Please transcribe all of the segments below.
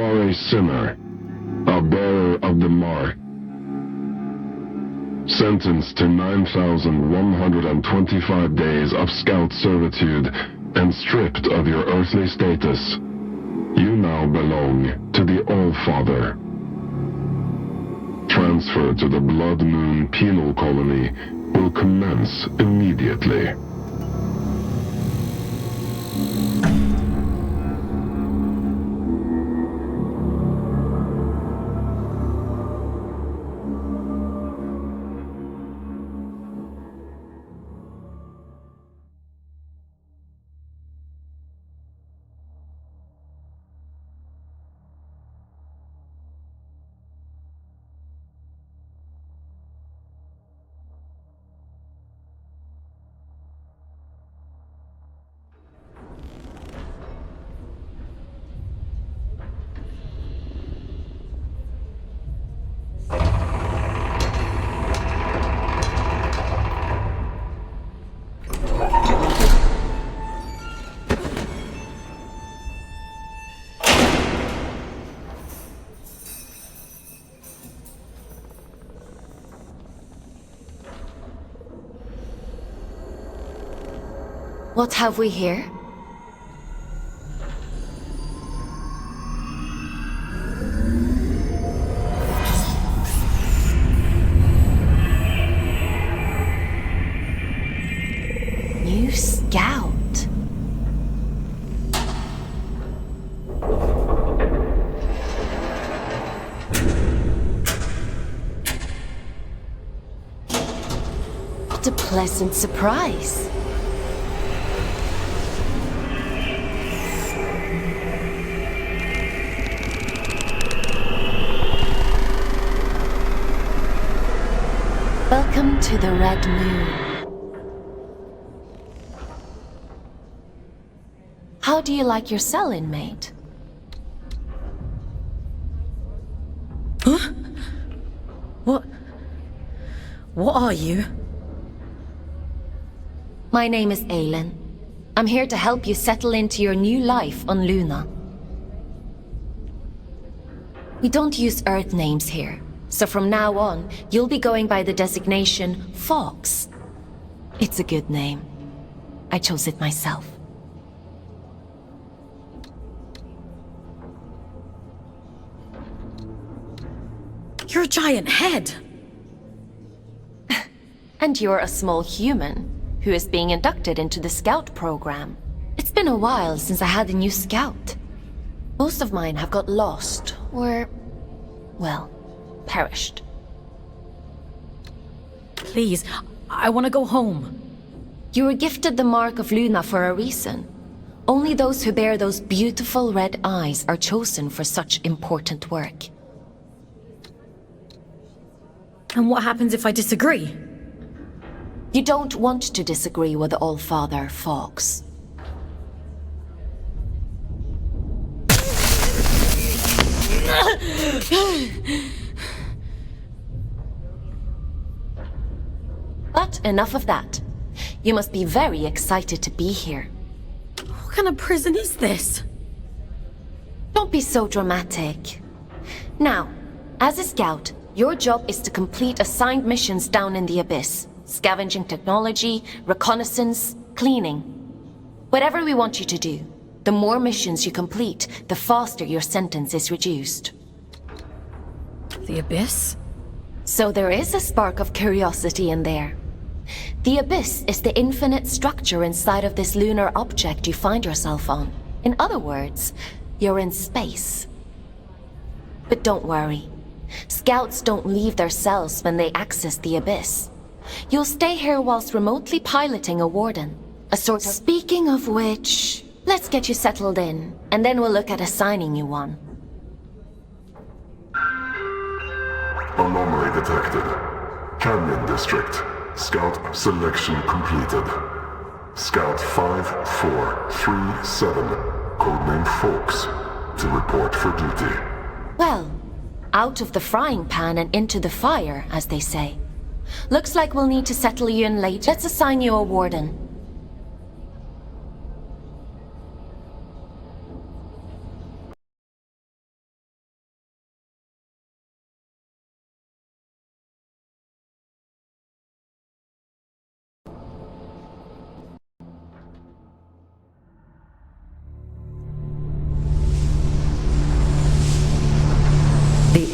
are a sinner, a bearer of the mark, sentenced to 9,125 days of scout servitude and stripped of your earthly status. You now belong to the All-Father. Transfer to the Blood Moon Penal Colony will commence immediately. What have we here? New scout. What a pleasant surprise. Welcome to the Red Moon. How do you like your cell, inmate? Huh? What are you? My name is Aylin. I'm here to help you settle into your new life on Luna. We don't use Earth names here. So from now on, you'll be going by the designation Fawkes. It's a good name. I chose it myself. You're a giant head. And you're a small human who is being inducted into the scout program. It's been a while since I had a new scout. Most of mine have got lost or, well, perished. Please, I want to go home. You were gifted the mark of Luna for a reason. Only those who bear those beautiful red eyes are chosen for such important work. And what happens if I disagree? You don't want to disagree with the All-Father, Fawkes. But enough of that. You must be very excited to be here. What kind of prison is this? Don't be so dramatic. Now, as a scout, your job is to complete assigned missions down in the Abyss. Scavenging technology, reconnaissance, cleaning. Whatever we want you to do, the more missions you complete, the faster your sentence is reduced. The Abyss? So there is a spark of curiosity in there. The Abyss is the infinite structure inside of this lunar object you find yourself on. In other words, you're in space. But don't worry. Scouts don't leave their cells when they access the Abyss. You'll stay here whilst remotely piloting a warden. A sort of... Speaking of which, let's get you settled in, and then we'll look at assigning you one. Anomaly detected. Canyon District. Scout selection completed. Scout 5437, codename Fawkes, to report for duty. Well, out of the frying pan and into the fire, as they say. Looks like we'll need to settle you in later. Let's assign you a warden.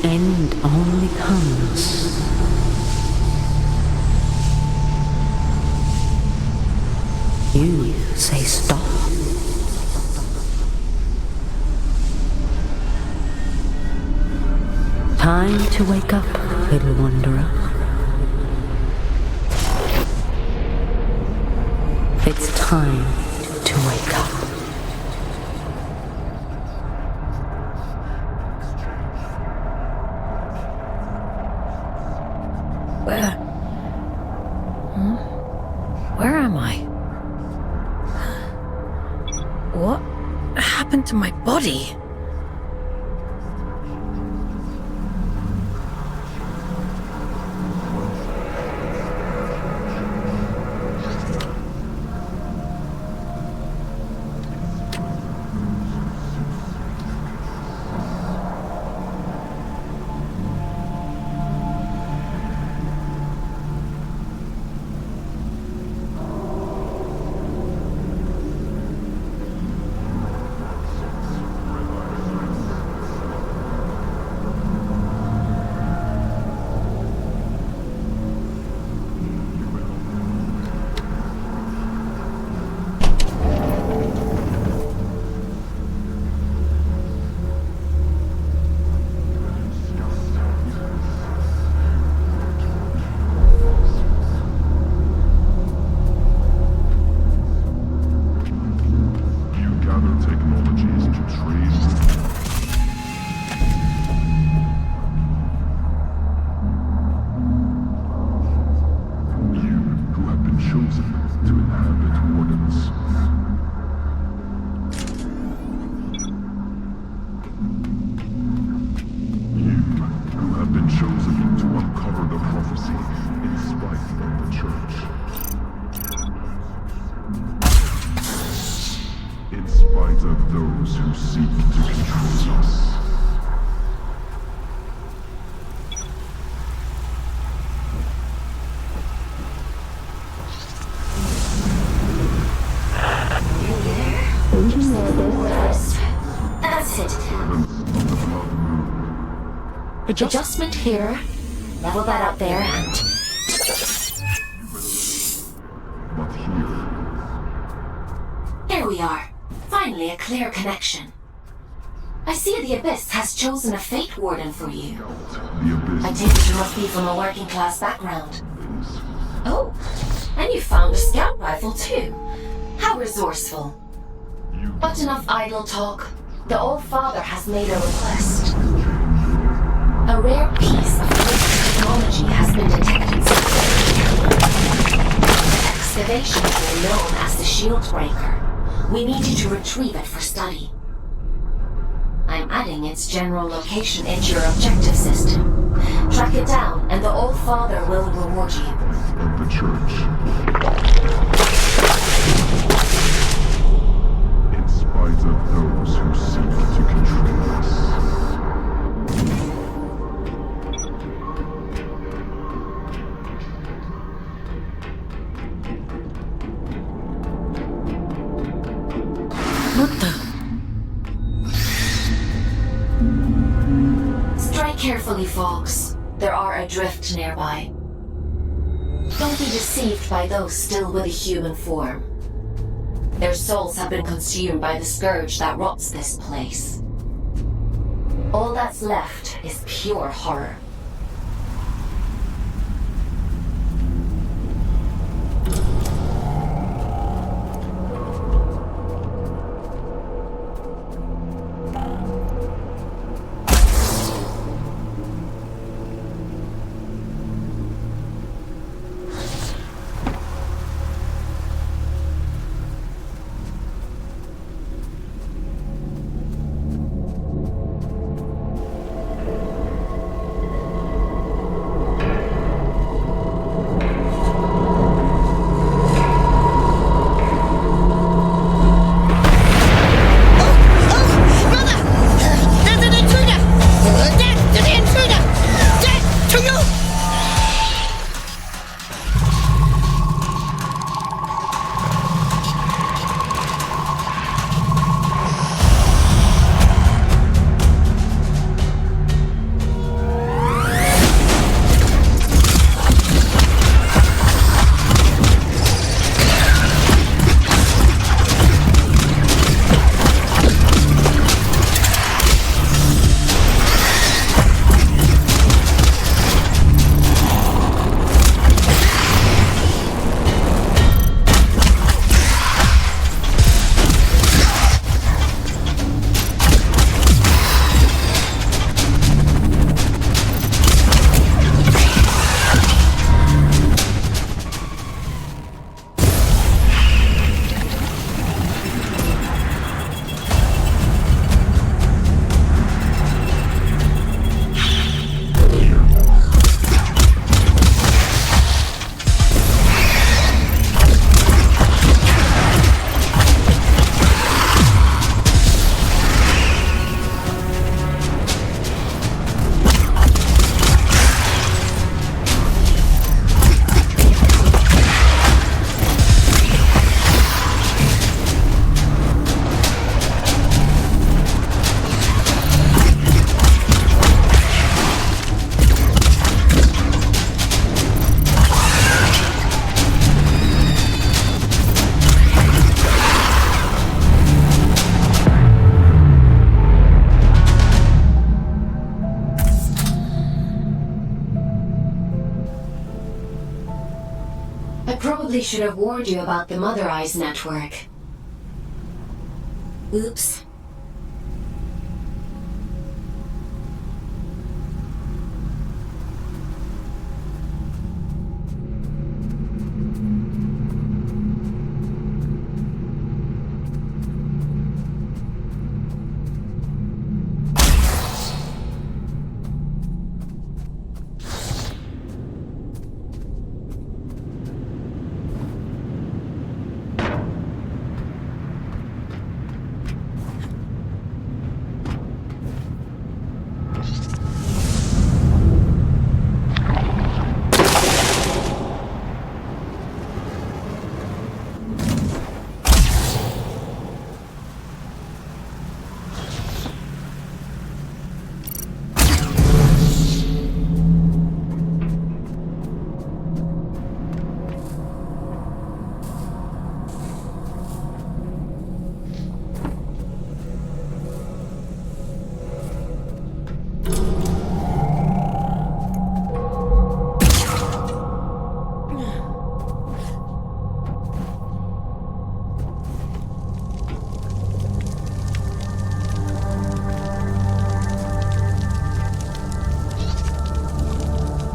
end only comes you say stop. Time to wake up, little wanderer. It's time to wake up. Where am I? What happened to my body? That's it. Adjustment here. Level that up there and... But here, There we are. Finally a clear connection. I see the Abyss has chosen a fate warden for you. the abyss I take it you must be from a working class background. Oh, and you found a scout rifle too. How resourceful. But enough idle talk. The Old Father has made a request. A rare piece of Questo technology has been detected. Excavation here known as the Shield Breaker. We need you to retrieve it for study. I'm adding its general location into your objective system. Track it down, and the Old Father will reward you. of the church. In spite of those who seek to control us. What the? Strike carefully, Fawkes. There are adrift nearby. Don't be deceived by those still with a human form. Their souls have been consumed by the scourge that rots this place. All that's left is pure horror. I probably should have warned you about the Mother Eyes network. Oops.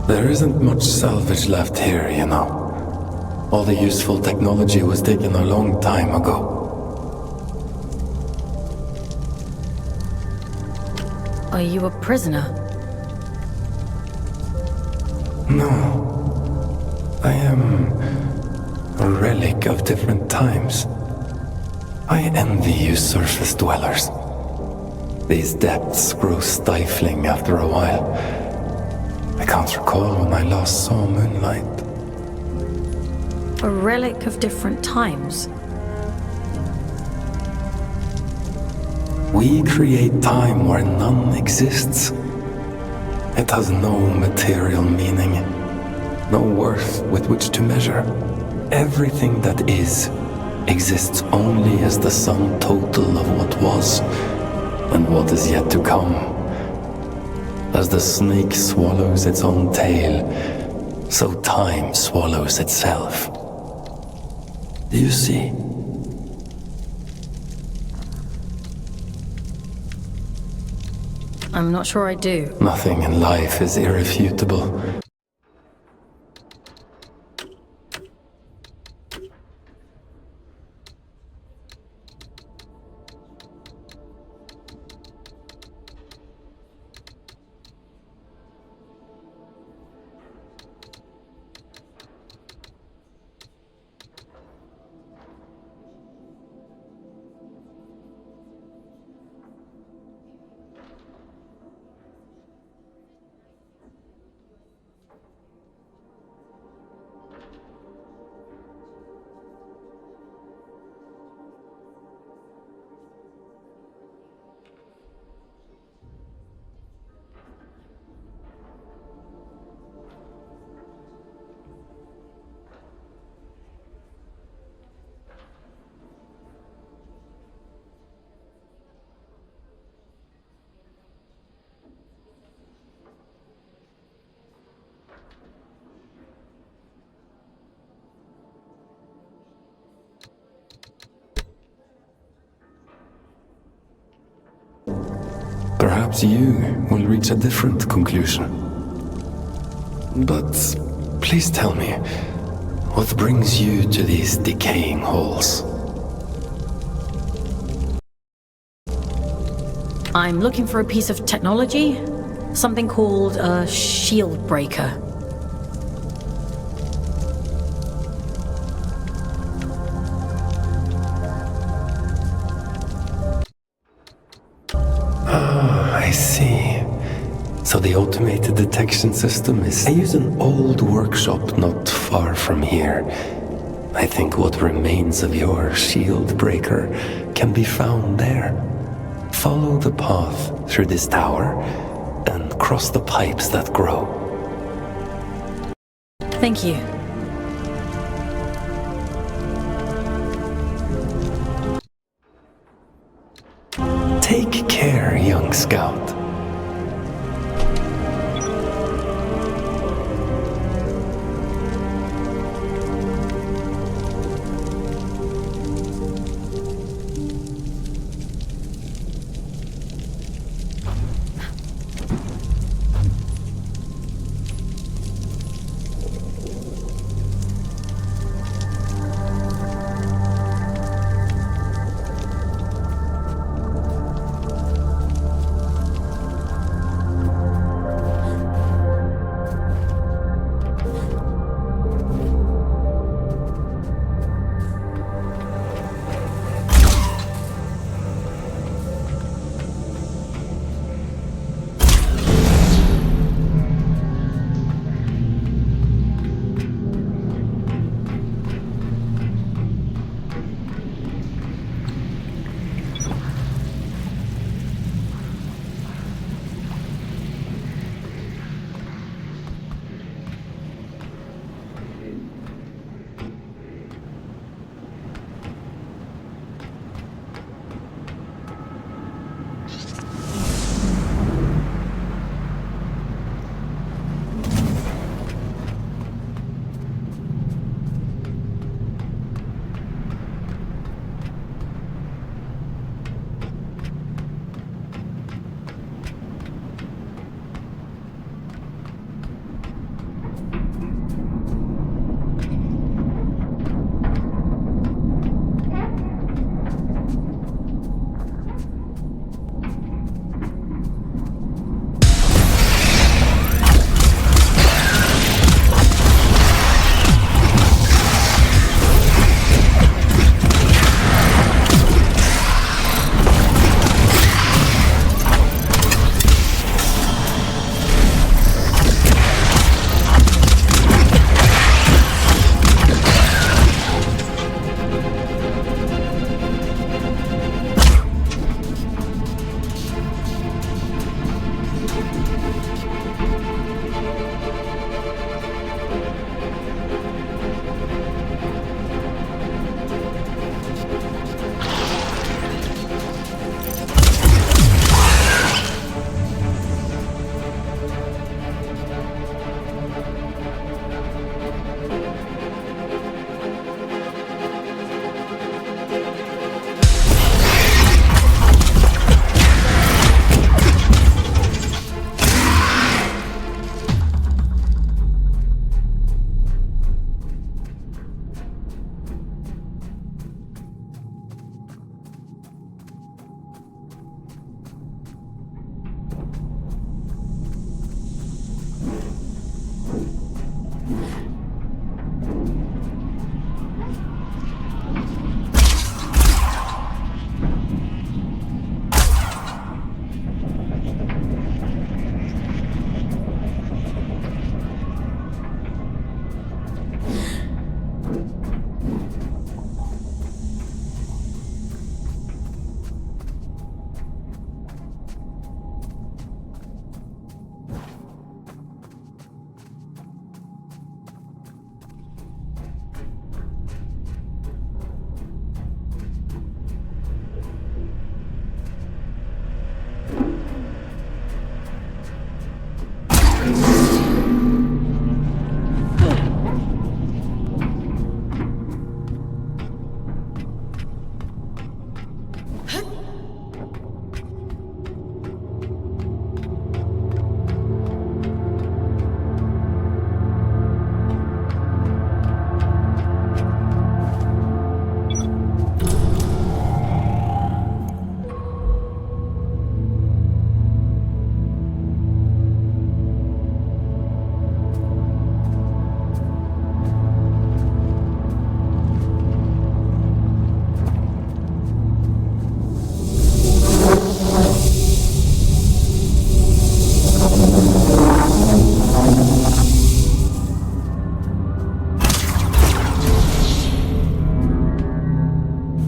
There isn't much salvage left here, you know. All the useful technology was taken a long time ago. Are you a prisoner? No. I am a relic of different times. I envy you surface dwellers. These depths grow stifling after a while. I can't recall when I last saw moonlight. A relic of different times? We create time where none exists. It has no material meaning, no worth with which to measure. Everything that is exists only as the sum total of what was and what is yet to come. As the snake swallows its own tail, so time swallows itself. Do you see? I'm not sure I do. Nothing in life is irrefutable. Perhaps you will reach a different conclusion. But please tell me, what brings you to these decaying halls? I'm looking for a piece of technology, something called a shield breaker. I see. So the automated detection system is... I use an old workshop not far from here. I think what remains of your shield breaker can be found there. Follow the path through this tower and cross the pipes that grow. Thank you. Take care, young scout.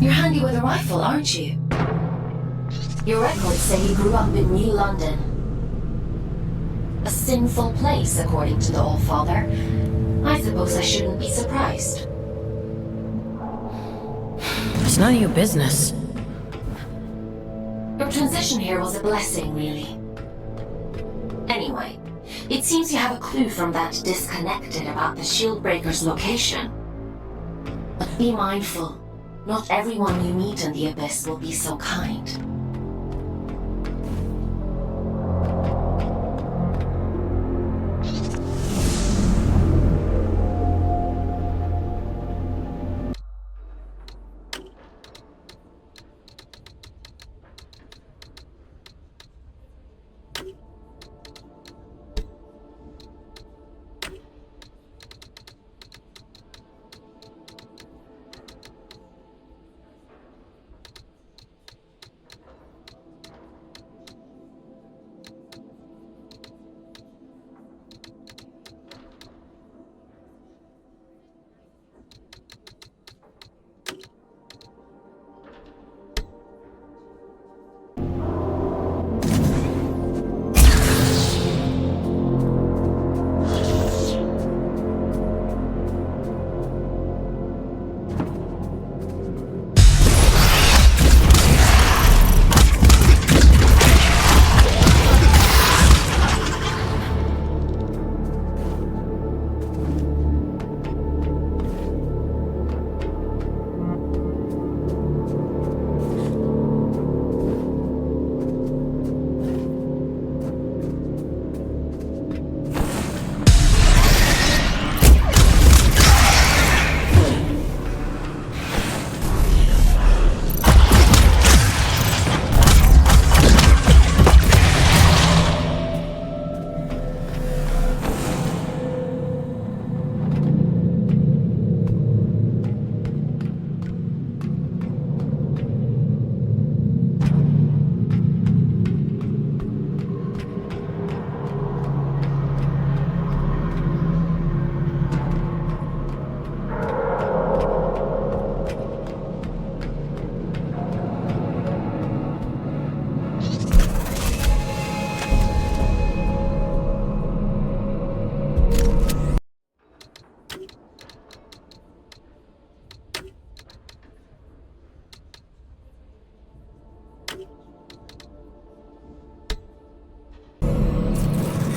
You're handy with a rifle, aren't you? Your records say you grew up in New London. A sinful place, according to the All-Father. I suppose I shouldn't be surprised. It's none of your business. Your transition here was a blessing, really. Anyway, it seems you have a clue from that disconnected about the Shieldbreaker's location. But be mindful. Not everyone you meet in the Abyss will be so kind.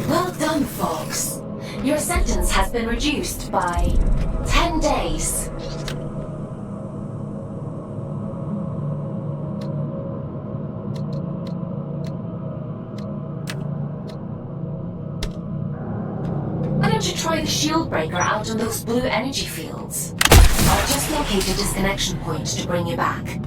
Well done, Fawkes. Your sentence has been reduced by 10 days. Why don't you try the Shieldbreaker out on those blue energy fields? I've just located a disconnection point to bring you back.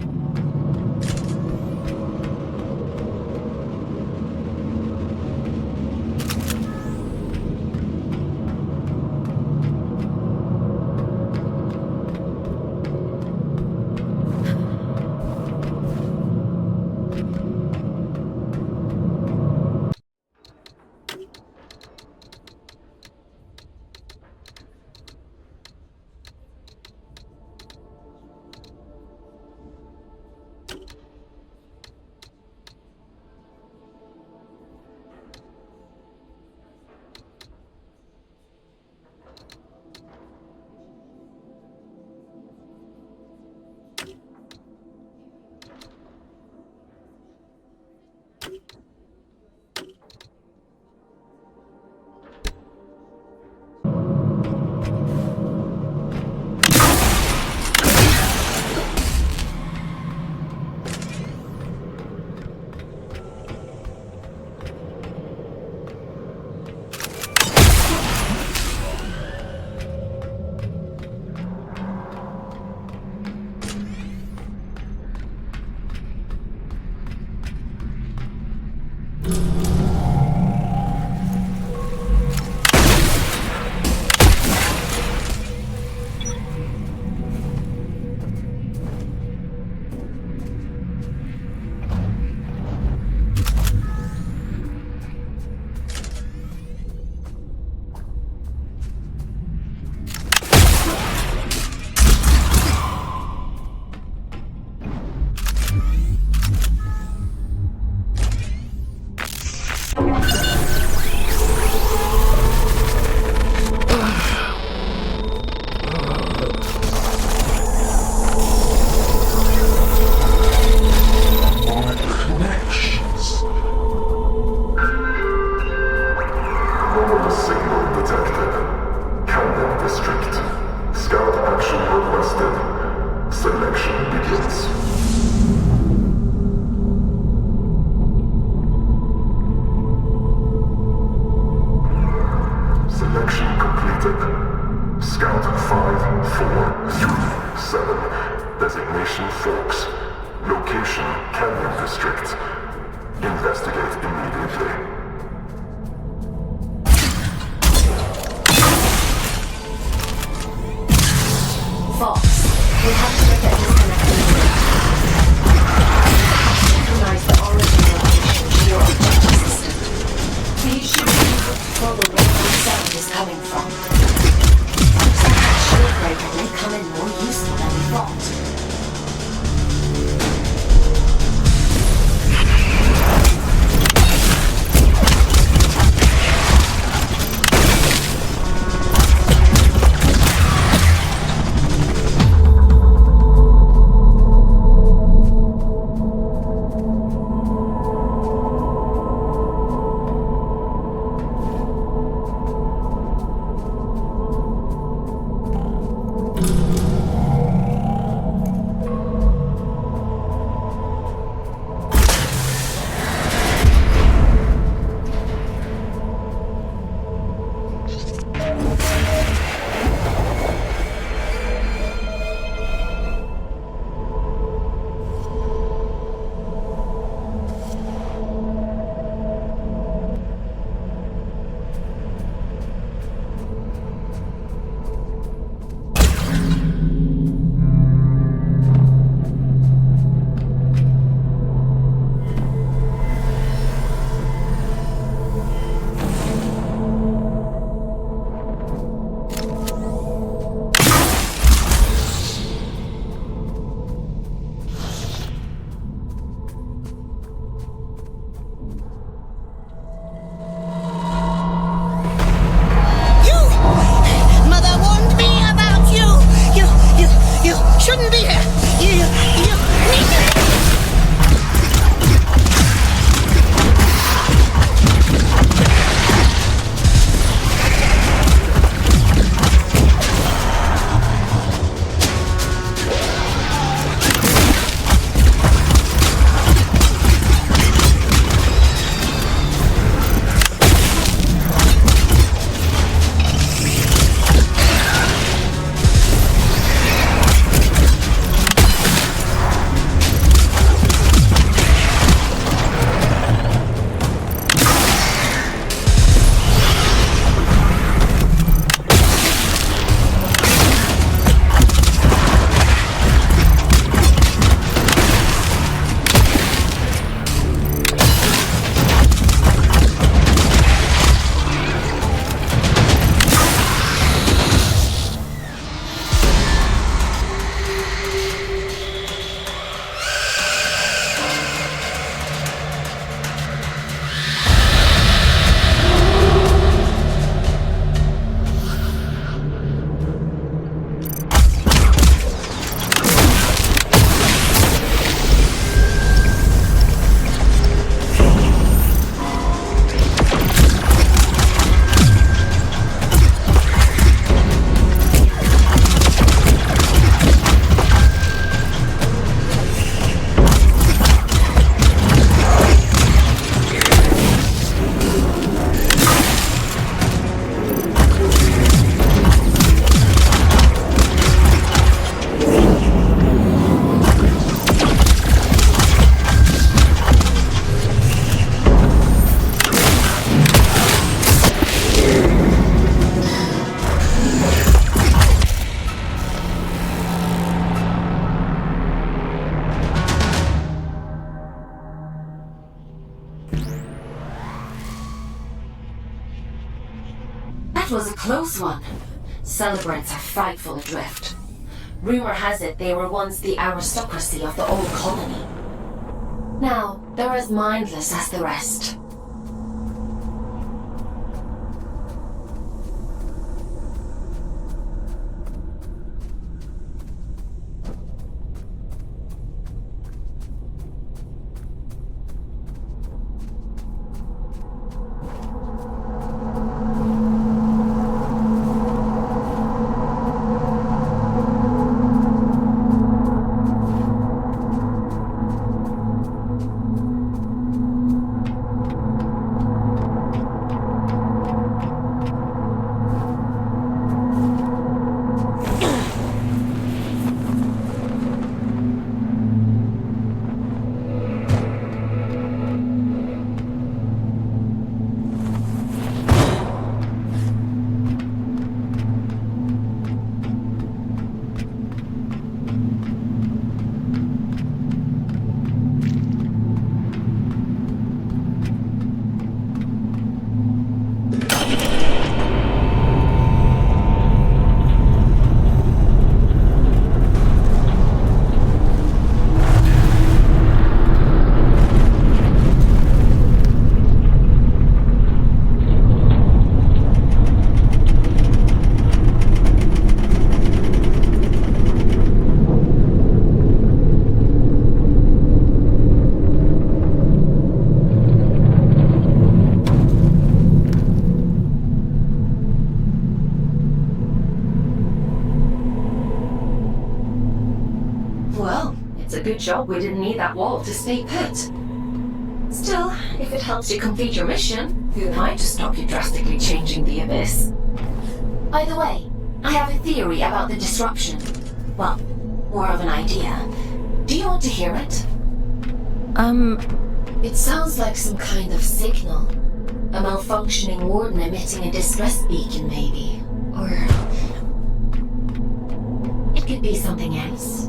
437. Designation Fawkes. Location Canyon District. Investigate immediately. Fawkes, we have to get disconnected. Recognize the origin location to your objective system. Please shoot me where the wave sound is coming from. Looks like that shield breaker may come in more useful than we thought. was a close one. Celebrants are frightful adrift. Rumor has it they were once the aristocracy of the old colony. Now, they're as mindless as the rest. It's a good job we didn't need that wall to stay put. Still, if it helps you complete your mission, who am I to stop you drastically changing the abyss? By the way, I have a theory about the disruption. Well, more of an idea. Do you want to hear it? It sounds like some kind of signal. A malfunctioning warden emitting a distress beacon, maybe. Or... it could be something else.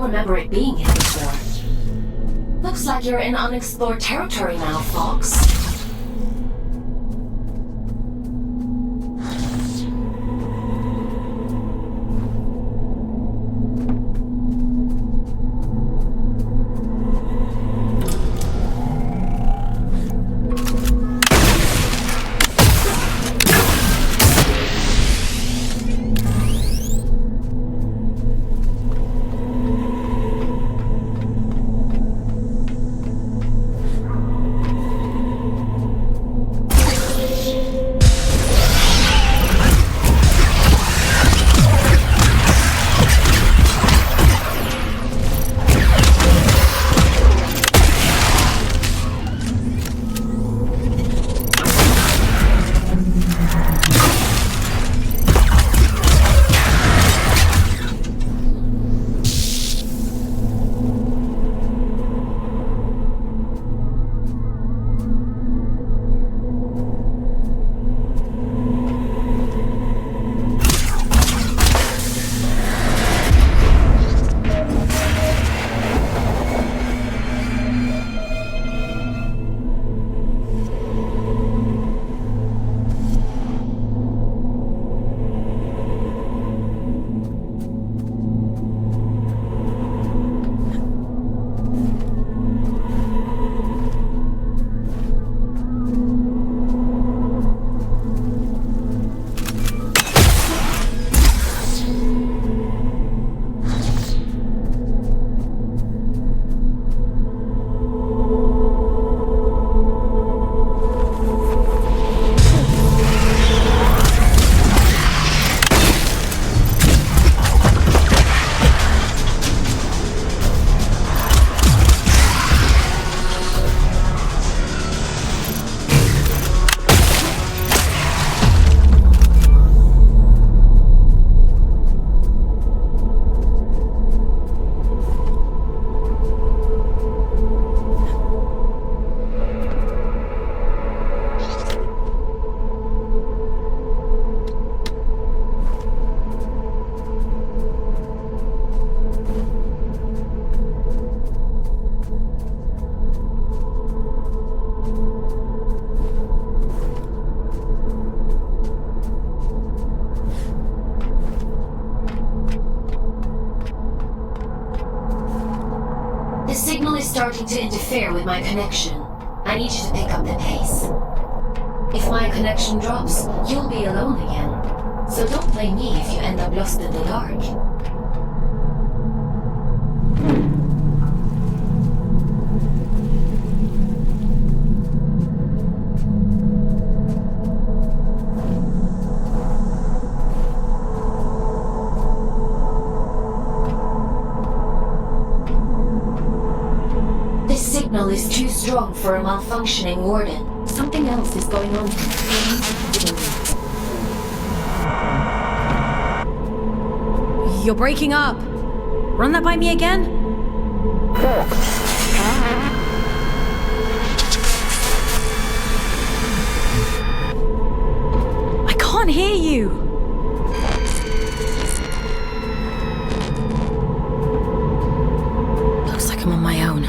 Remember it being here before. Looks like you're in unexplored territory now, Fawkes. Starting to interfere with my connection. I need you to pick up the pace. If my connection drops, you'll be alone again. So don't blame me if you end up lost in the dark. Is too strong for a malfunctioning warden. Something else is going on. You're breaking up. Run that by me again? I can't hear you. Looks like I'm on my own.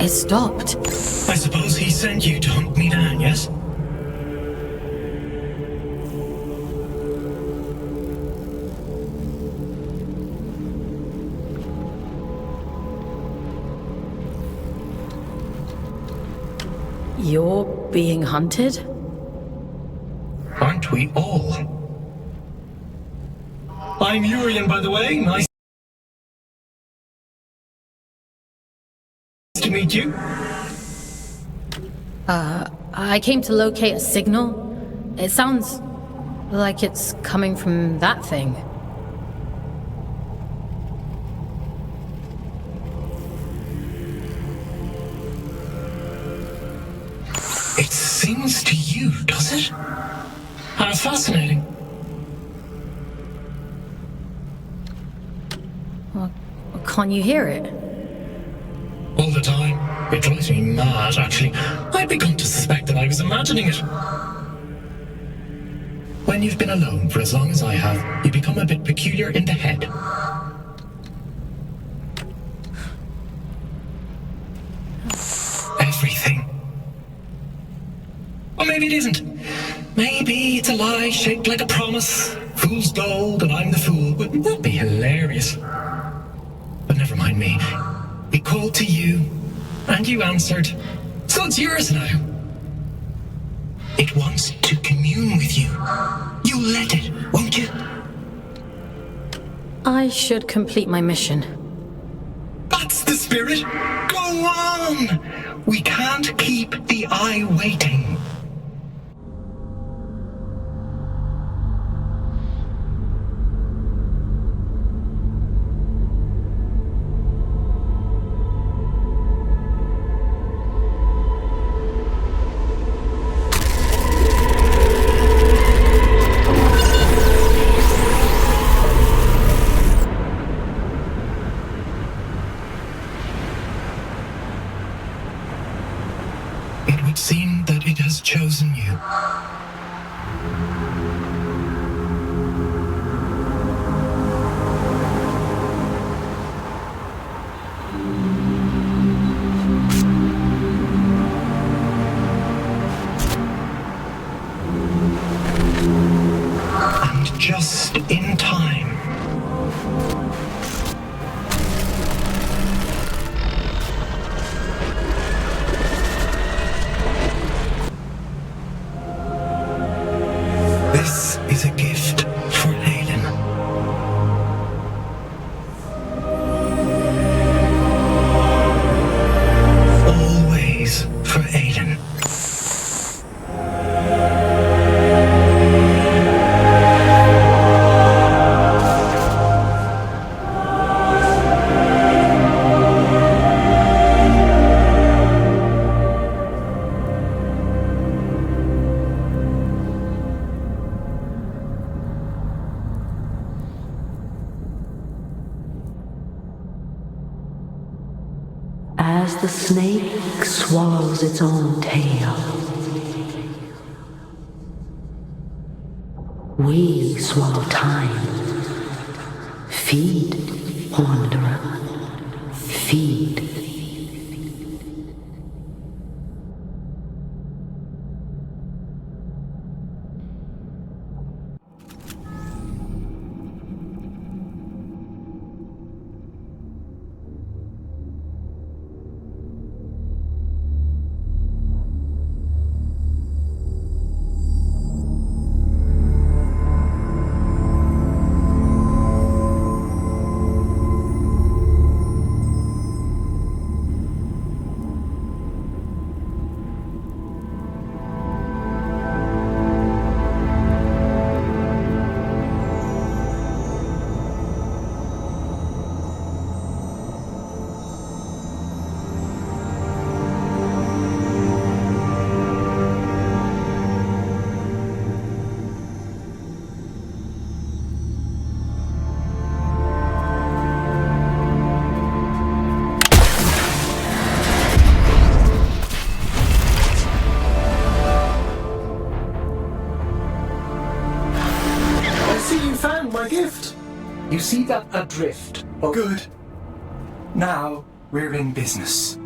It stopped. I suppose he sent you to hunt me down, yes? You're being hunted? Aren't we all? I'm Urian, by the way. Nice to meet you. I came to locate a signal. It sounds like it's coming from that thing. It sings to you, does it? How fascinating. Can't you hear it? All the time. It drives me mad, actually. I'd begun to suspect that I was imagining it. When you've been alone for as long as I have, you become a bit peculiar in the head. Everything. Or maybe it isn't. Maybe it's a lie shaped like a promise. Fool's gold and I'm the fool. Wouldn't that be hilarious? But never mind me. It called to you, and you answered. So it's yours now. It wants to commune with you. You let it, won't you? I should complete my mission. That's the spirit. Go on. We can't keep the eye waiting. Seem that it has chosen you. And just in time. This is a gift for Aiden. Always for Aiden. As the snake swallows its own tail, we swallow time. Feed, wanderer, feed. My gift. You see that adrift? Oh, good. Now we're in business.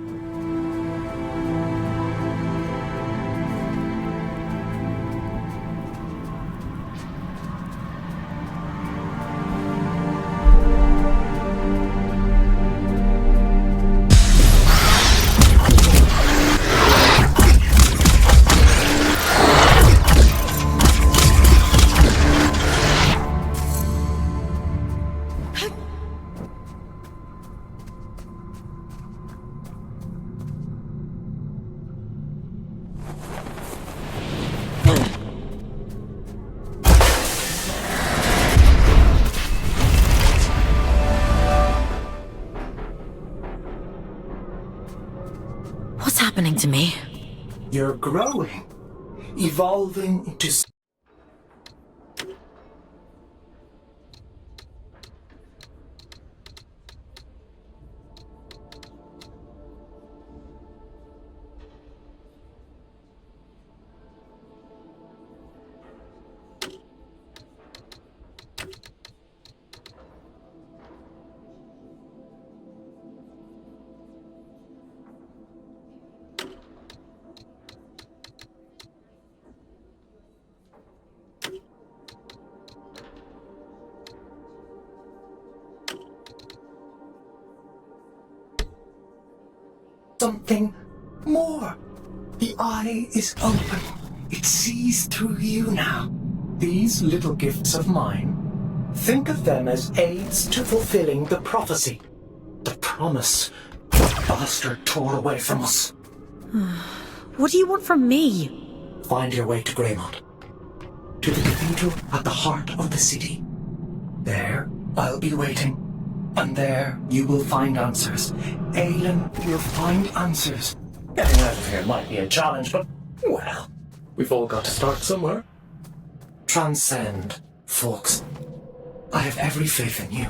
happening to me? You're growing, evolving into... something more. The eye is open. It sees through you now. These little gifts of mine, think of them as aids to fulfilling the prophecy. The promise the bastard tore away from us. What do you want from me? Find your way to Greymont. To the cathedral at the heart of the city. There, I'll be waiting. And there, you will find answers. Aelin will find answers. Getting out of here might be a challenge, but, well, we've all got to start somewhere. Transcend, Fawkes. I have every faith in you.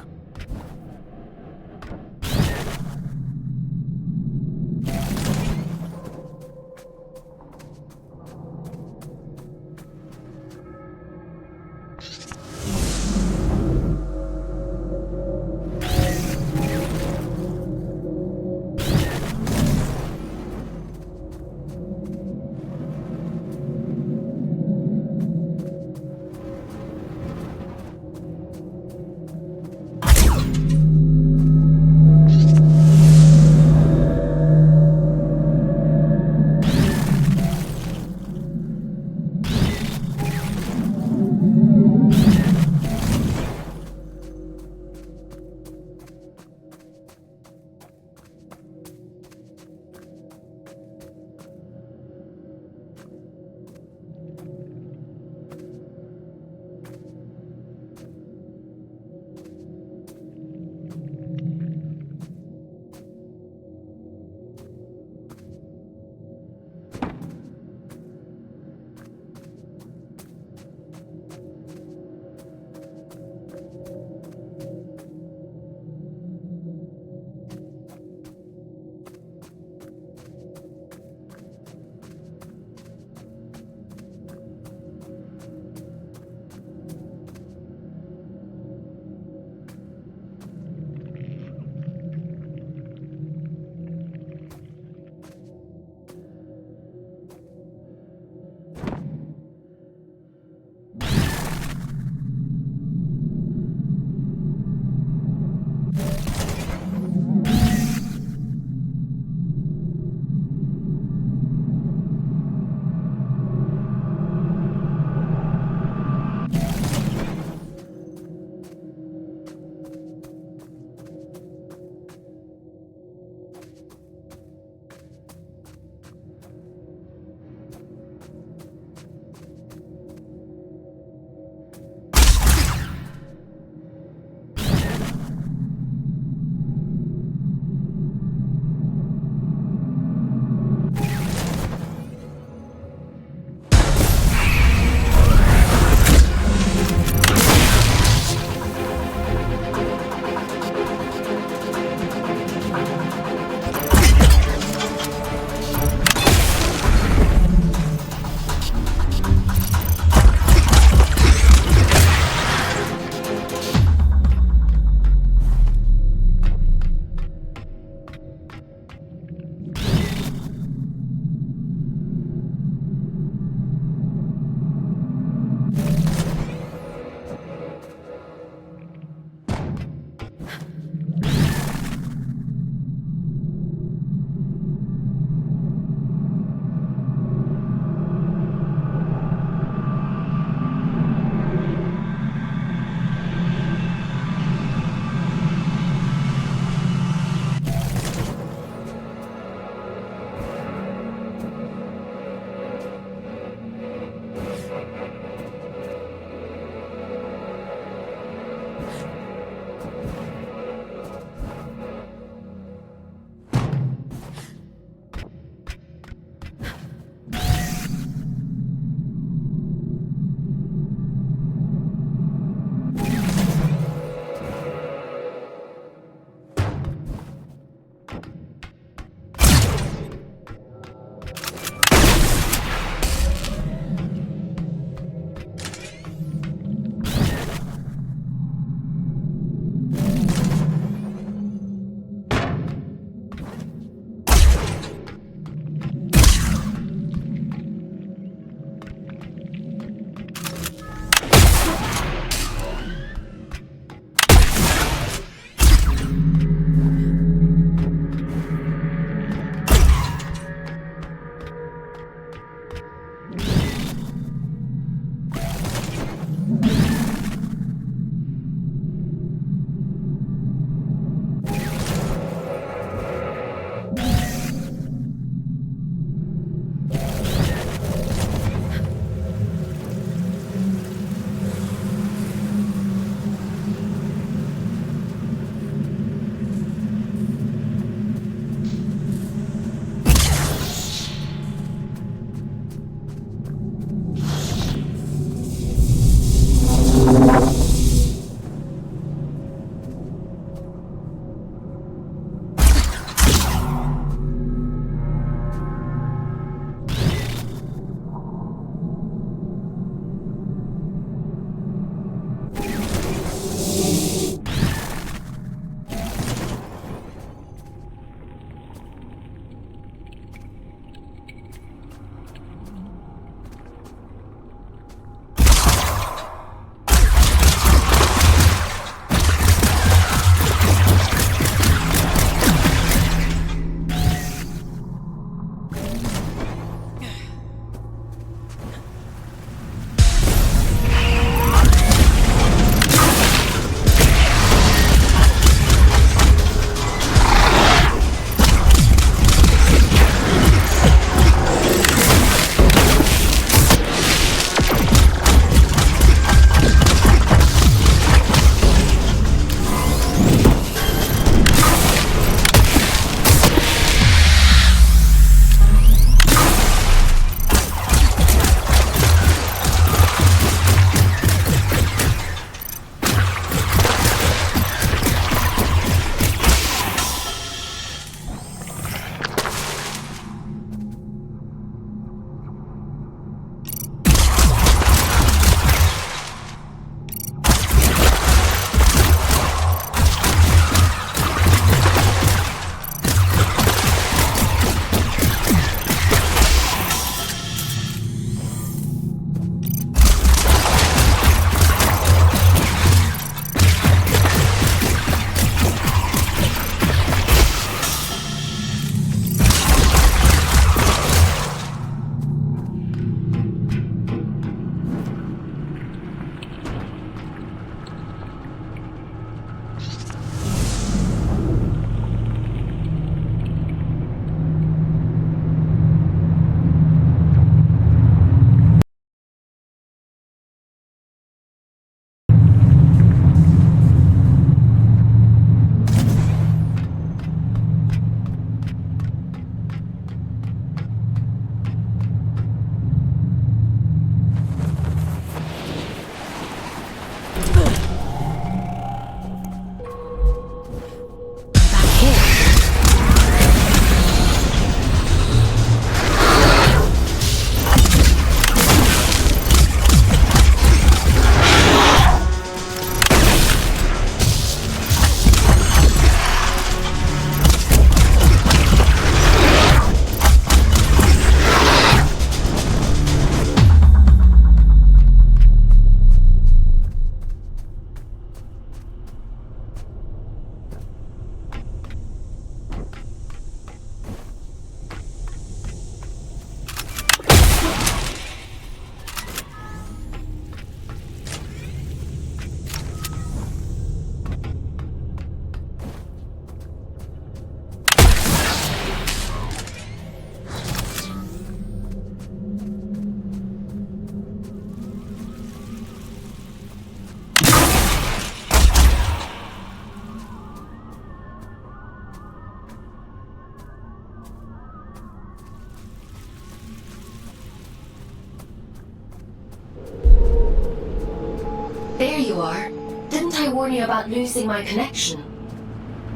you are. Didn't I warn you about losing my connection?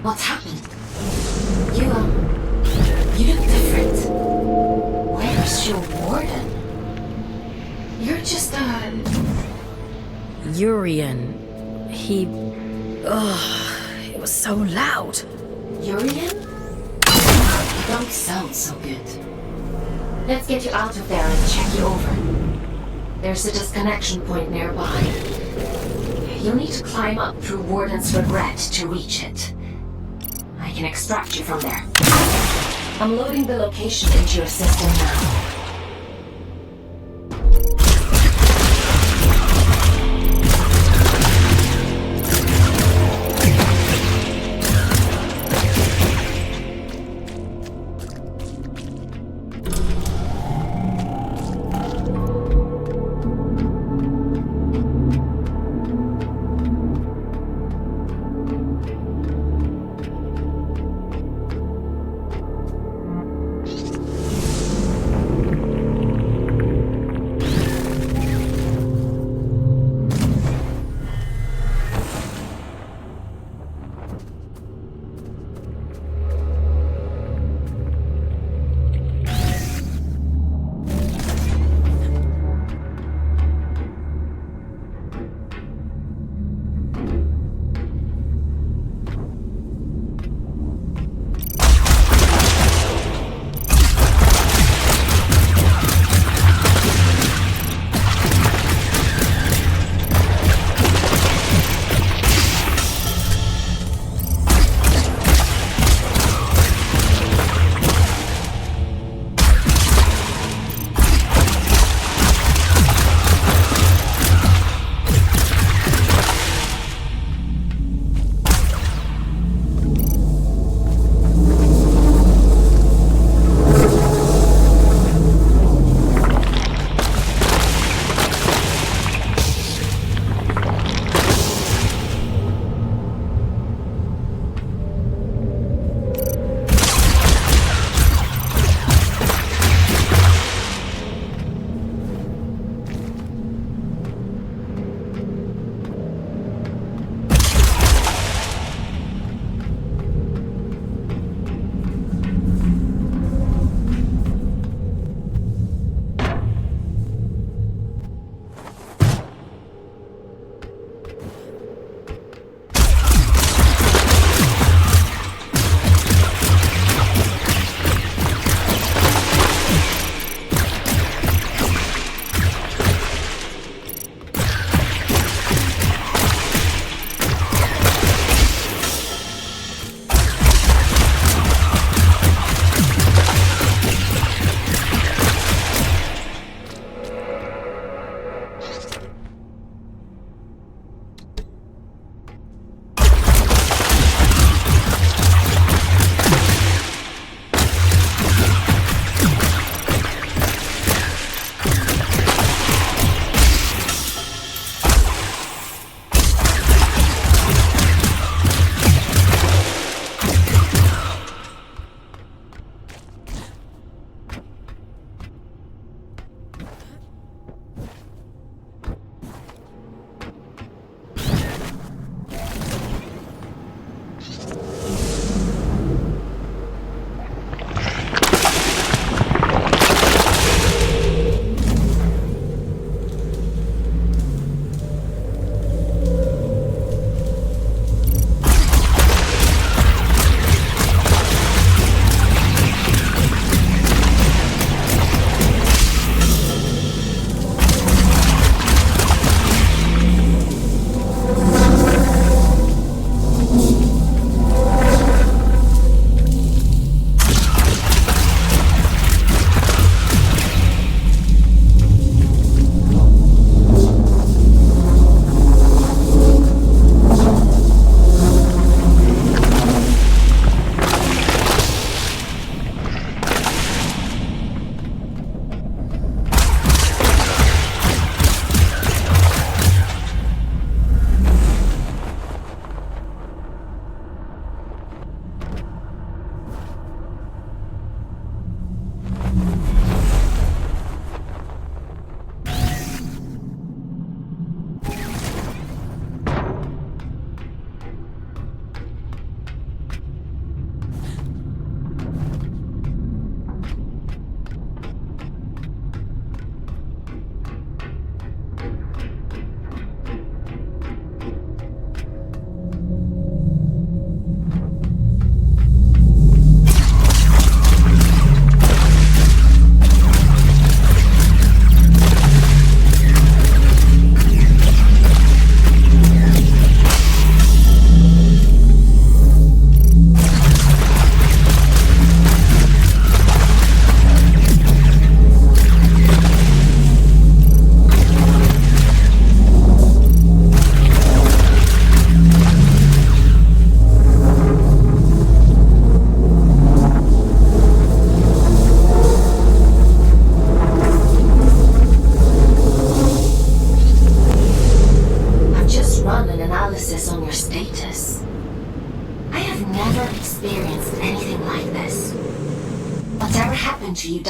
What's happened? You look different. Where's your warden? You're just Urian. He... it was so loud. Urian? You don't sound so good. Let's get you out of there and check you over. There's a disconnection point nearby. You'll need to climb up through Warden's Regret to reach it. I can extract you from there. I'm loading the location into your system now.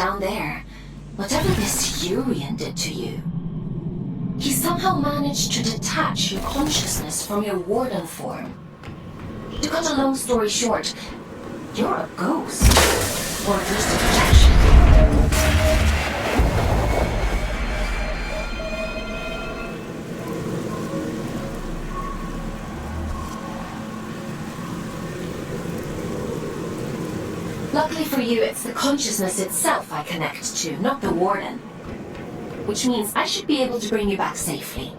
down there, whatever this Urian did to you, he somehow managed to detach your consciousness from your warden form. To cut a long story short, you're a ghost. Or at least a projection. Luckily for you, it's the consciousness itself I connect to, not the warden. Which means I should be able to bring you back safely.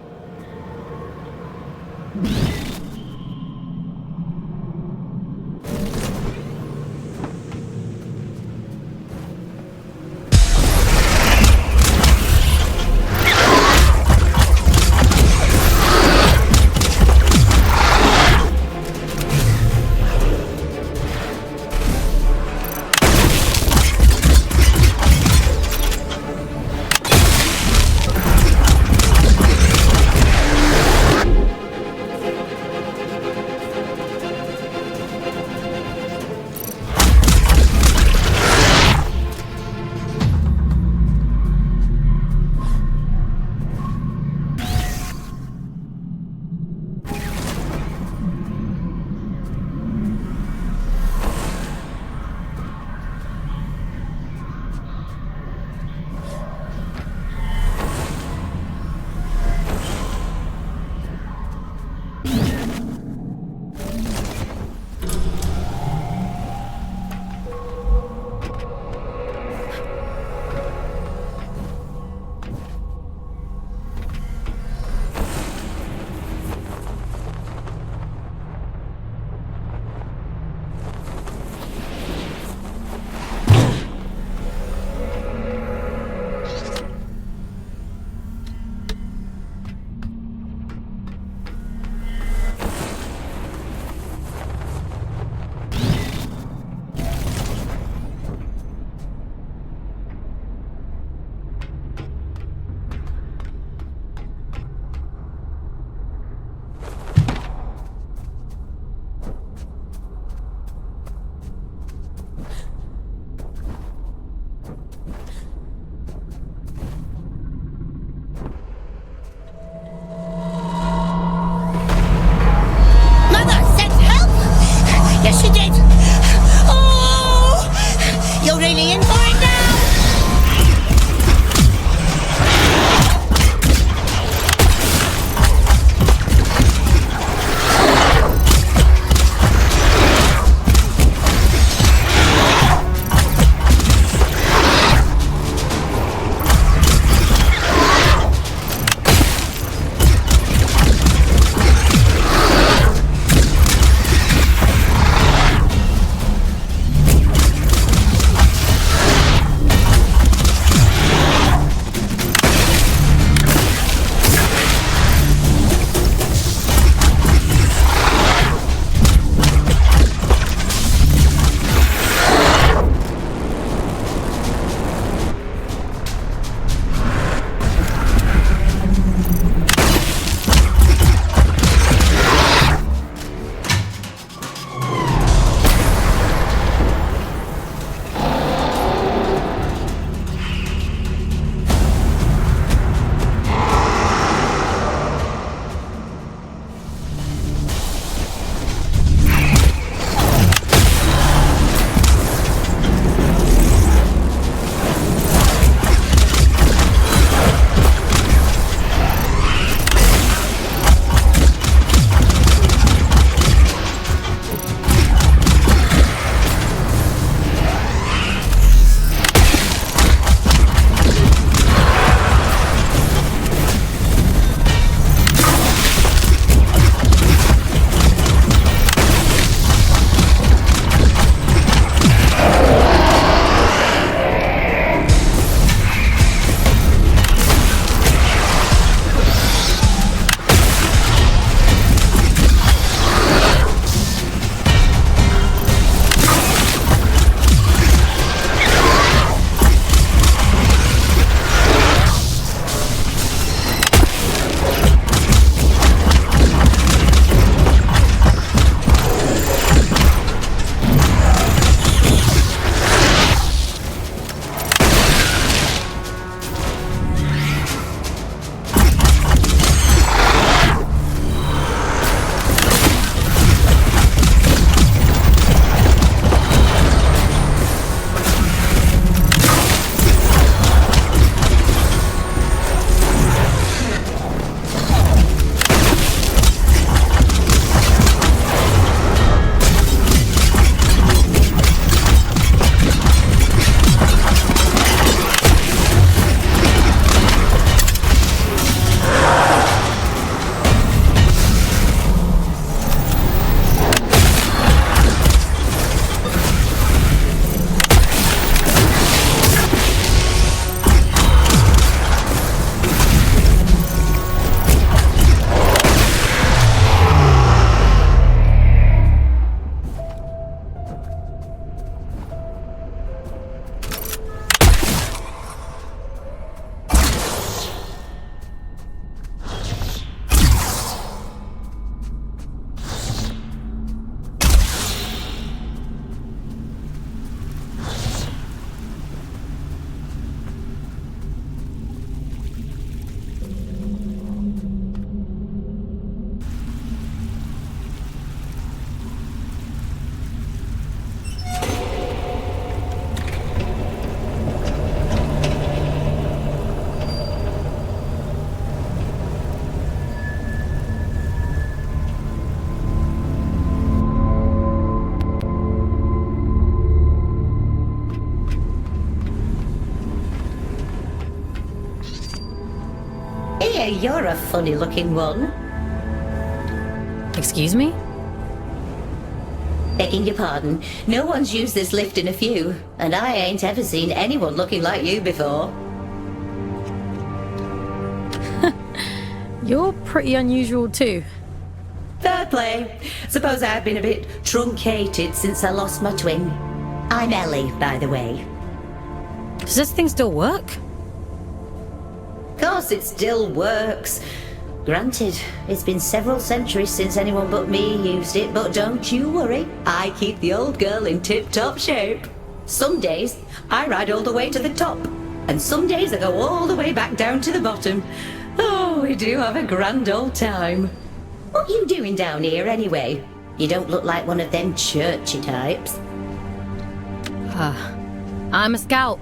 Hey, you're a funny-looking one. Excuse me? Begging your pardon, no one's used this lift in a few, and I ain't ever seen anyone looking like you before. You're pretty unusual too. Fair play. Suppose I've been a bit truncated since I lost my twin. I'm Ellie, by the way. Does this thing still work? Of course it still works. Granted, it's been several centuries since anyone but me used it, but don't you worry. I keep the old girl in tip-top shape. Some days, I ride all the way to the top, and some days I go all the way back down to the bottom. Oh, we do have a grand old time. What you doing down here, anyway? You don't look like one of them churchy types. I'm a scout.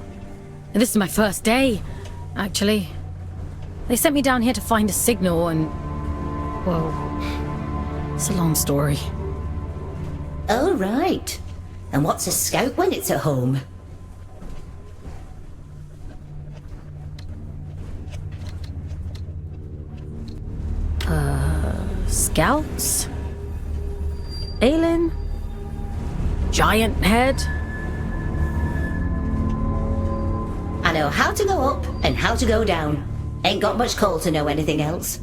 This is my first day, actually. They sent me down here to find a signal and... well, it's a long story. Oh, right. And what's a scout when it's at home? Scouts? Aelin? Giant head? I know how to go up and how to go down. Ain't got much call to know anything else.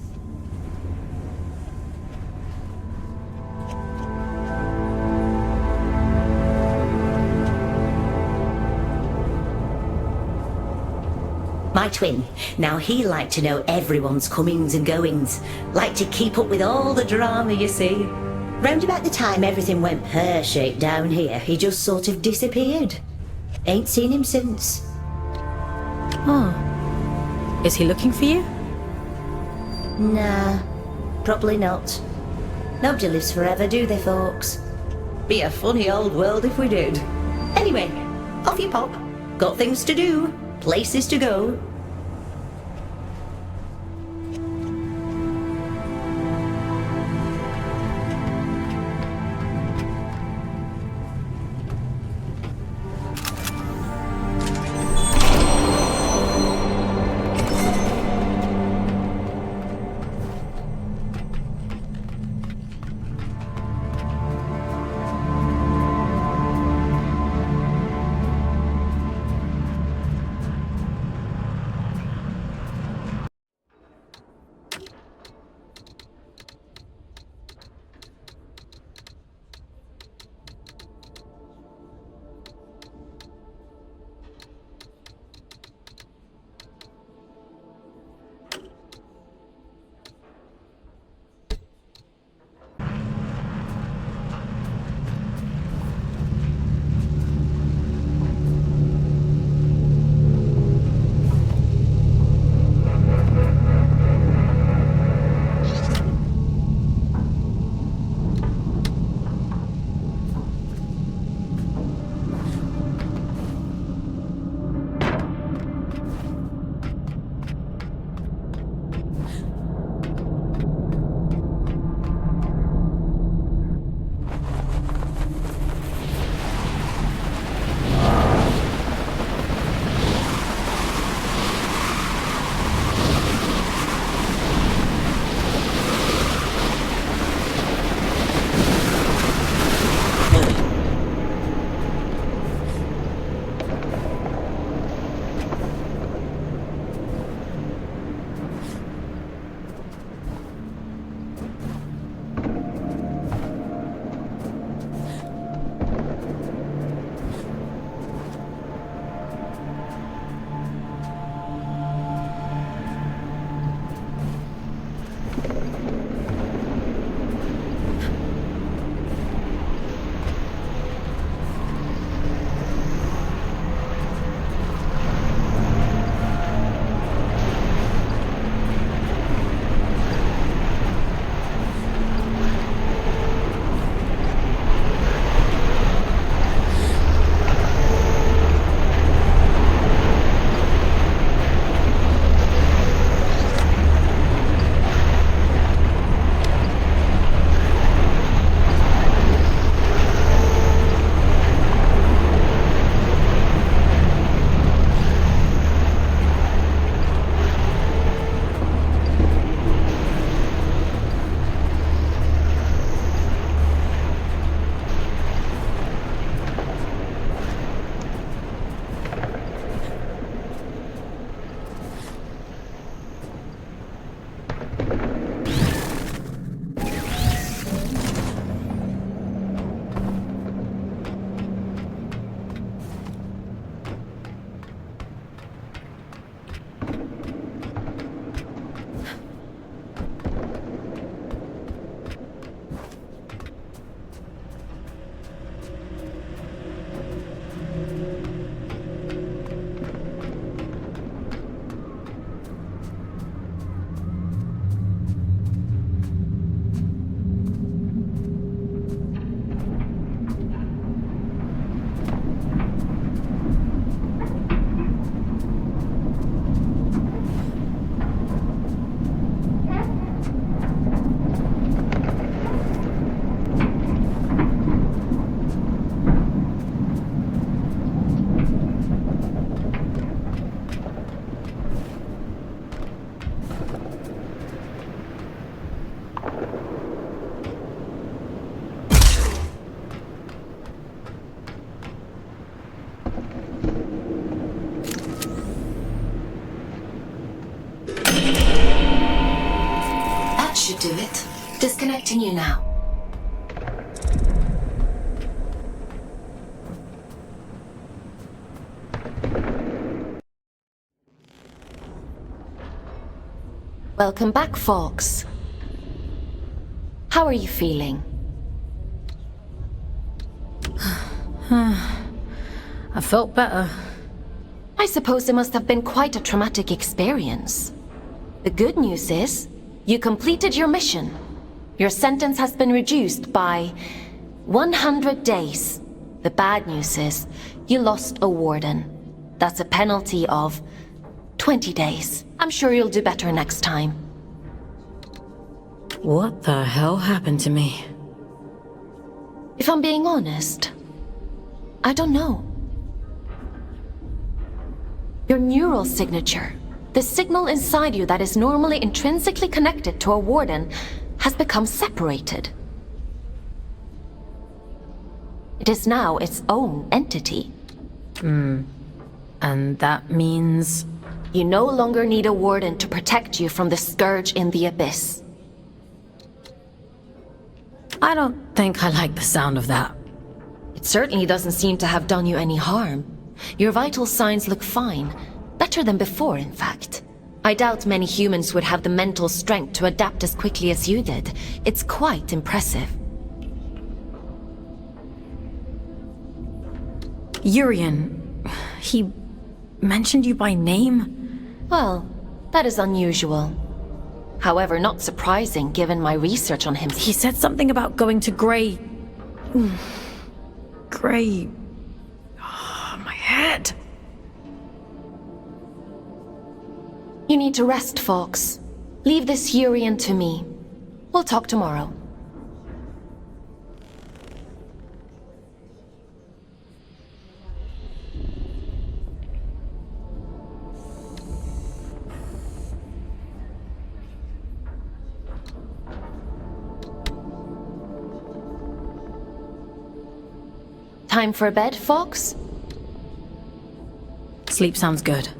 My twin. Now he liked to know everyone's comings and goings. Liked to keep up with all the drama, you see. Round about the time everything went pear-shaped down here, he just sort of disappeared. Ain't seen him since. Oh. Is he looking for you? Nah, probably not. Nobody lives forever, do they, Fawkes? Be a funny old world if we did. Anyway, off you pop. Got things to do, places to go. do it. Disconnecting you now. Welcome back, Fawkes. How are you feeling? I felt better. I suppose it must have been quite a traumatic experience. The good news is, you completed your mission. Your sentence has been reduced by 100 days. The bad news is, you lost a warden. That's a penalty of 20 days. I'm sure you'll do better next time. What the hell happened to me? If I'm being honest, I don't know. Your neural signature, the signal inside you that is normally intrinsically connected to a warden, has become separated. It is now its own entity. And that means... You no longer need a warden to protect you from the scourge in the abyss. I don't think I like the sound of that. It certainly doesn't seem to have done you any harm. Your vital signs look fine. Better than before, in fact. I doubt many humans would have the mental strength to adapt as quickly as you did. It's quite impressive. Urian, he mentioned you by name? Well, that is unusual. However, not surprising given my research on him. He said something about going to Grey... Grey... Oh, my head. You need to rest, Fawkes. Leave this Urian to me. We'll talk tomorrow. Time for bed, Fawkes? Sleep sounds good.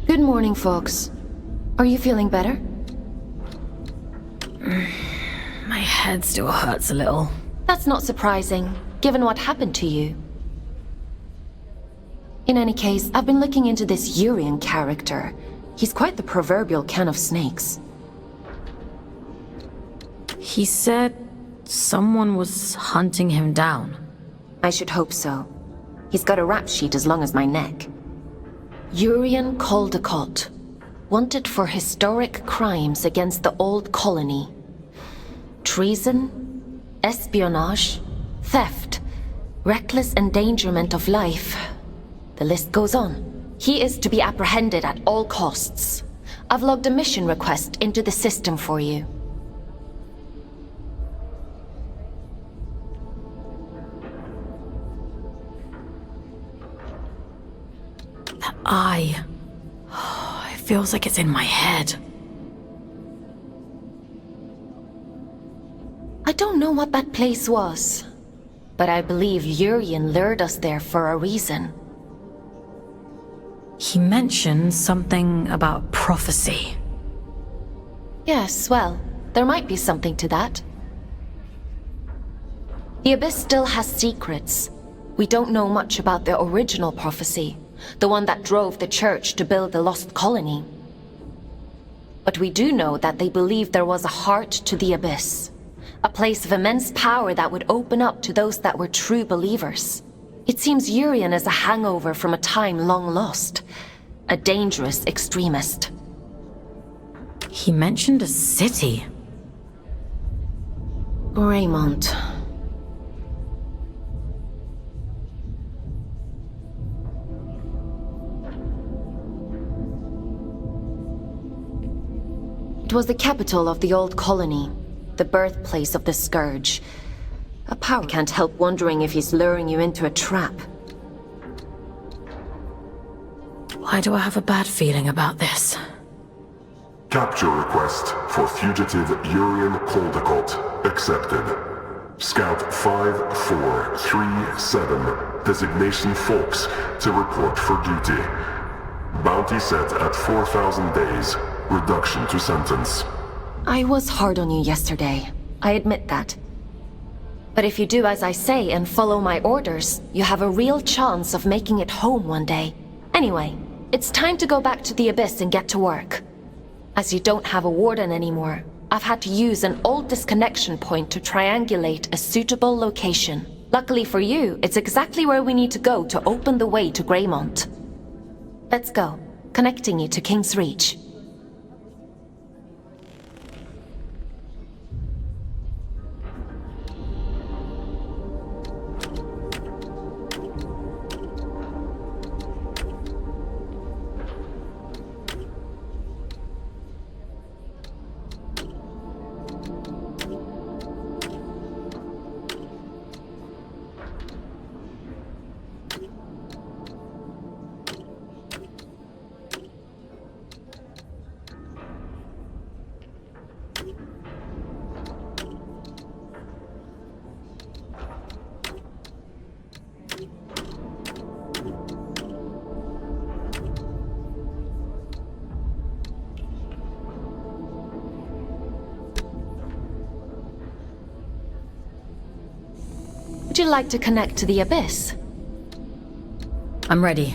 Good morning, Fawkes. Are you feeling better? My head still hurts a little. That's not surprising, given what happened to you. In any case, I've been looking into this Urian character. He's quite the proverbial can of snakes. He said someone was hunting him down. I should hope so. He's got a rap sheet as long as my neck. Urian Caldecott, wanted for historic crimes against the old colony. Treason, espionage, theft, reckless endangerment of life. The list goes on. He is to be apprehended at all costs. I've logged a mission request into the system for you. That eye... it feels like it's in my head. I don't know what that place was, but I believe Urian lured us there for a reason. He mentioned something about prophecy. Yes, well, there might be something to that. The Abyss still has secrets. We don't know much about the original prophecy, the one that drove the Church to build the lost colony. But we do know that they believed there was a heart to the Abyss, A place of immense power that would open up to those that were true believers. It seems Urian is a hangover from a time long lost. A dangerous extremist. He mentioned a city. Greymont. It was the capital of the old colony, the birthplace of the Scourge. A power. I can't help wondering if he's luring you into a trap. Why do I have a bad feeling about this? Capture request for fugitive Urian Caldecott accepted. Scout 5437, designation Fawkes, to report for duty. Bounty set at 4,000 days. Reduction to sentence. I was hard on you yesterday. I admit that. But if you do as I say and follow my orders, you have a real chance of making it home one day. Anyway, it's time to go back to the Abyss and get to work. As you don't have a warden anymore, I've had to use an old disconnection point to triangulate a suitable location. Luckily for you, it's exactly where we need to go to open the way to Greymont. Let's go, connecting you to King's Reach. Would you like to connect to the Abyss? I'm ready.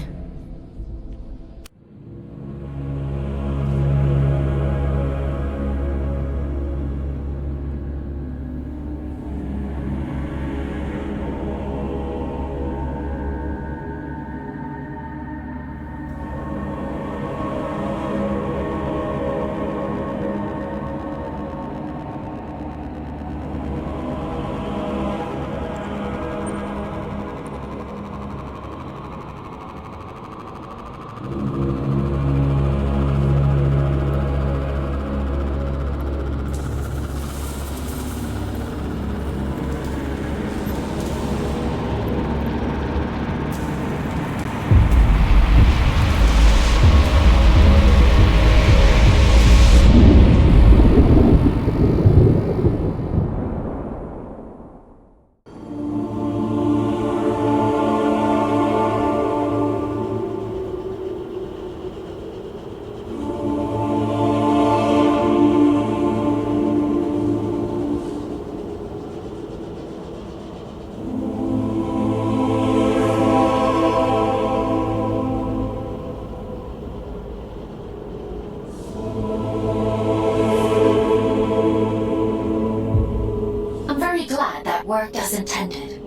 Worked as intended.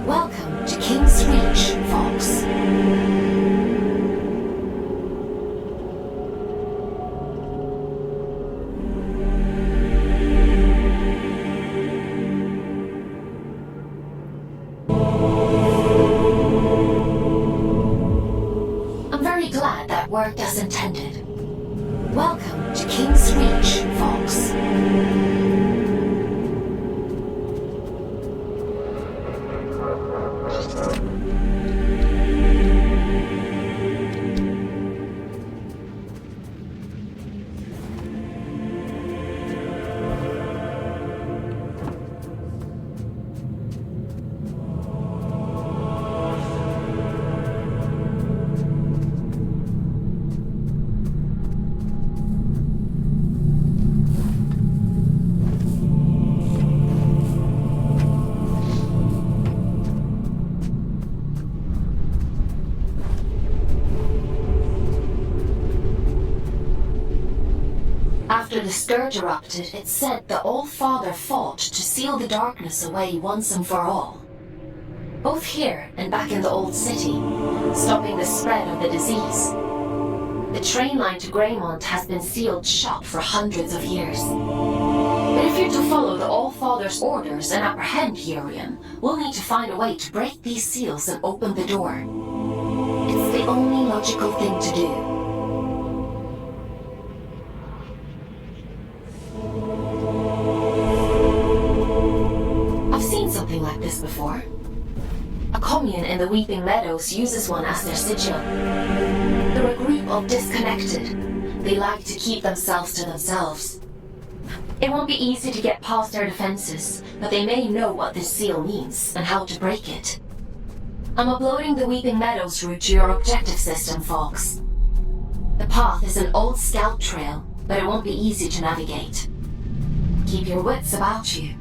Welcome to King's Reach, Fawkes. I'm very glad that worked as intended. Welcome to King's Reach, Fawkes. After the scourge erupted, it's said the All-Father fought to seal the darkness away once and for all. Both here and back in the Old City, stopping the spread of the disease. The train line to Greymont has been sealed shut for hundreds of years. But if you're to follow the All-Father's orders and apprehend Urian, we'll need to find a way to break these seals and open the door. It's the only logical thing to do. I've seen something like this before. A commune in the Weeping Meadows uses one as their sigil. They're a group of disconnected. They like to keep themselves to themselves. It won't be easy to get past their defenses, but they may know what this seal means and how to break it. I'm uploading the Weeping Meadows route to your objective system, Fawkes. The path is an old scout trail, but it won't be easy to navigate. Keep your wits about you.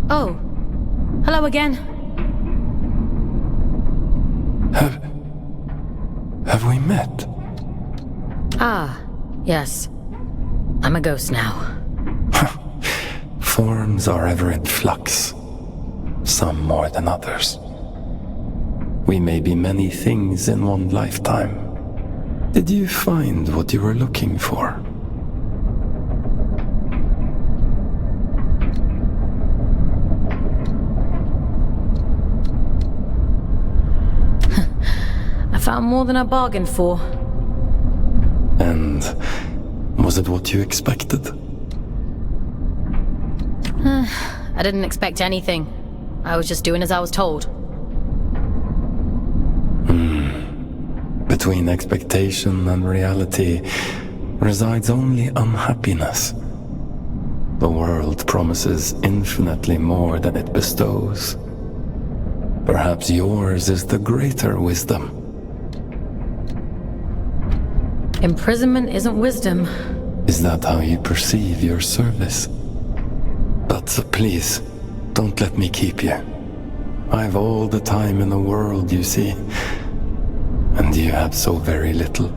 Oh, hello again. Have we met? Ah, yes. I'm a ghost now. Forms are ever in flux, some more than others. We may be many things in one lifetime. Did you find what you were looking for? I found more than I bargained for. And was it what you expected? I didn't expect anything. I was just doing as I was told. Between expectation and reality resides only unhappiness. The world promises infinitely more than it bestows. Perhaps yours is the greater wisdom. Imprisonment isn't wisdom. Is that how you perceive your service? But please, don't let me keep you. I've all the time in the world, you see. And you have so very little.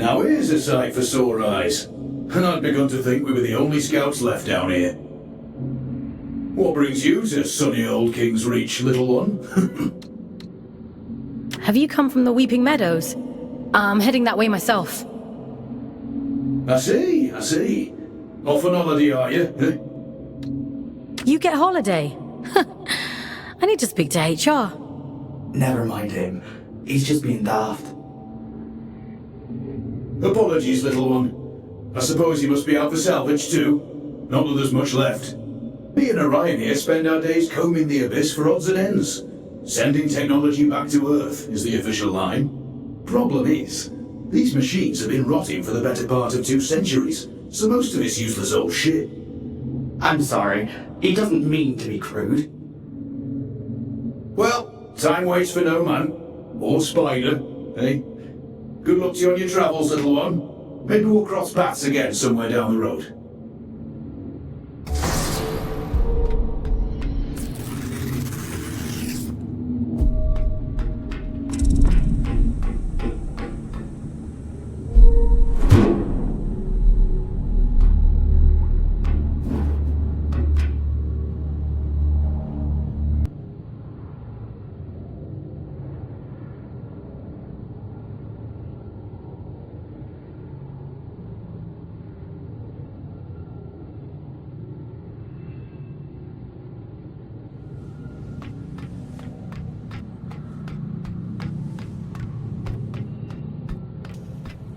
Now here's a sight for sore eyes. And I'd begun to think we were the only scouts left down here. What brings you to sunny old King's Reach, little one? Have you come from the Weeping Meadows? I'm heading that way myself. I see. Off on holiday, are you? You get holiday? I need to speak to HR. Never mind him. He's just being daft. Apologies, little one. I suppose you must be out for salvage too. Not that there's much left. Me and Orion here spend our days combing the abyss for odds and ends. Sending technology back to Earth is the official line. Problem is, these machines have been rotting for the better part of 2 centuries, so most of it's useless old shit. I'm sorry. He doesn't mean to be crude. Well, time waits for no man. Or spider, eh? Good luck to you on your travels, little one. Maybe we'll cross paths again somewhere down the road.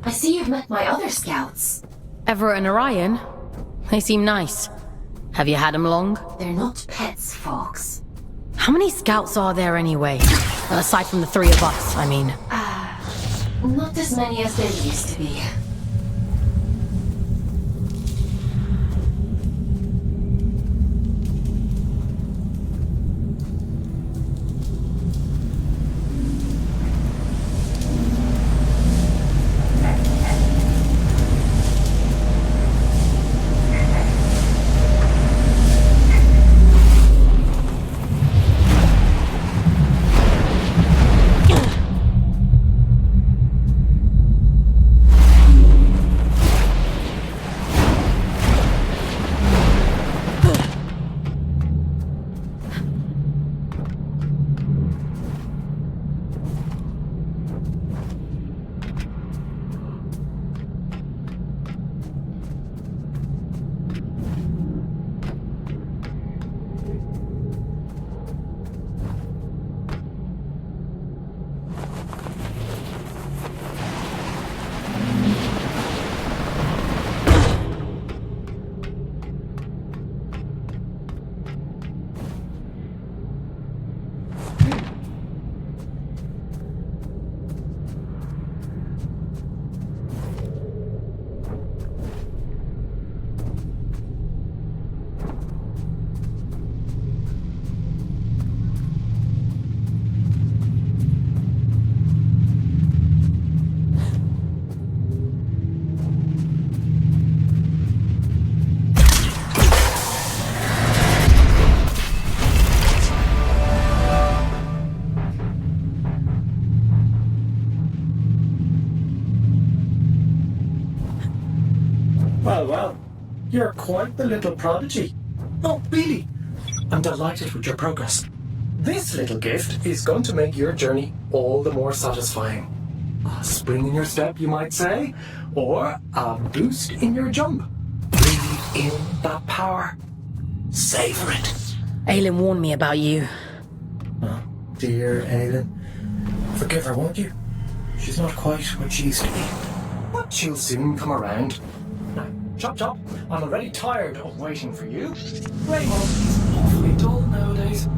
I see you've met my other scouts. Everett and Orion? They seem nice. Have you had them long? They're not pets, Fawkes. How many scouts are there anyway? Aside from the 3 of us, I mean. Not as many as there used to be. Well, you're quite the little prodigy. Oh, really? I'm delighted with your progress. This little gift is going to make your journey all the more satisfying. A spring in your step, you might say, or a boost in your jump. Breathe in that power. Savor it. Aylin warned me about you. Oh, dear Aylin. Forgive her, won't you? She's not quite what she used to be. But she'll soon come around. Now, chop chop. I'm already tired of waiting for you. Raymond is awfully dull nowadays.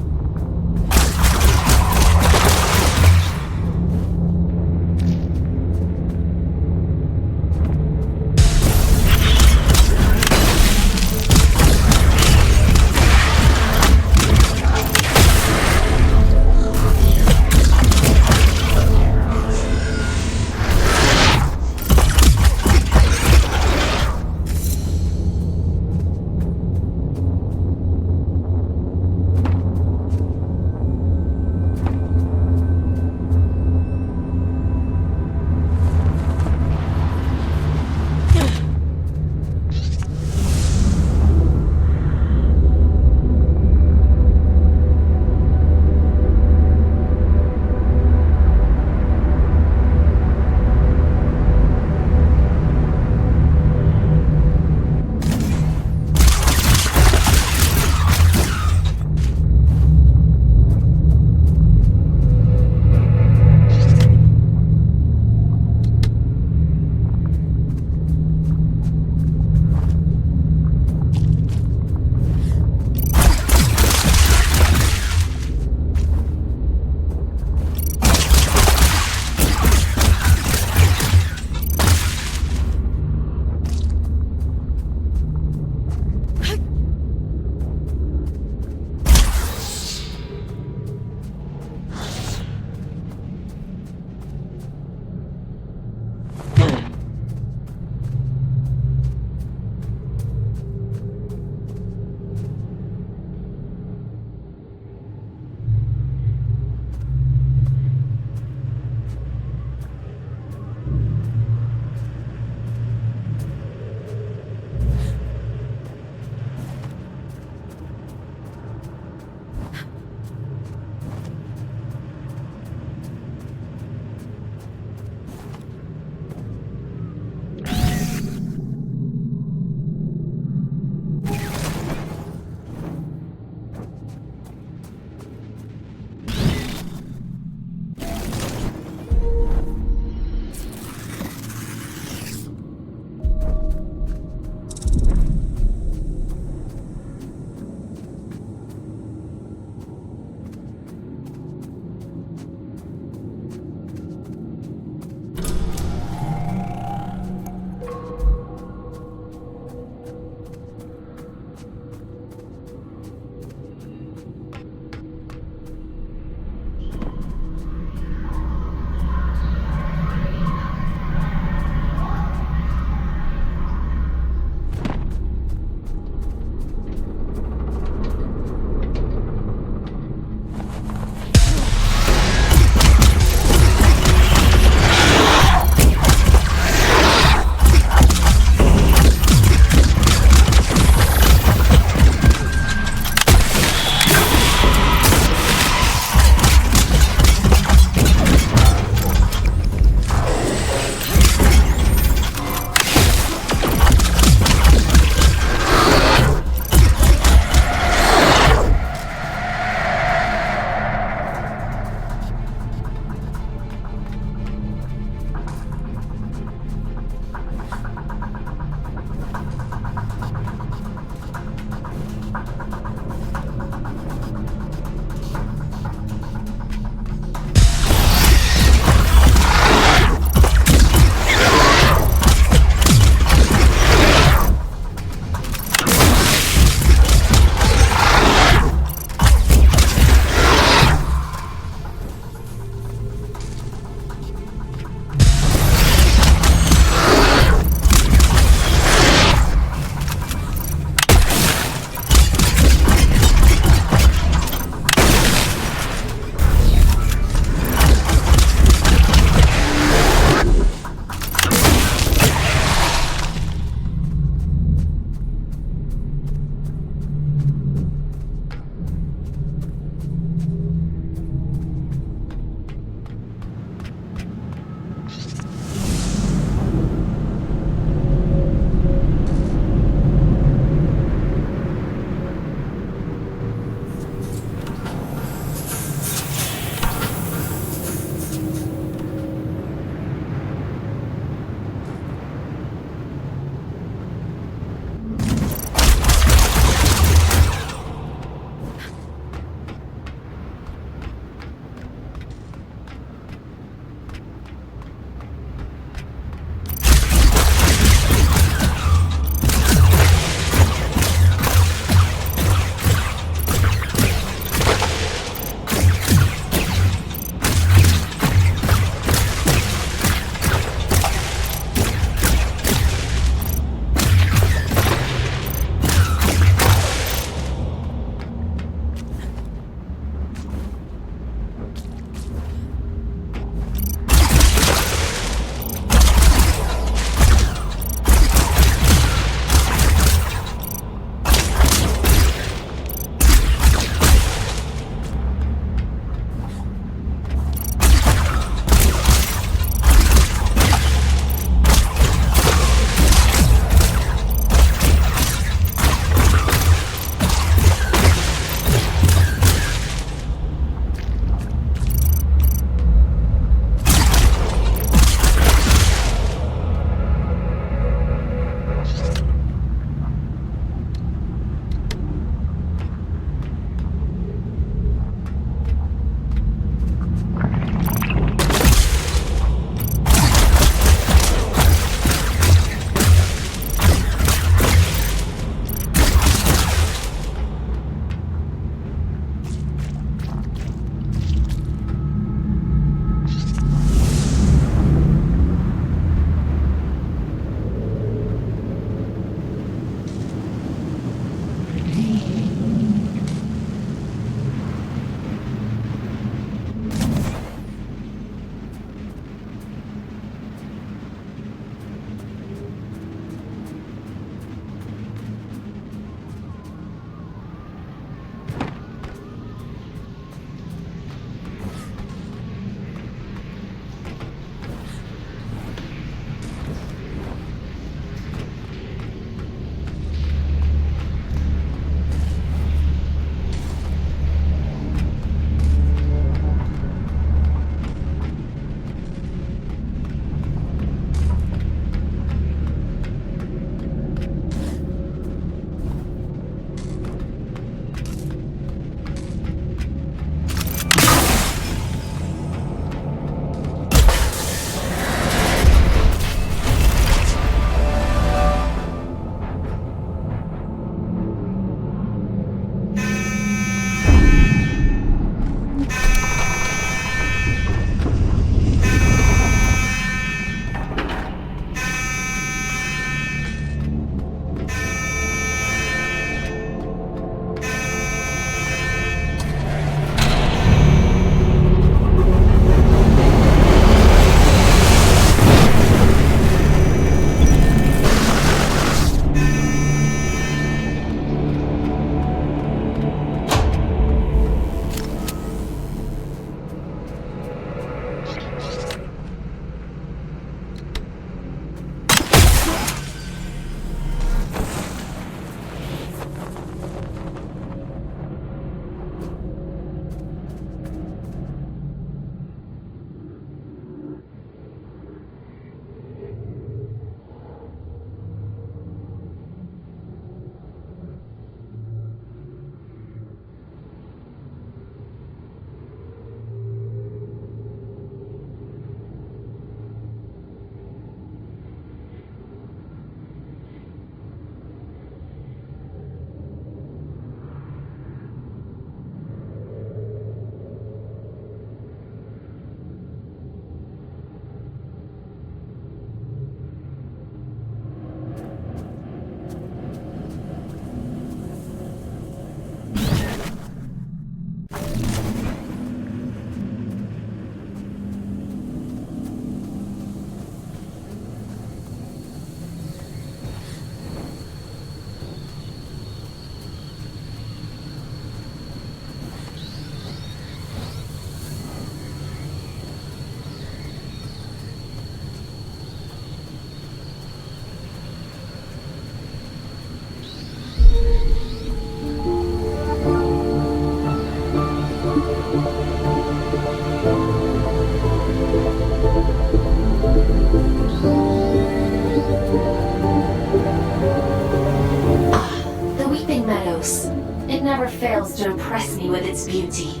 fails to impress me with its beauty.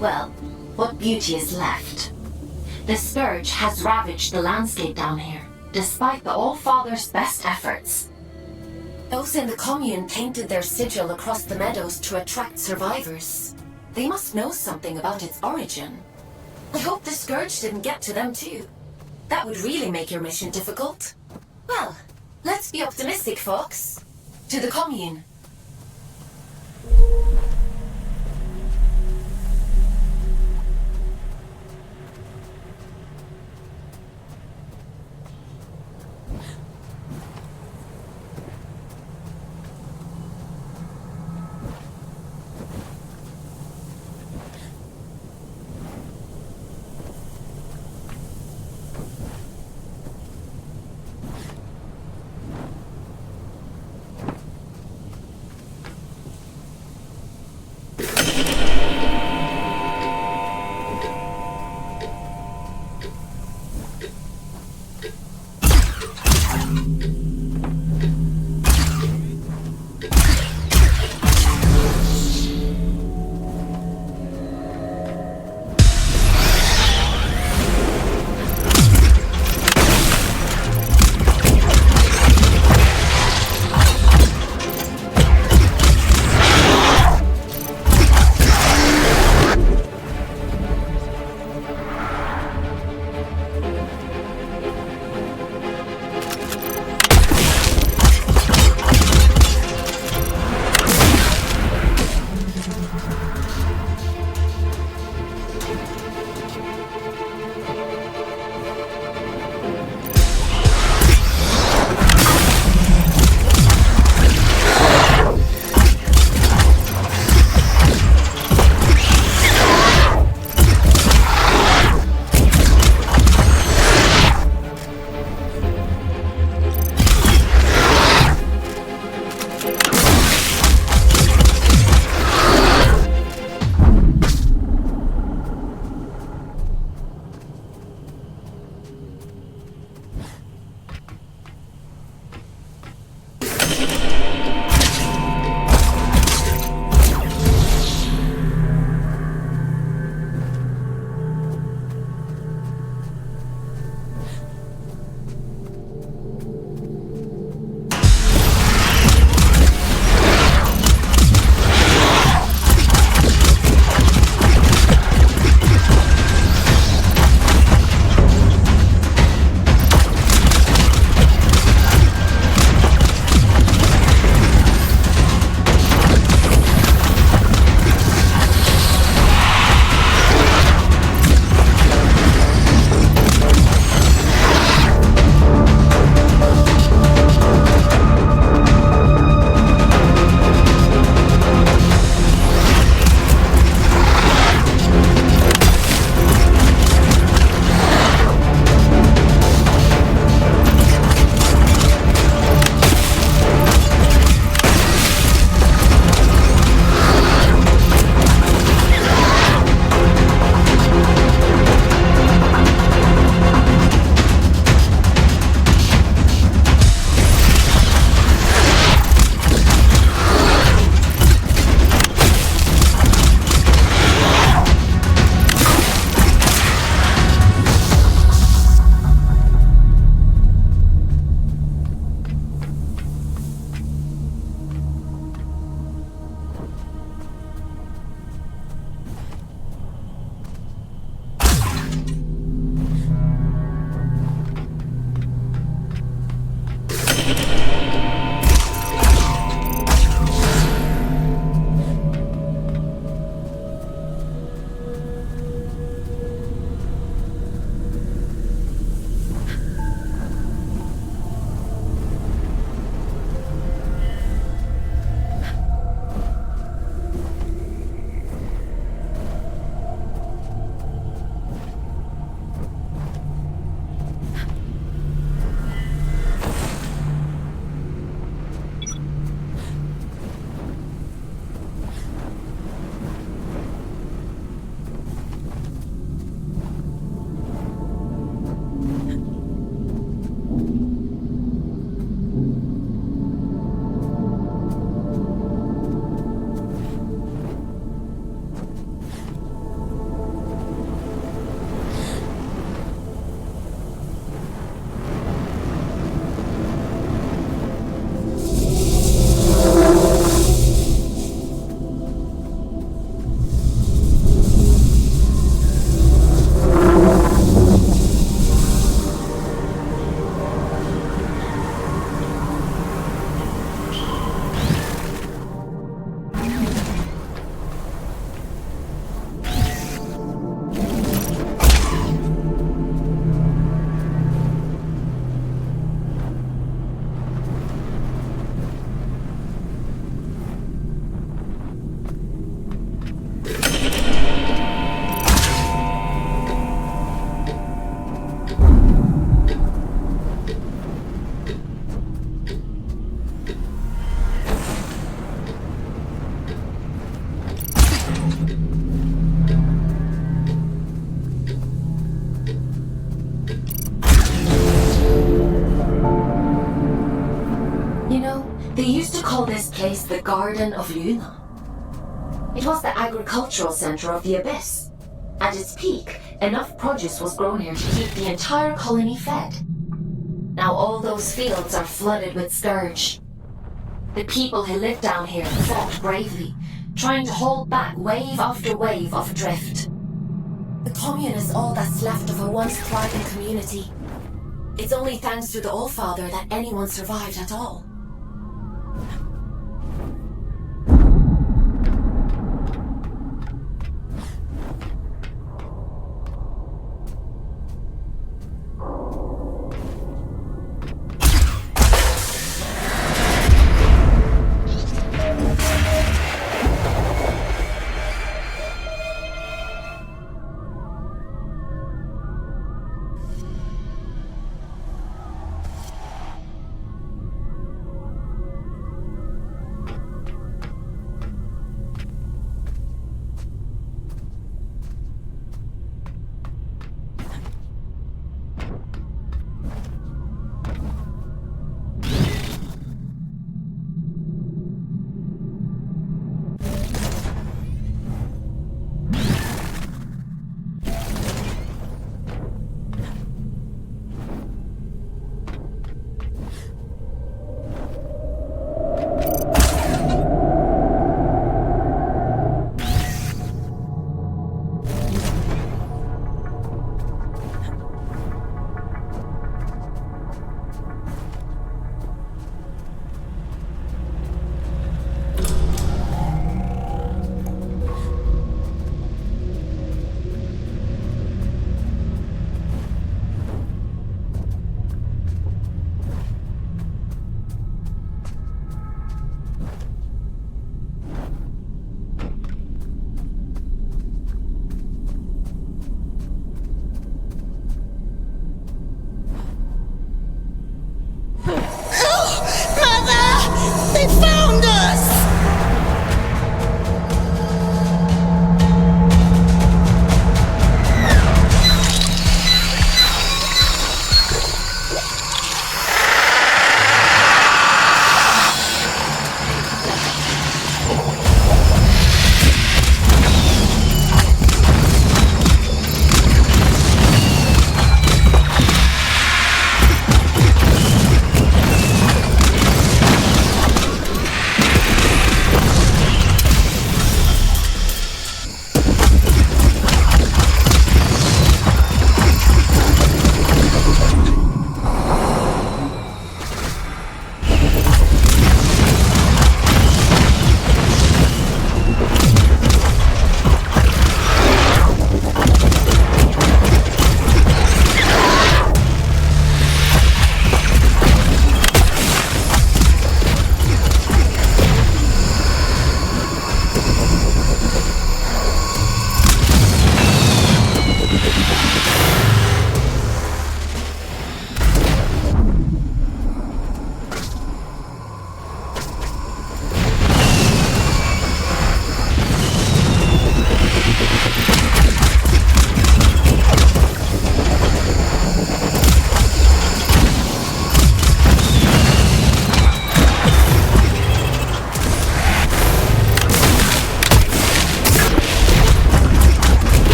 Well, what beauty is left? The scourge has ravaged the landscape down here, despite the All-Father's best efforts. Those in the commune painted their sigil across the meadows to attract survivors. They must know something about its origin. I hope the scourge didn't get to them too. That would really make your mission difficult. Well, let's be optimistic, Fawkes. To the commune. place the Garden of Luna. It was the agricultural center of the Abyss. At its peak, enough produce was grown here to keep the entire colony fed. Now all those fields are flooded with scourge. The people who lived down here fought bravely, trying to hold back wave after wave of drift. The commune is all that's left of a once thriving community. It's only thanks to the Allfather that anyone survived at all.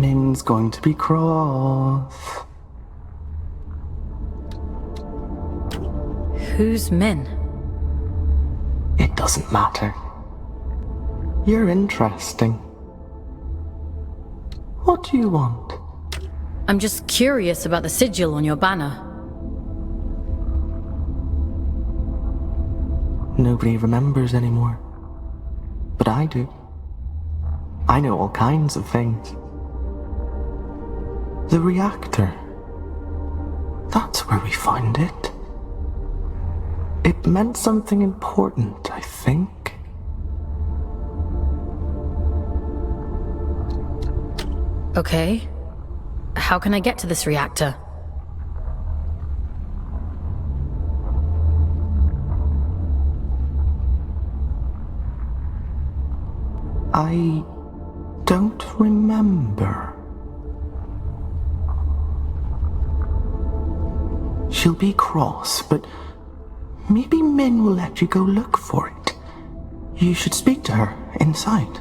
Min's going to be cross. Who's Min? It doesn't matter. You're interesting. What do you want? I'm just curious about the sigil on your banner. Nobody remembers anymore. But I do. I know all kinds of things. The reactor. That's where we found it. It meant something important, I think. Okay. How can I get to this reactor? I don't remember. She'll be cross, but maybe Min will let you go look for it. You should speak to her inside.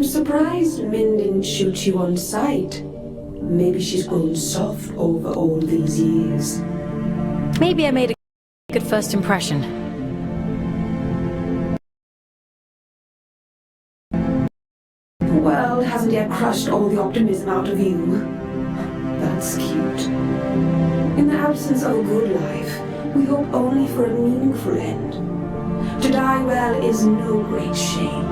Surprised Min didn't shoot you on sight. Maybe she's grown soft over all these years. Maybe I made a good first impression. The world hasn't yet crushed all the optimism out of you. That's cute. In the absence of a good life, we hope only for a meaningful end. To die well is no great shame.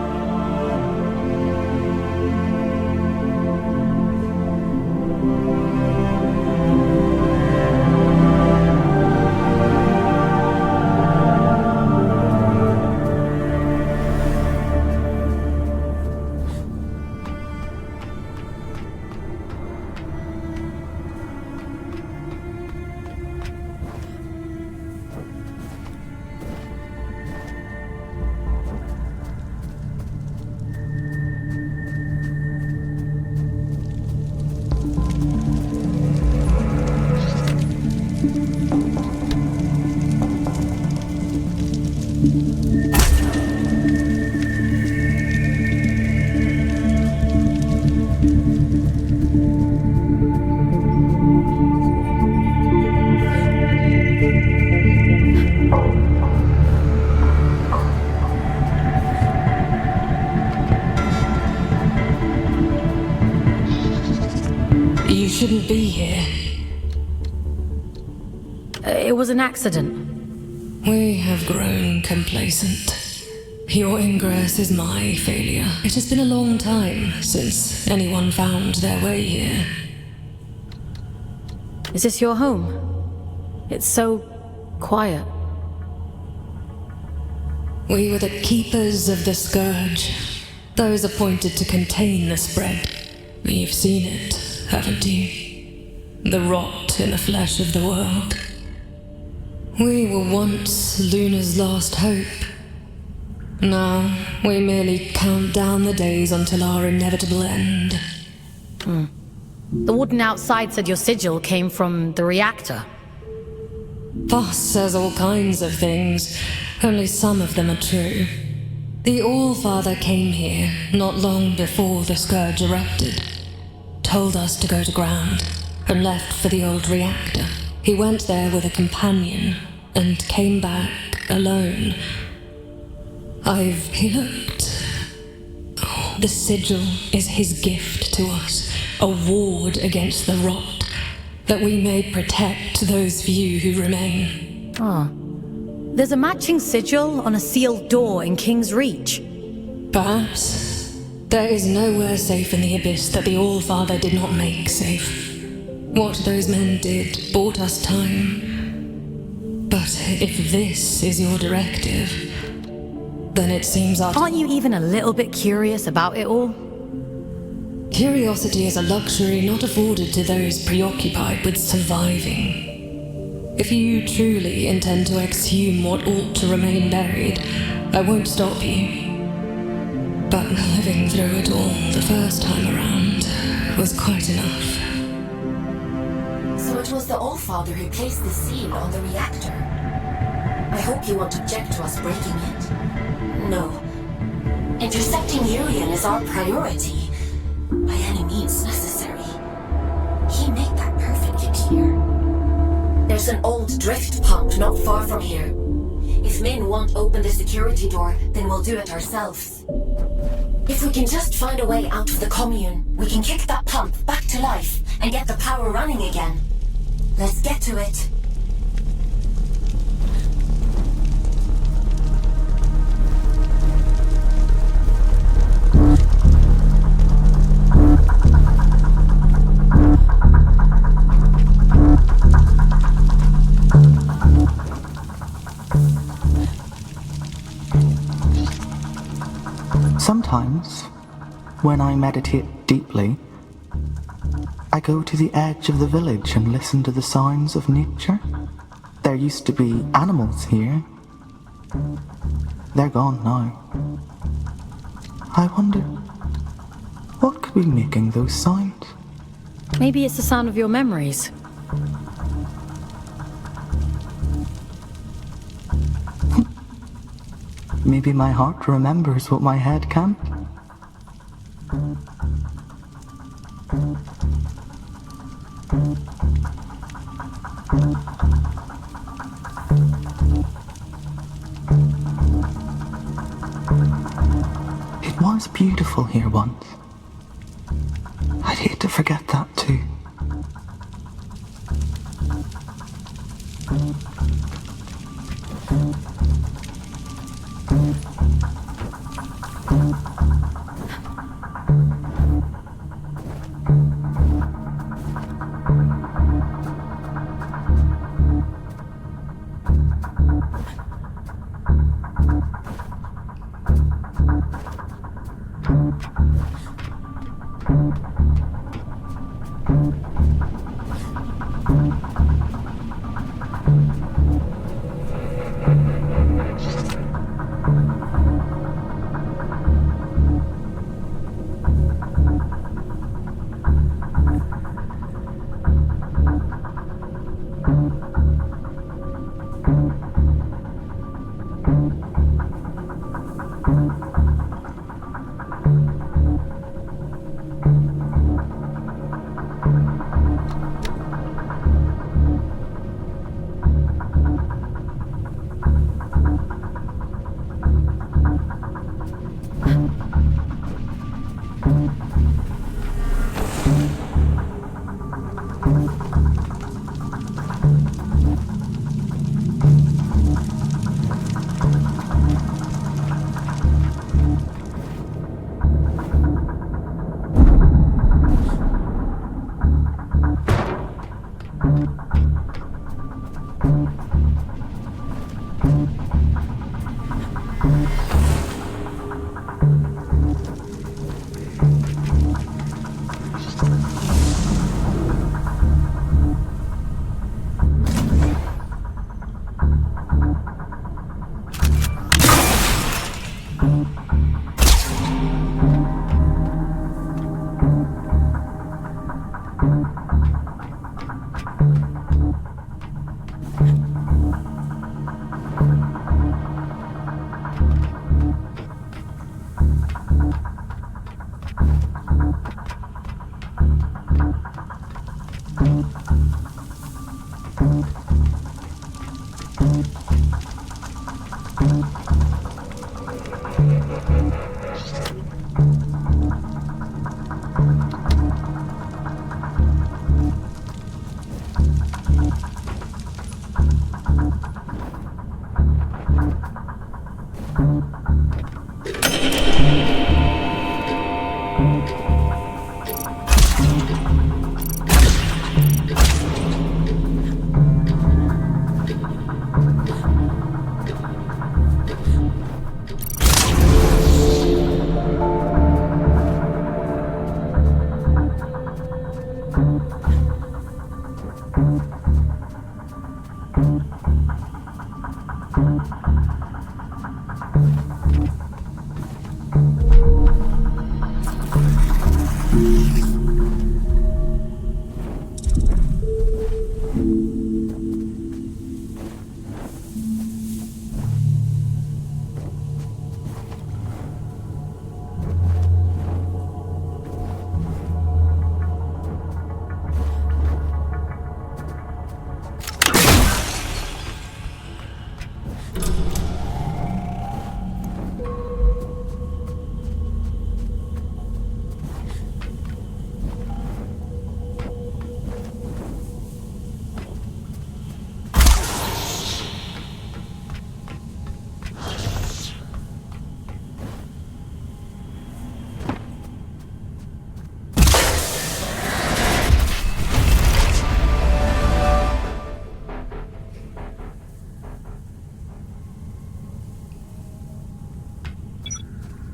You shouldn't be here. It was an accident. We have grown complacent. Your ingress is my failure. It has been a long time since anyone found their way here. Is this your home? It's so quiet. We were the keepers of the scourge, those appointed to contain the spread. You've seen it, haven't you? The rot in the flesh of the world. We were once Luna's last hope. Now, we merely count down the days until our inevitable end. The warden outside said your sigil came from the reactor. Voss says all kinds of things, only some of them are true. The All-Father came here not long before the scourge erupted, told us to go to ground, and left for the old reactor. He went there with a companion, and came back alone. He looked. Oh, the sigil is his gift to us, a ward against the rot, that we may protect those few who remain. There's a matching sigil on a sealed door in King's Reach. Perhaps. There is nowhere safe in the abyss that the All-Father did not make safe. What those men did bought us time. But if this is your directive, then it seems our... Aren't you even a little bit curious about it all? Curiosity is a luxury not afforded to those preoccupied with surviving. If you truly intend to exhume what ought to remain buried, I won't stop you. But living through it all the first time around was quite enough. So it was the All-Father who placed the seal on the reactor. I hope you won't object to us breaking it. No. Intercepting Urian is our priority, by any means necessary. He made that perfectly clear. There's an old drift pump not far from here. If Min won't open the security door, then we'll do it ourselves. If we can just find a way out of the commune, we can kick that pump back to life and get the power running again. Let's get to it. Sometimes, when I meditate deeply, I go to the edge of the village and listen to the sounds of nature. There used to be animals here. They're gone now. I wonder, what could be making those sounds? Maybe it's the sound of your memories. Maybe my heart remembers what my head can't. It was beautiful here once. I'd hate to forget that too.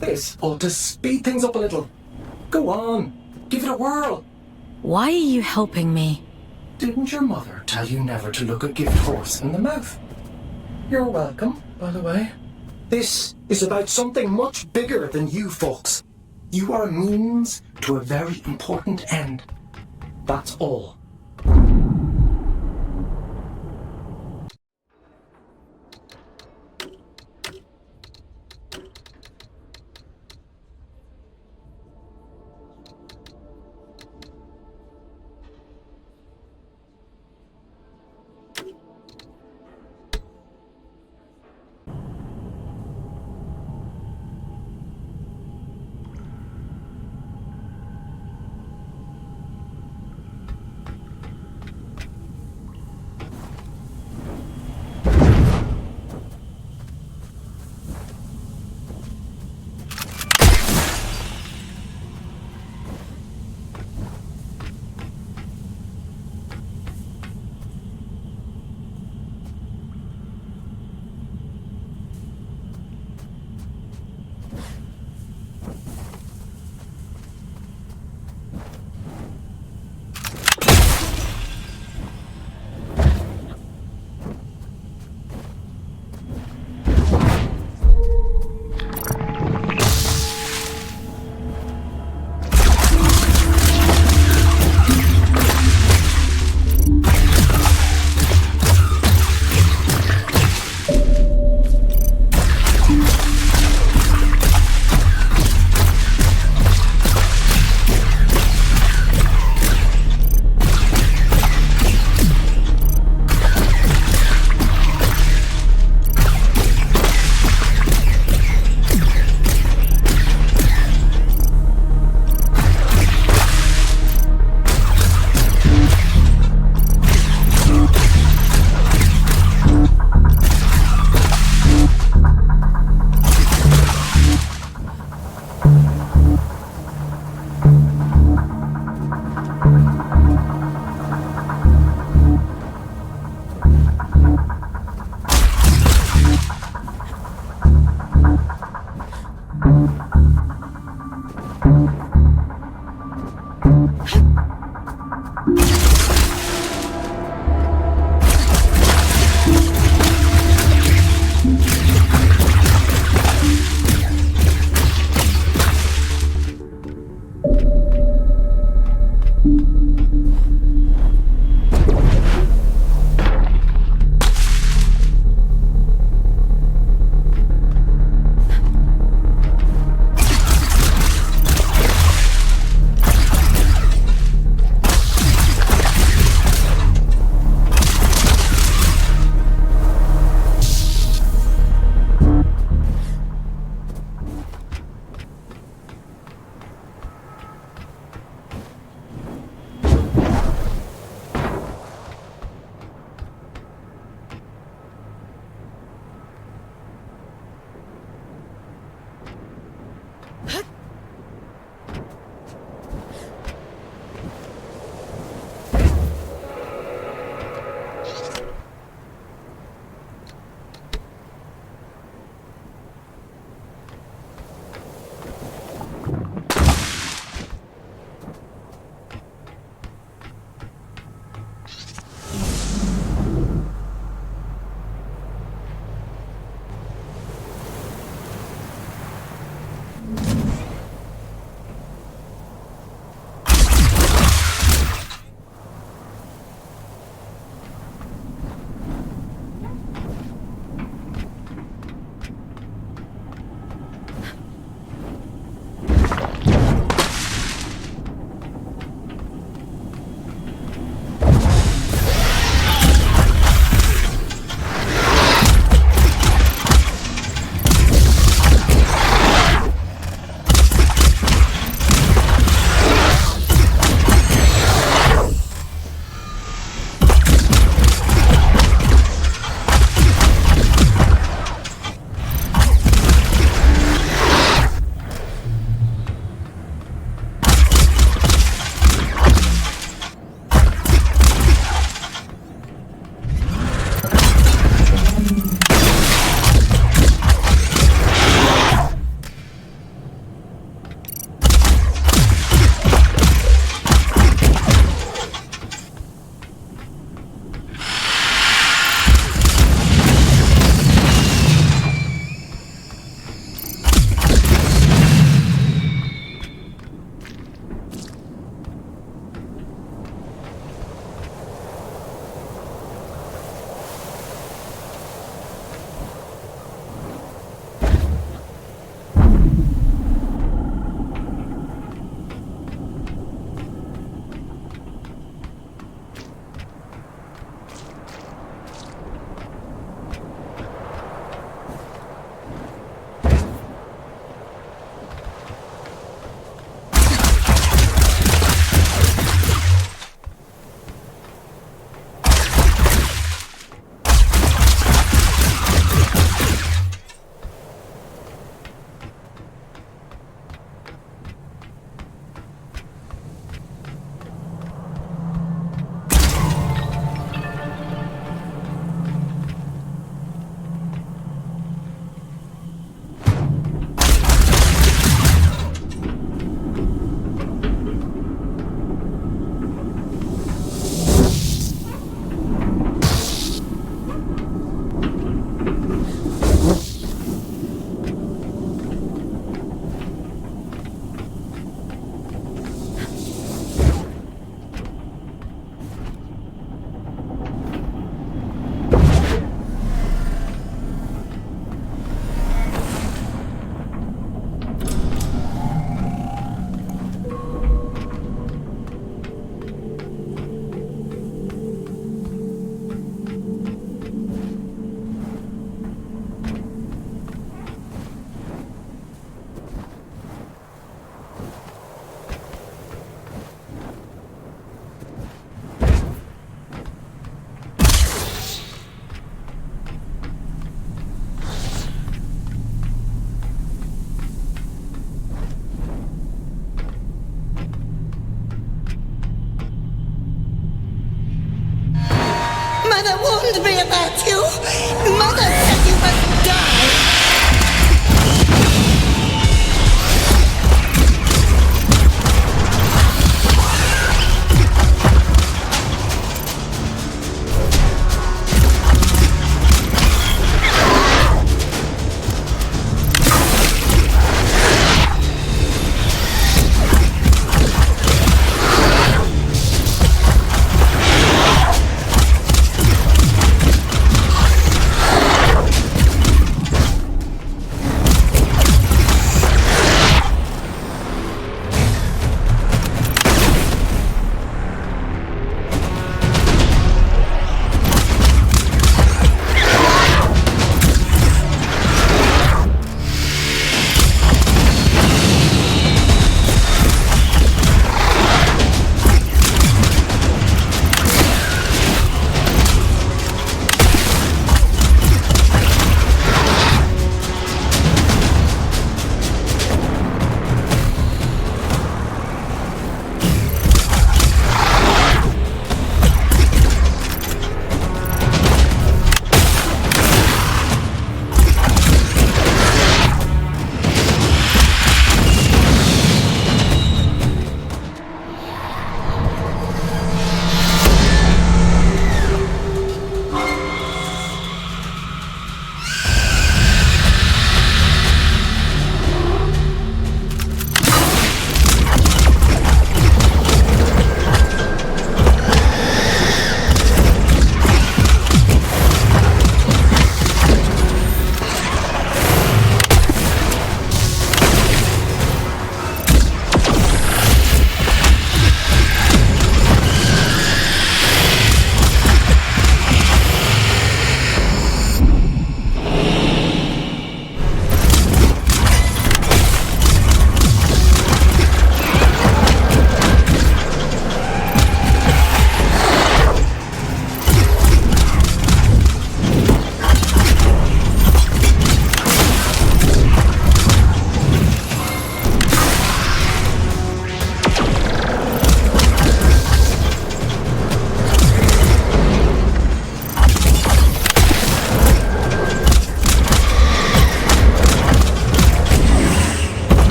This ought to speed things up a little. Go on, give it a whirl. Why are you helping me? Didn't your mother tell you never to look a gift horse in the mouth? You're welcome, by the way. This is about something much bigger than you, Fawkes. You are a means to a very important end. That's all. warned me about you! Mother said you must die!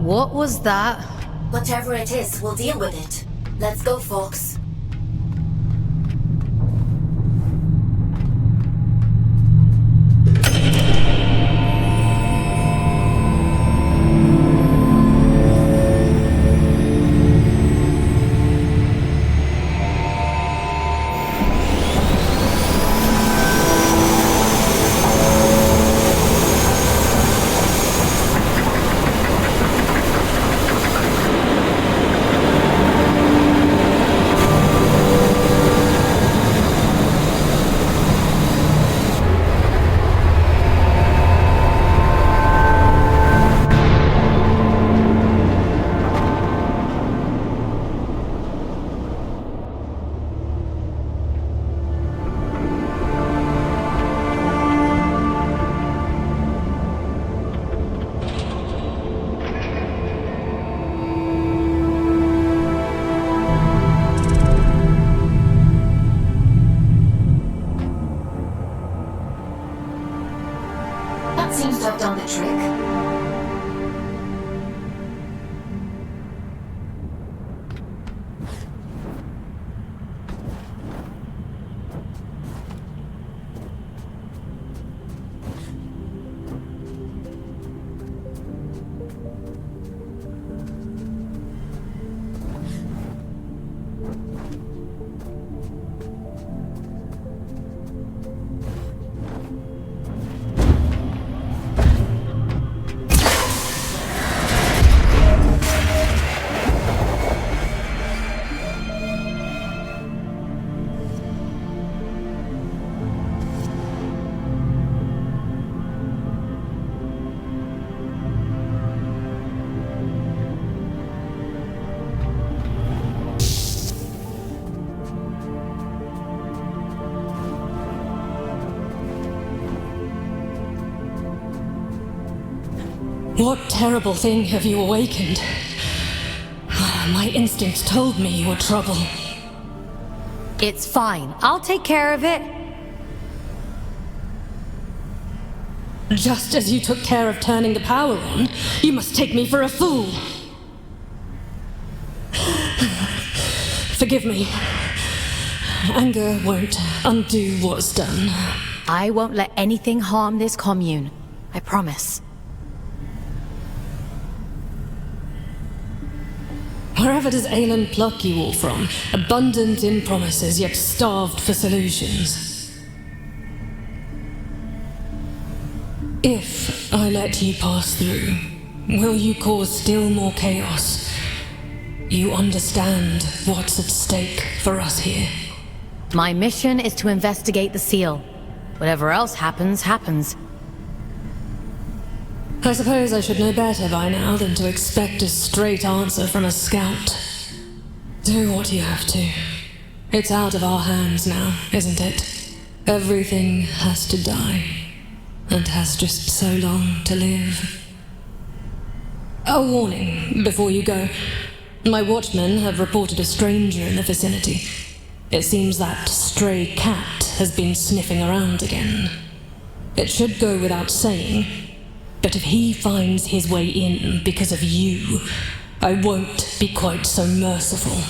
What was that? Whatever it is, we'll deal with it. Let's go, Fawkes. Seems to have done the trick. What terrible thing have you awakened? My instincts told me you were trouble. It's fine. I'll take care of it. Just as you took care of turning the power on, you must take me for a fool. Forgive me. Anger won't undo what's done. I won't let anything harm this commune. I promise. Wherever does Aelin pluck you all from? Abundant in promises, yet starved for solutions. If I let you pass through, will you cause still more chaos? You understand what's at stake for us here. My mission is to investigate the seal. Whatever else happens, happens. I suppose I should know better by now than to expect a straight answer from a scout. Do what you have to. It's out of our hands now, isn't it? Everything has to die, and has just so long to live. A warning before you go. My watchmen have reported a stranger in the vicinity. It seems that stray cat has been sniffing around again. It should go without saying, but if he finds his way in because of you, I won't be quite so merciful.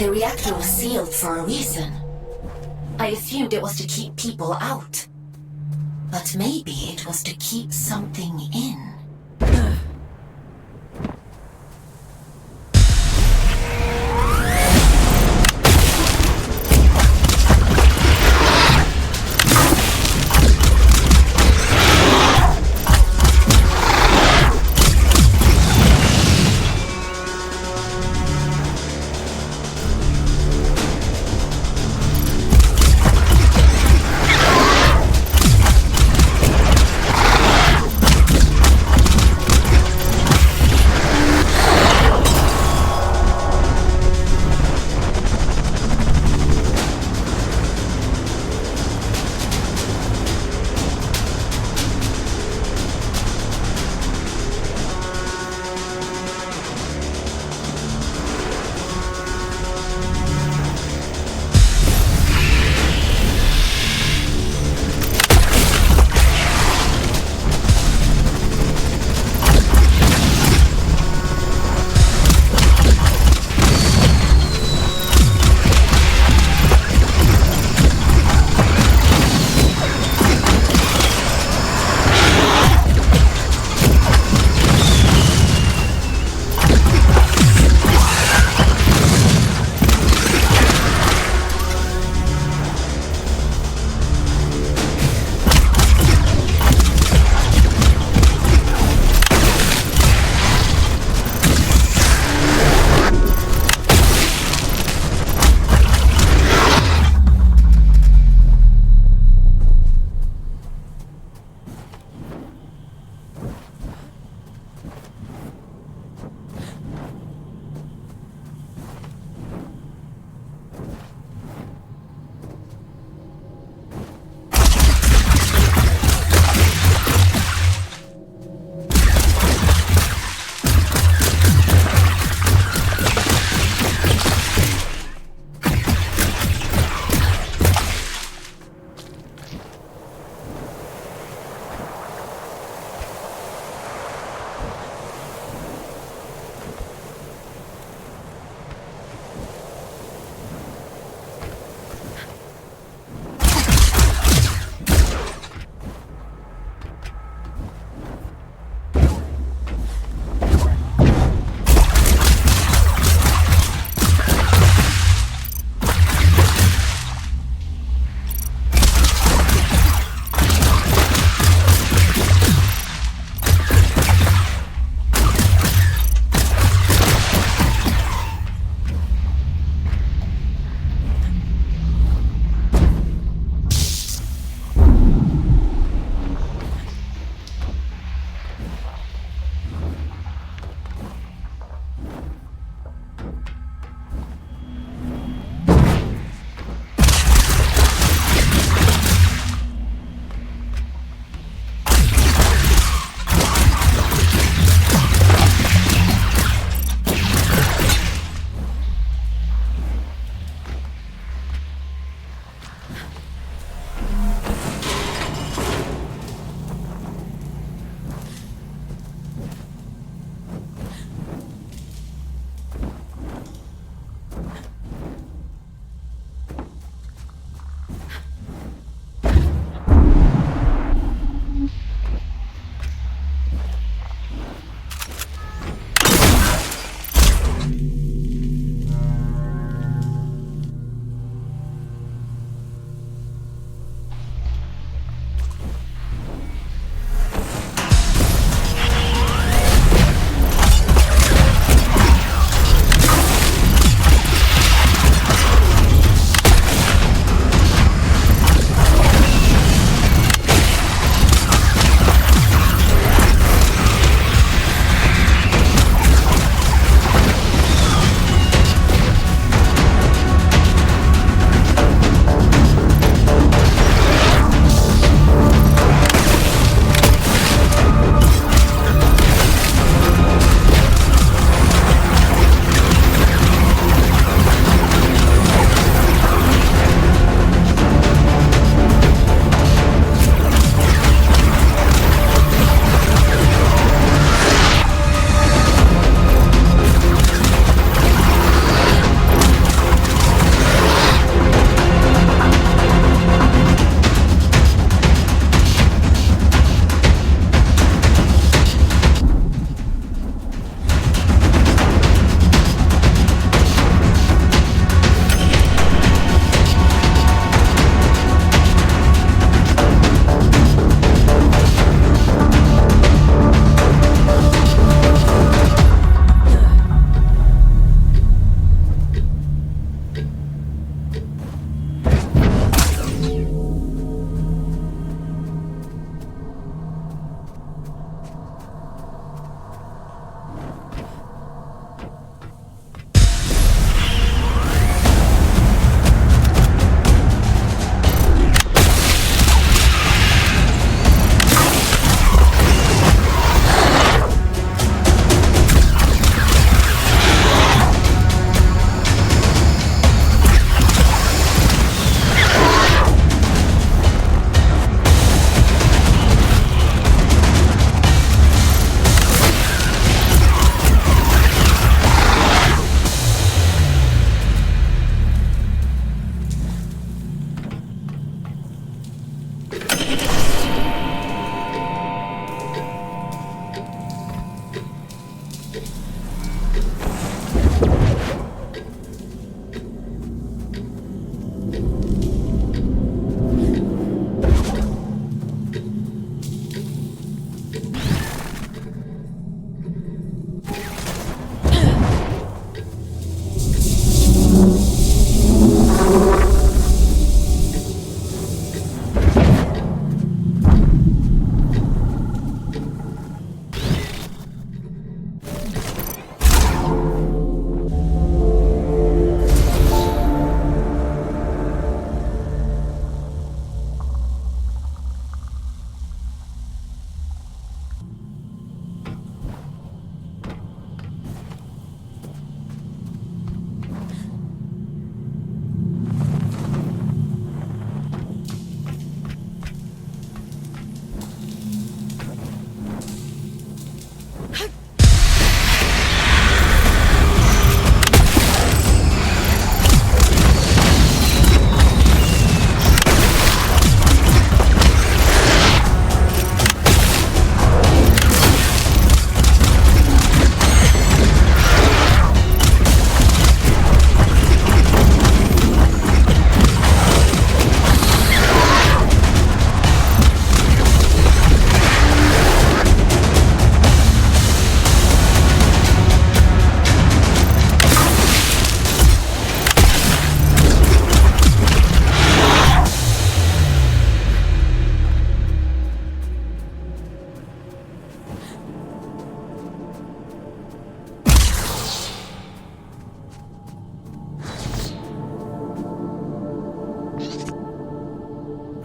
The reactor was sealed for a reason. I assumed it was to keep people out. But maybe it was to keep something in.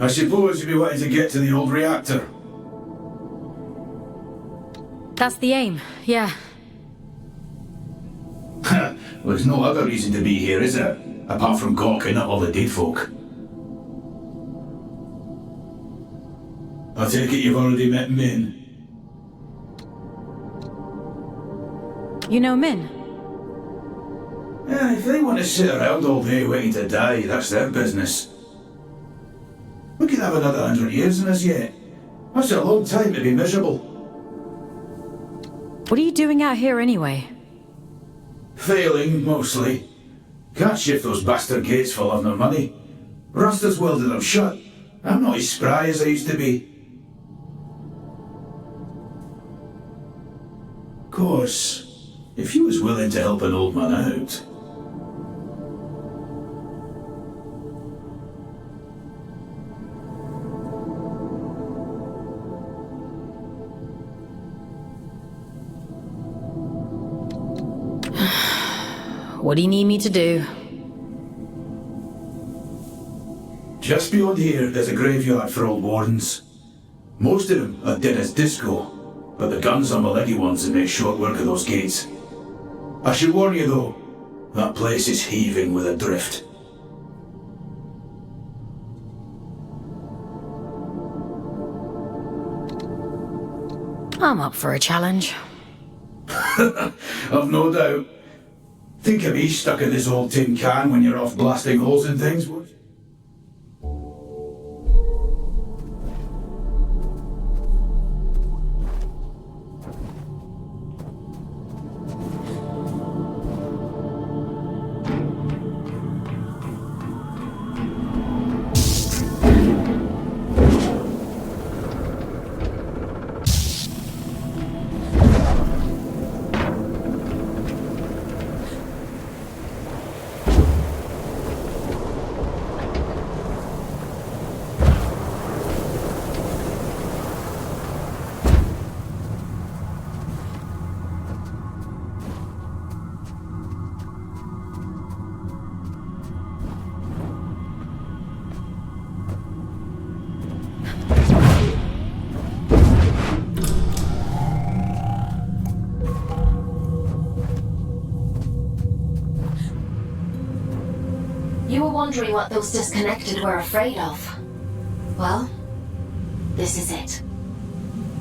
I suppose you'll be wanting to get to the old reactor. That's the aim, yeah. Well, there's no other reason to be here, is there? Apart from gawking at all the dead folk. I take it you've already met Min. You know Min? Yeah, if they want to sit around all day waiting to die, that's their business. We could have another 100 years in us yet. That's a long time to be miserable. What are you doing out here anyway? Failing, mostly. Can't shift those bastard gates for love nor money. Rust welded them shut. I'm not as spry as I used to be. Of course, if you was willing to help an old man out... What do you need me to do? Just beyond here, there's a graveyard for old wardens. Most of them are dead as disco, but the guns are my leggy ones that make short work of those gates. I should warn you though, that place is heaving with a drift. I'm up for a challenge. I've no doubt. Think of me stuck in this old tin can when you're off blasting holes in things, would you? You were wondering what those disconnected were afraid of. Well, this is it.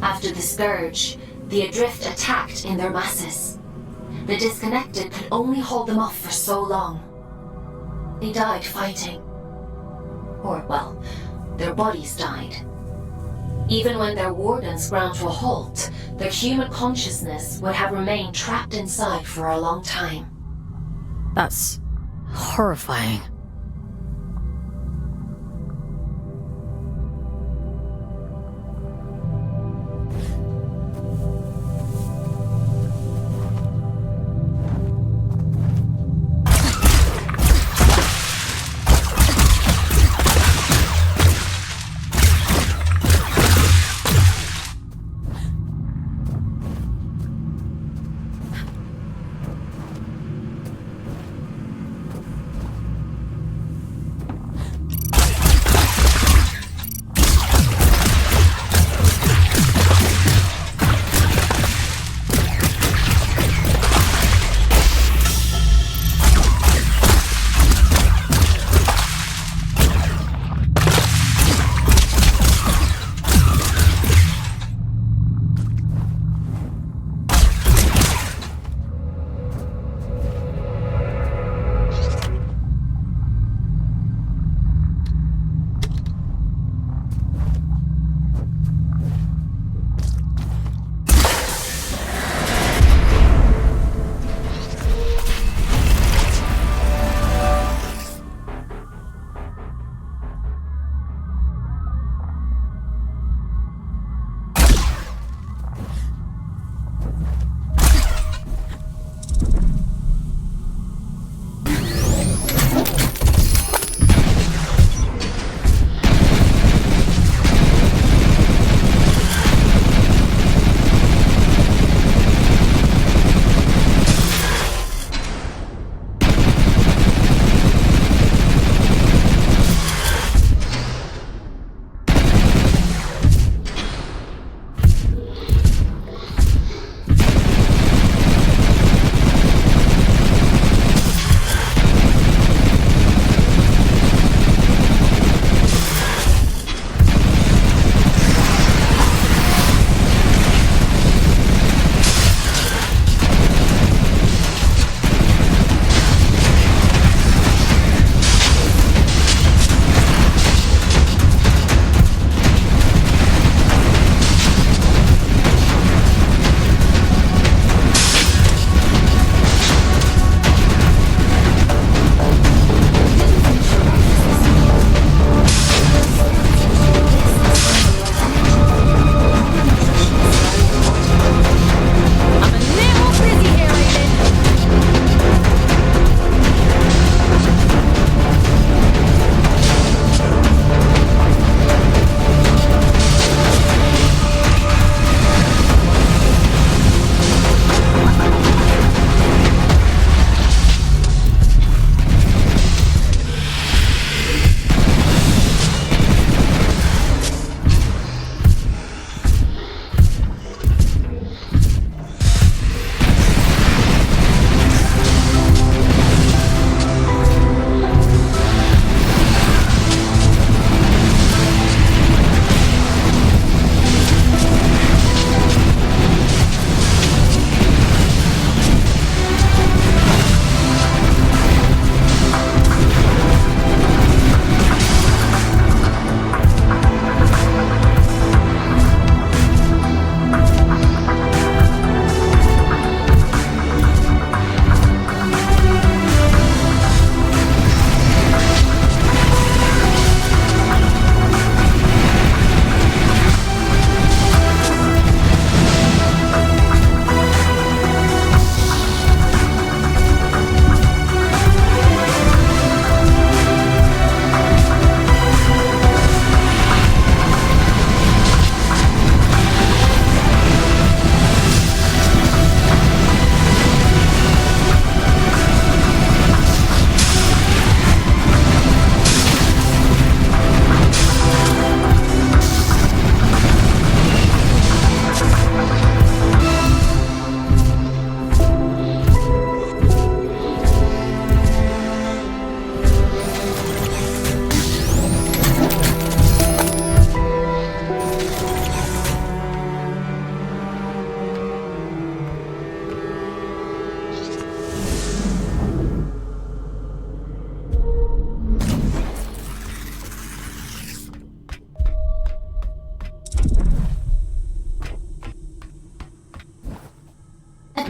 After the Scourge, the Adrift attacked in their masses. The disconnected could only hold them off for so long. They died fighting. Or, well, their bodies died. Even when their wardens ground to a halt, their human consciousness would have remained trapped inside for a long time. That's horrifying.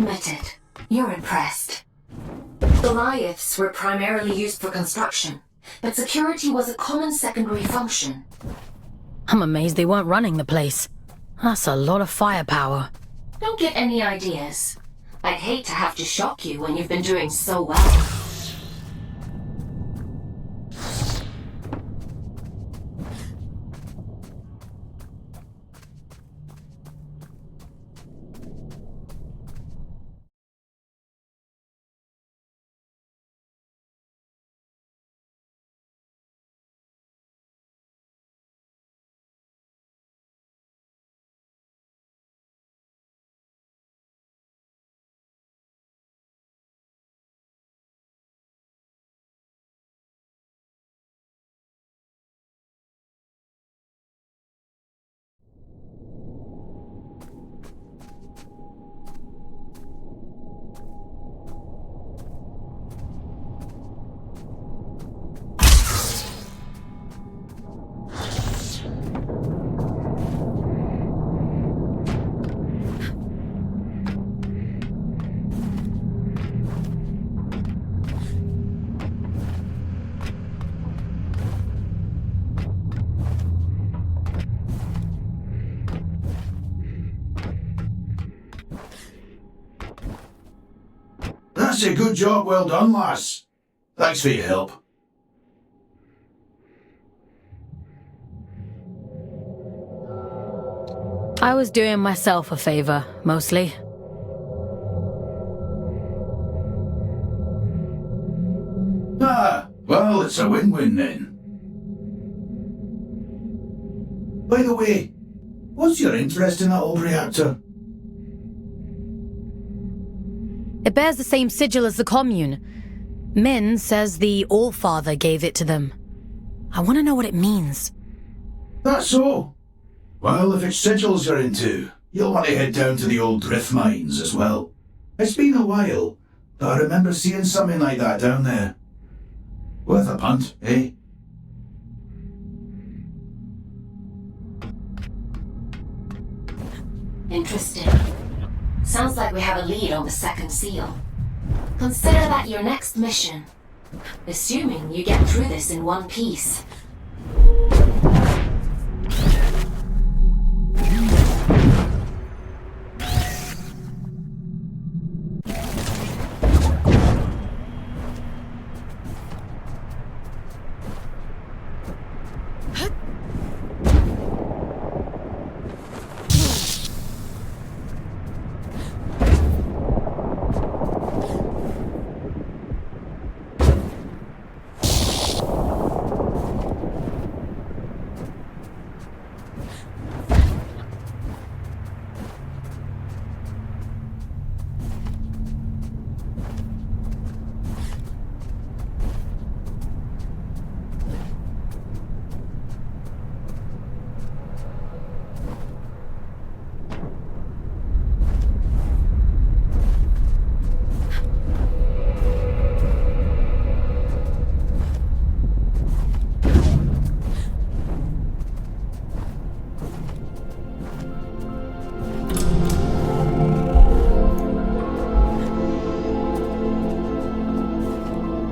admit it. You're impressed. Goliaths were primarily used for construction, but security was a common secondary function. I'm amazed they weren't running the place. That's a lot of firepower. Don't get any ideas. I'd hate to have to shock you when you've been doing so well. That's a good job, well done, lass. Thanks for your help. I was doing myself a favor, mostly. Ah, well, it's a win-win then. By the way, what's your interest in that old reactor? It bears the same sigil as the commune. Min says the All-Father gave it to them. I want to know what it means. That's so. Well, if it's sigils you're into, you'll want to head down to the old drift mines as well. It's been a while, but I remember seeing something like that down there. Worth a punt, eh? Interesting. Sounds like we have a lead on the second seal. Consider that your next mission. Assuming you get through this in one piece.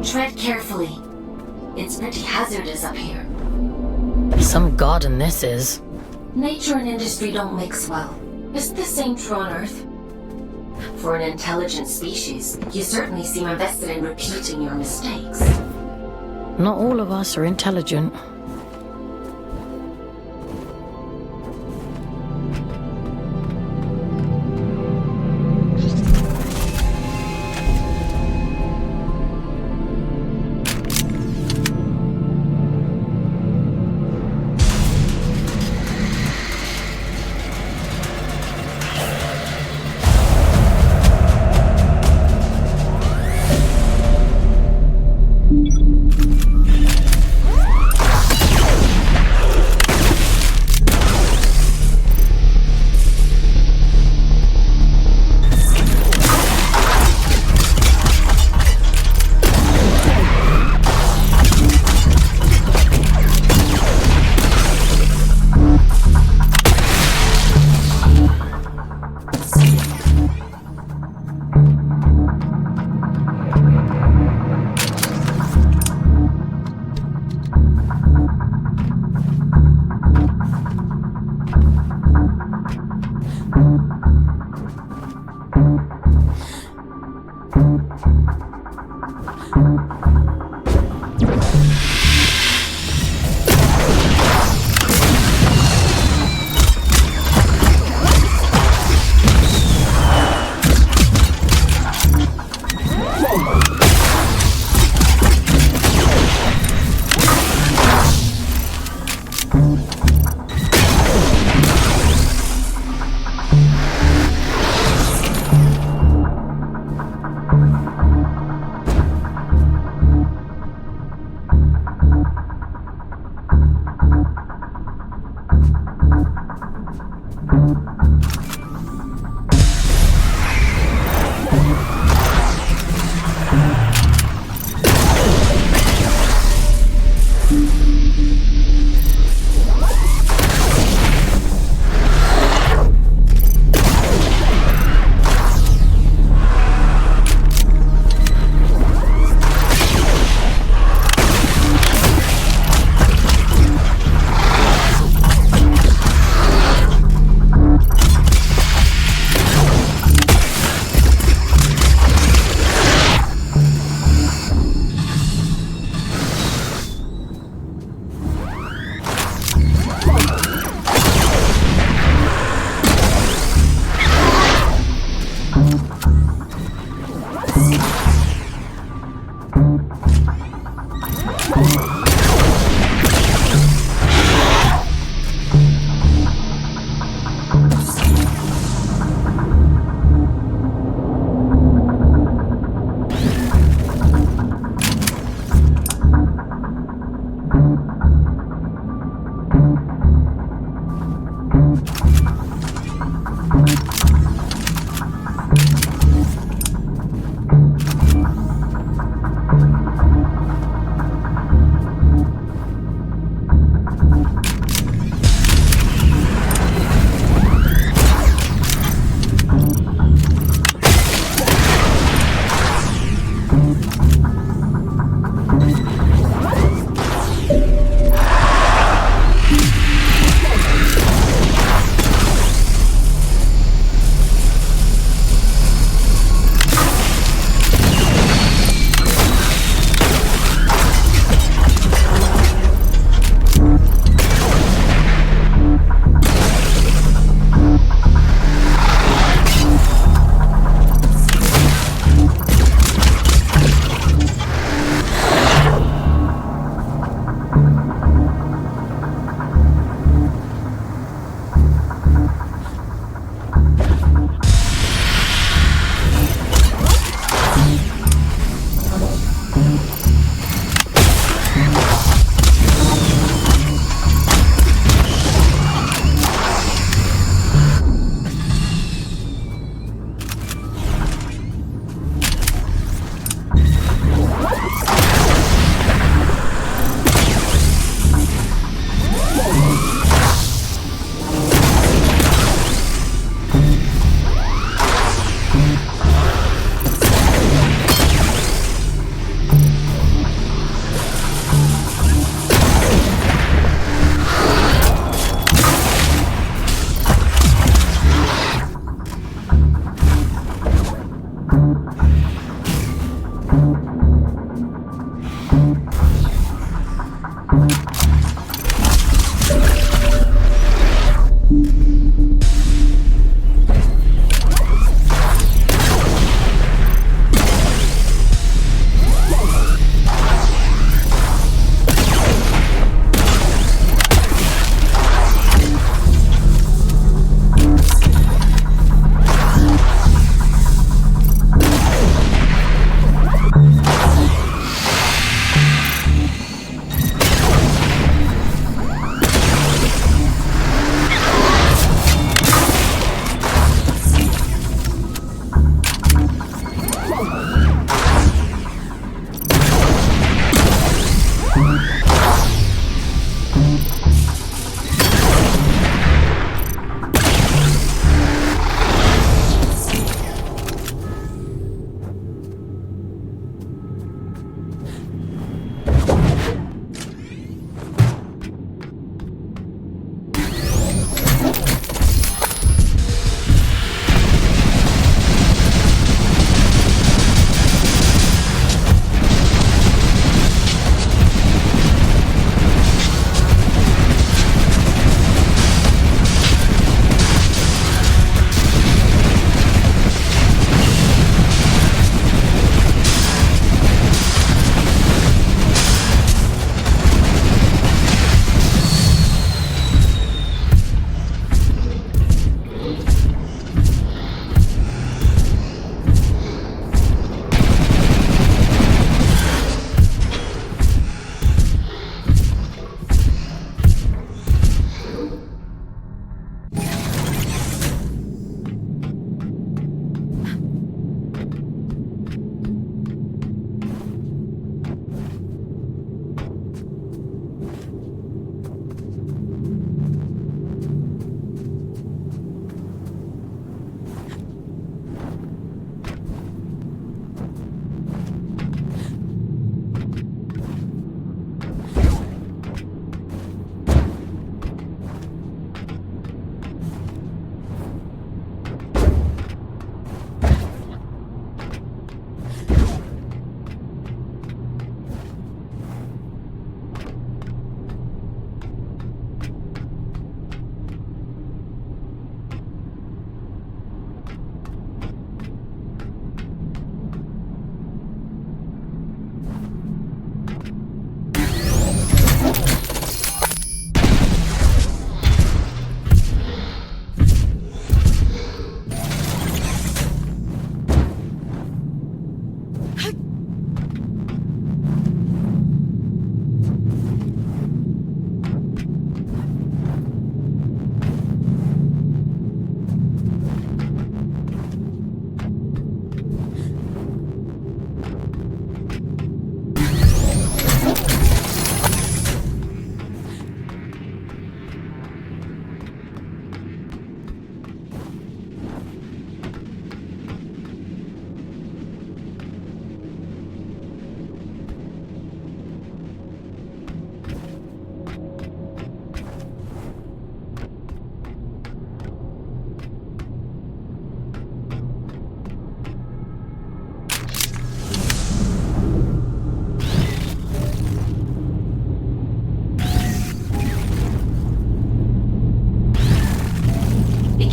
Tread carefully. It's pretty hazardous up here. Some garden this is. Nature and industry don't mix well. Isn't the same true on Earth? For an intelligent species, you certainly seem invested in repeating your mistakes. Not all of us are intelligent.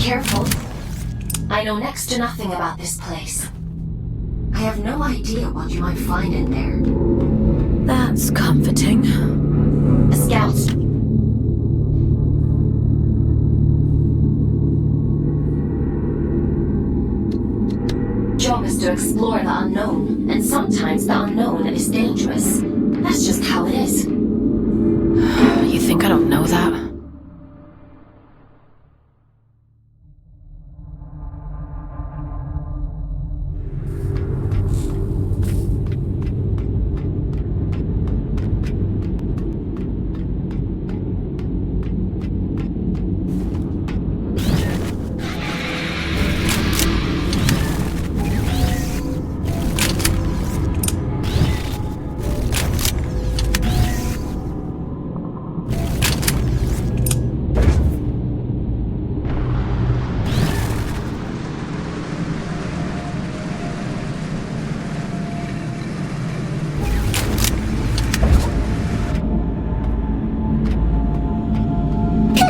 careful. I know next to nothing about this place. I have no idea what you might find in there. That's comforting. A scout. Job is to explore the unknown, and sometimes the unknown is dangerous. That's just how it is. You think I don't know that?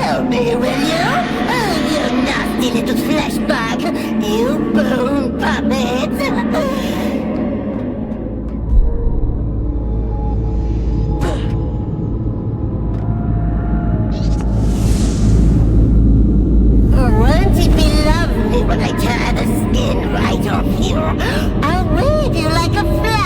Help me, will you? Oh, you nasty little flesh bag! You bone puppet! Won't it be lovely when I tear the skin right off you? I'll wave you like a flag!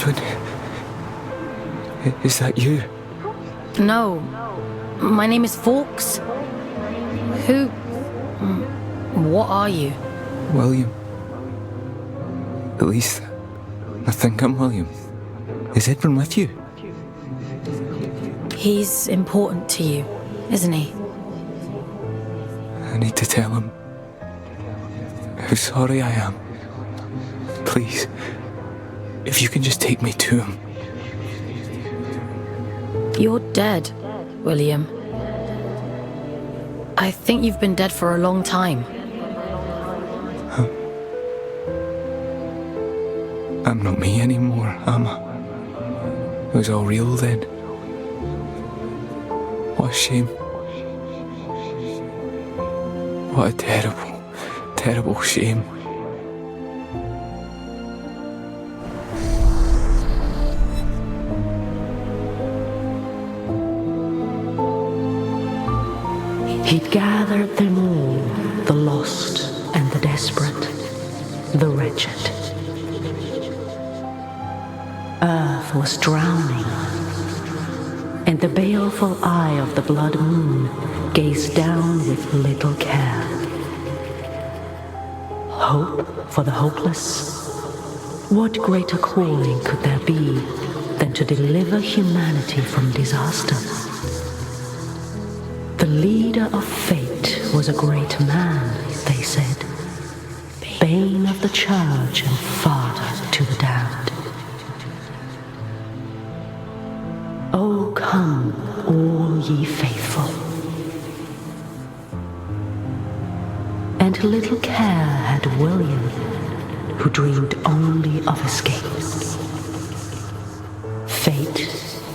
Edwin? Is that you? No. My name is Fawkes. Who... What are you? William. At least, I think I'm William. Is Edwin with you? He's important to you, isn't he? I need to tell him how sorry I am. Please, if you can just take me to him. You're dead, William. I think you've been dead for a long time. Huh? I'm not me anymore, am I? It was all real then. What a shame. What a terrible, terrible shame. He'd gathered them all, the lost and the desperate, the wretched. Earth was drowning, and the baleful eye of the blood moon gazed down with little care. Hope for the hopeless? What greater calling could there be than to deliver humanity from disaster? The leader of fate was a great man, they said, bane of the church and father to the damned. Oh, come, all ye faithful. And little care had William, who dreamed only of escape. Fate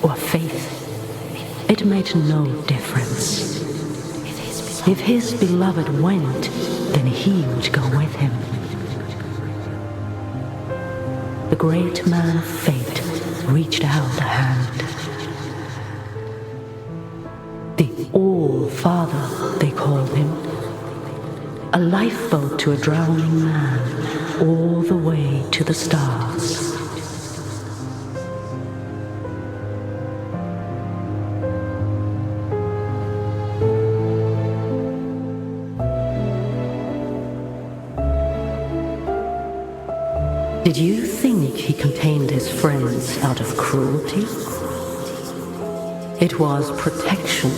or faith, it made no difference. If his beloved went, then he would go with him. The great man of fate reached out a hand. The All-Father, they called him. A lifeboat to a drowning man, all the way to the stars. Did you think he contained his friends out of cruelty? It was protection,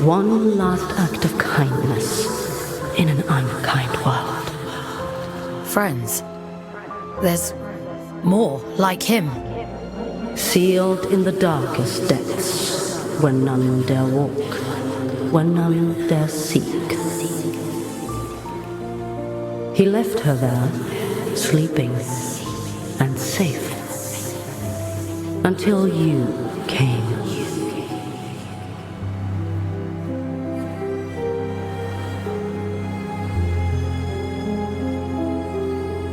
one last act of kindness in an unkind world. Friends? There's more like him. Sealed in the darkest depths, where none dare walk, where none dare seek. He left her there, sleeping and safe, until you came.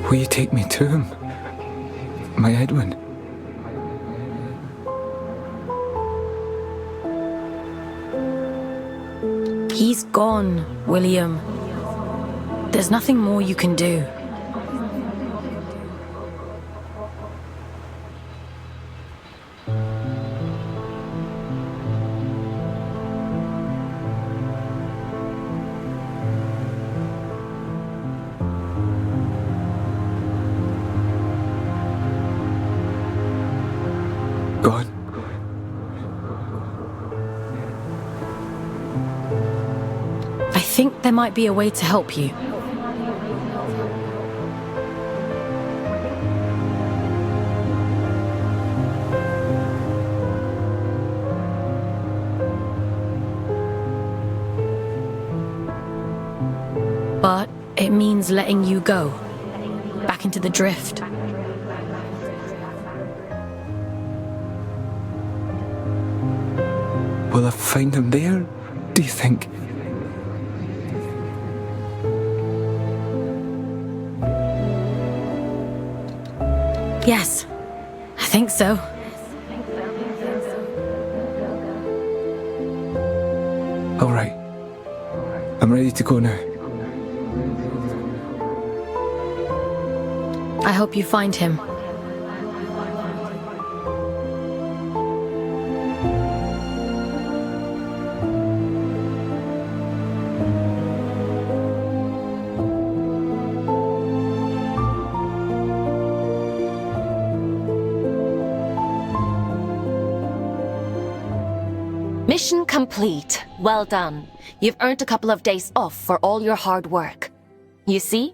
Will you take me to him? My Edwin? He's gone, William. There's nothing more you can do. God. I think there might be a way to help you. But it means letting you go, back into the drift. Will I find him there, do you think? Yes, I think so. All right. I'm ready to go now. I hope you find him. Mission complete. Well done. You've earned a couple of days off for all your hard work. You see,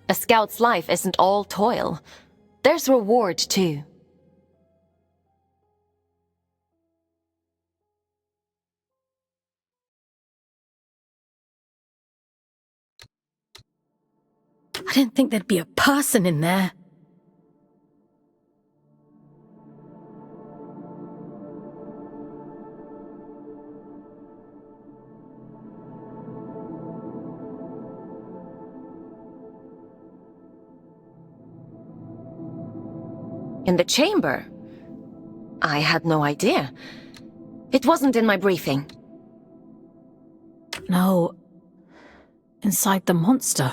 a scout's life isn't all toil. There's reward, too. I didn't think there'd be a person in there. In the chamber? I had no idea. It wasn't in my briefing. No. Inside the monster.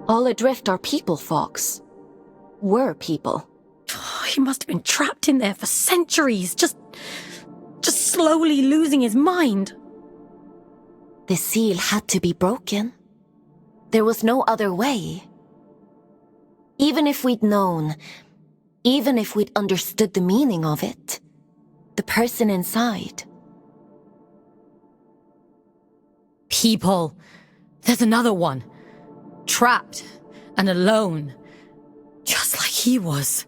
All adrift are people, Fawkes. Were people. He must have been trapped in there for centuries, just slowly losing his mind. The seal had to be broken. There was no other way. Even if we'd known, even if we'd understood the meaning of it, the person inside. People. There's another one. Trapped and alone. Just like he was.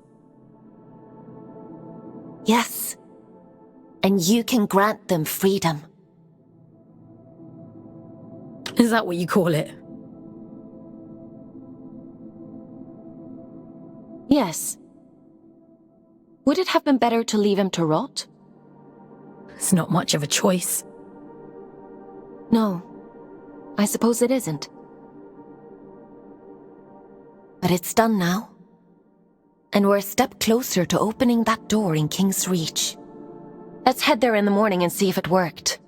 Yes. And you can grant them freedom. Is that what you call it? Yes. Would it have been better to leave him to rot? It's not much of a choice. No. I suppose it isn't. But it's done now. And we're a step closer to opening that door in King's Reach. Let's head there in the morning and see if it worked.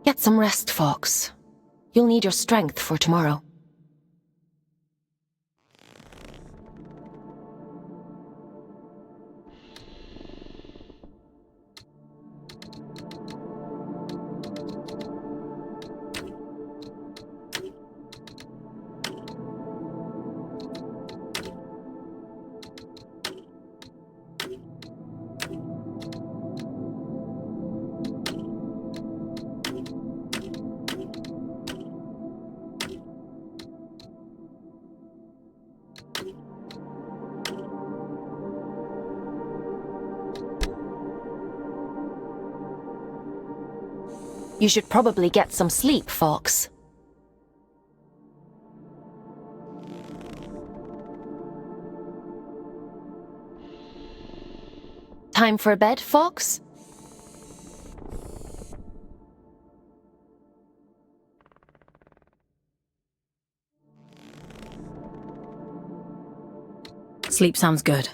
Get some rest, Fawkes. You'll need your strength for tomorrow. You should probably get some sleep, Fawkes. Time for bed, Fawkes? Sleep sounds good.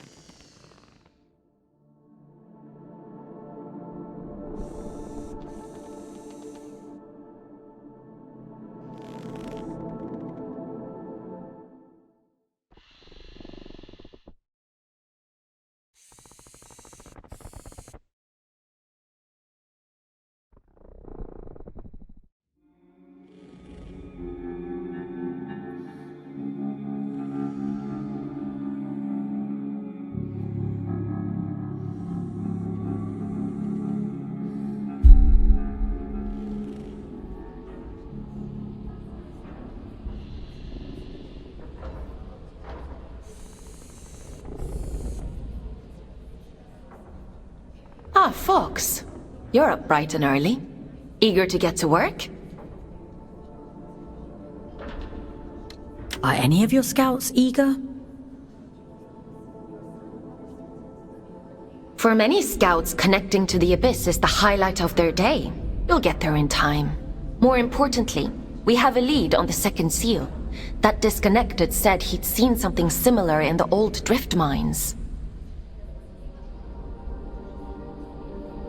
Ah, Fawkes. You're up bright and early. Eager to get to work? Are any of your scouts eager? For many scouts, connecting to the Abyss is the highlight of their day. You'll get there in time. More importantly, we have a lead on the second seal. That disconnected said he'd seen something similar in the old drift mines.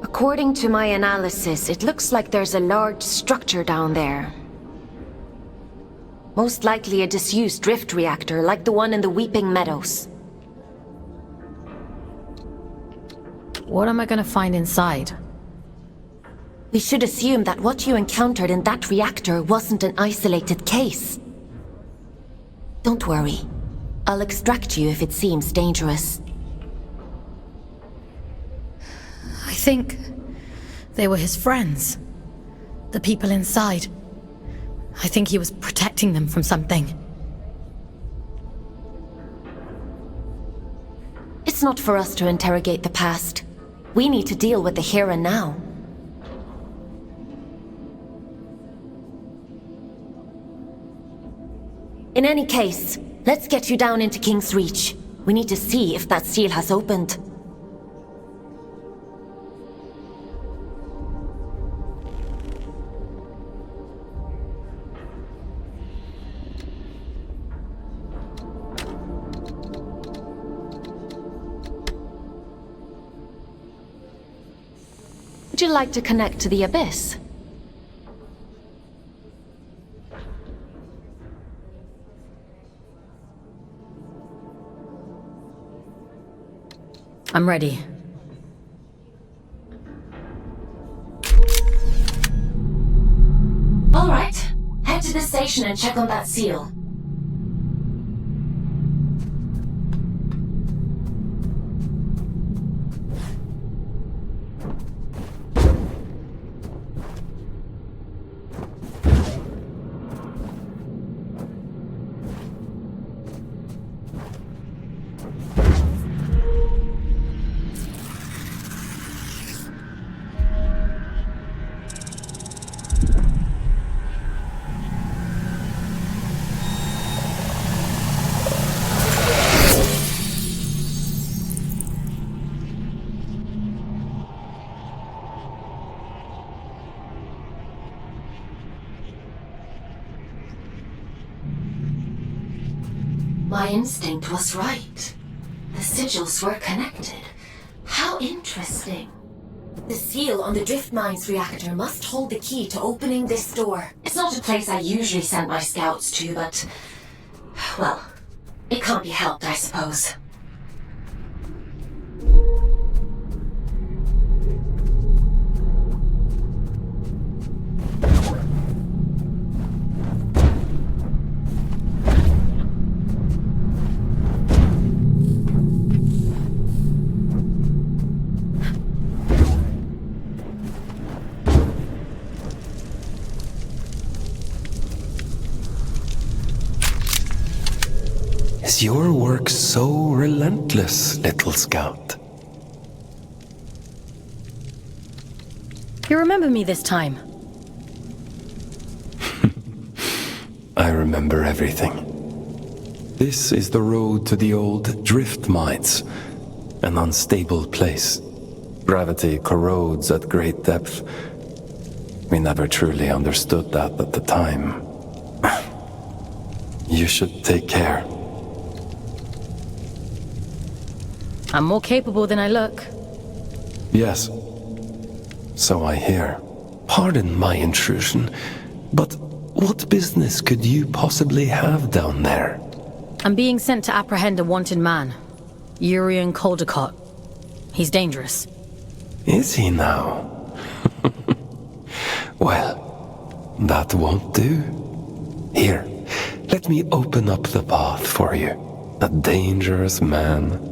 According to my analysis, it looks like there's a large structure down there. Most likely a disused drift reactor like the one in the Weeping Meadows. What am I gonna find inside? We should assume that what you encountered in that reactor wasn't an isolated case. Don't worry. I'll extract you if it seems dangerous. I think they were his friends. The people inside. I think he was protecting them from something. It's not for us to interrogate the past. We need to deal with the here and now. In any case, let's get you down into King's Reach. We need to see if that seal has opened. Would you like to connect to the Abyss? I'm ready. All right. Head to the station and check on that seal. My instinct was right. The sigils were connected. How interesting. The seal on the drift mines reactor must hold the key to opening this door. It's not a place I usually send my scouts to, but... well, it can't be helped, I suppose. Is your work so relentless, little scout? You remember me this time? I remember everything. This is the road to the old drift mines, an unstable place. Gravity corrodes at great depth. We never truly understood that at the time. You should take care. I'm more capable than I look. Yes. So I hear. Pardon my intrusion, but what business could you possibly have down there? I'm being sent to apprehend a wanted man. Urian Caldecott. He's dangerous. Is he now? Well, that won't do. Here, let me open up the path for you. A dangerous man.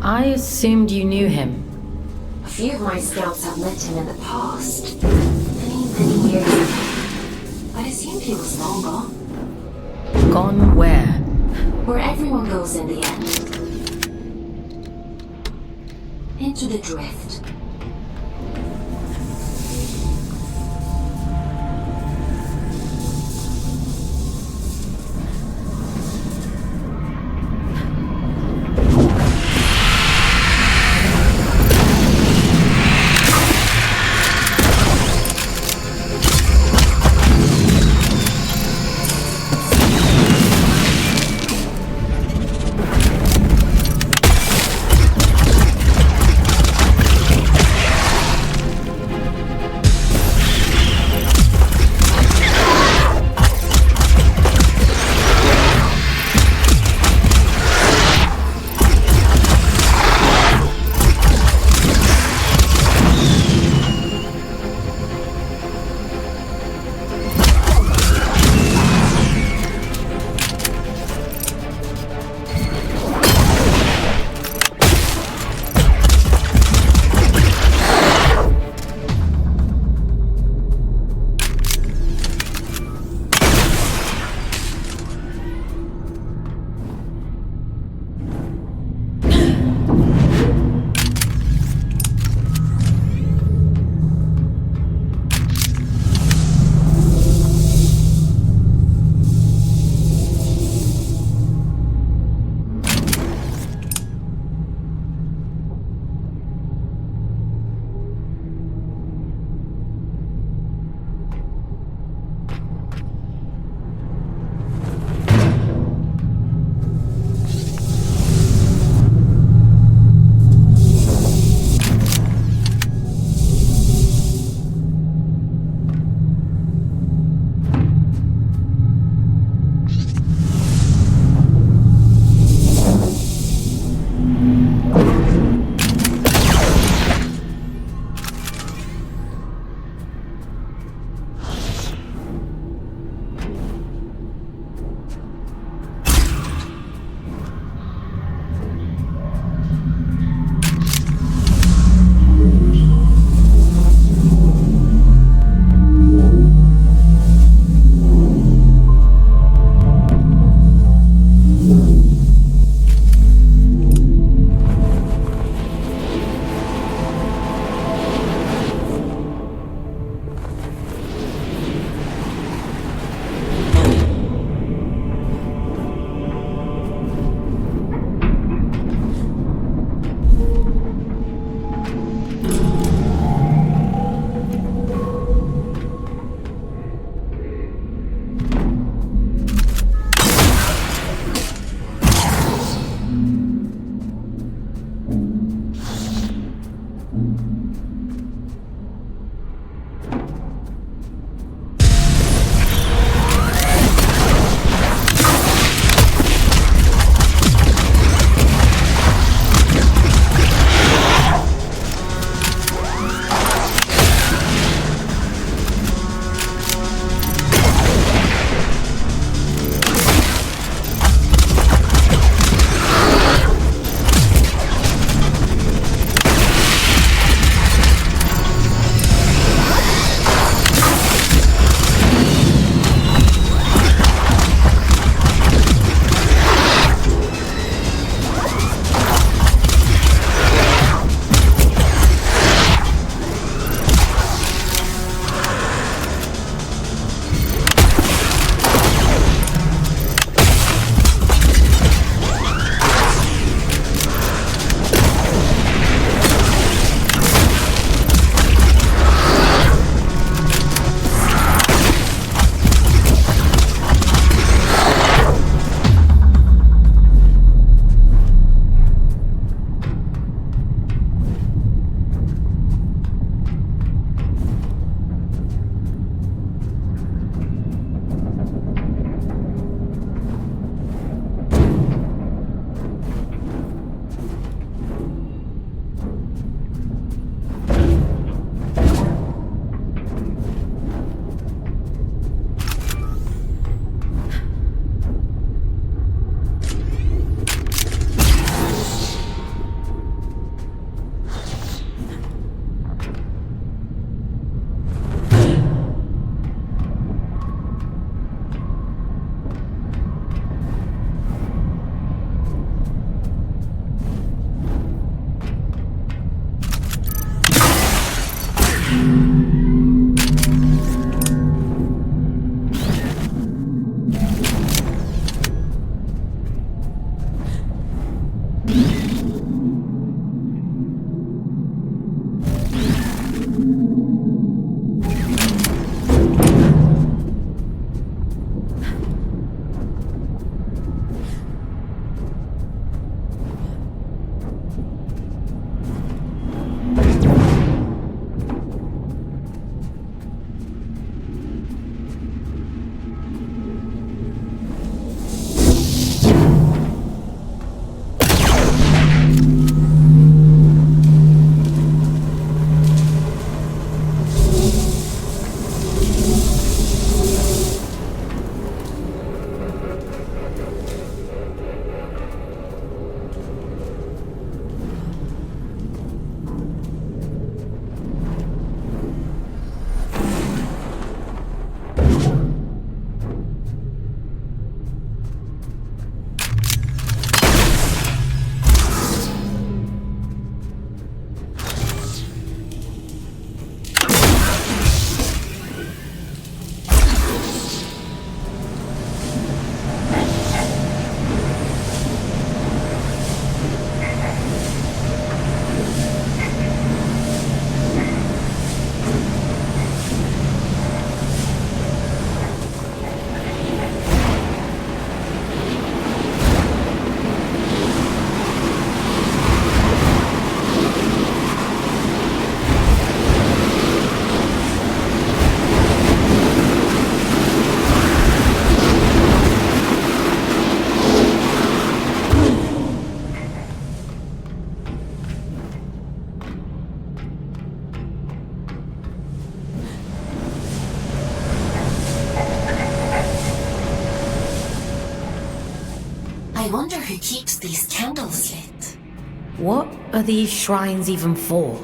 I assumed you knew him. A few of my scouts have met him in the past. Many years ago. I assumed he was long gone. Gone where? Where everyone goes in the end. Into the drift. wonder who keeps these candles lit. What are these shrines even for?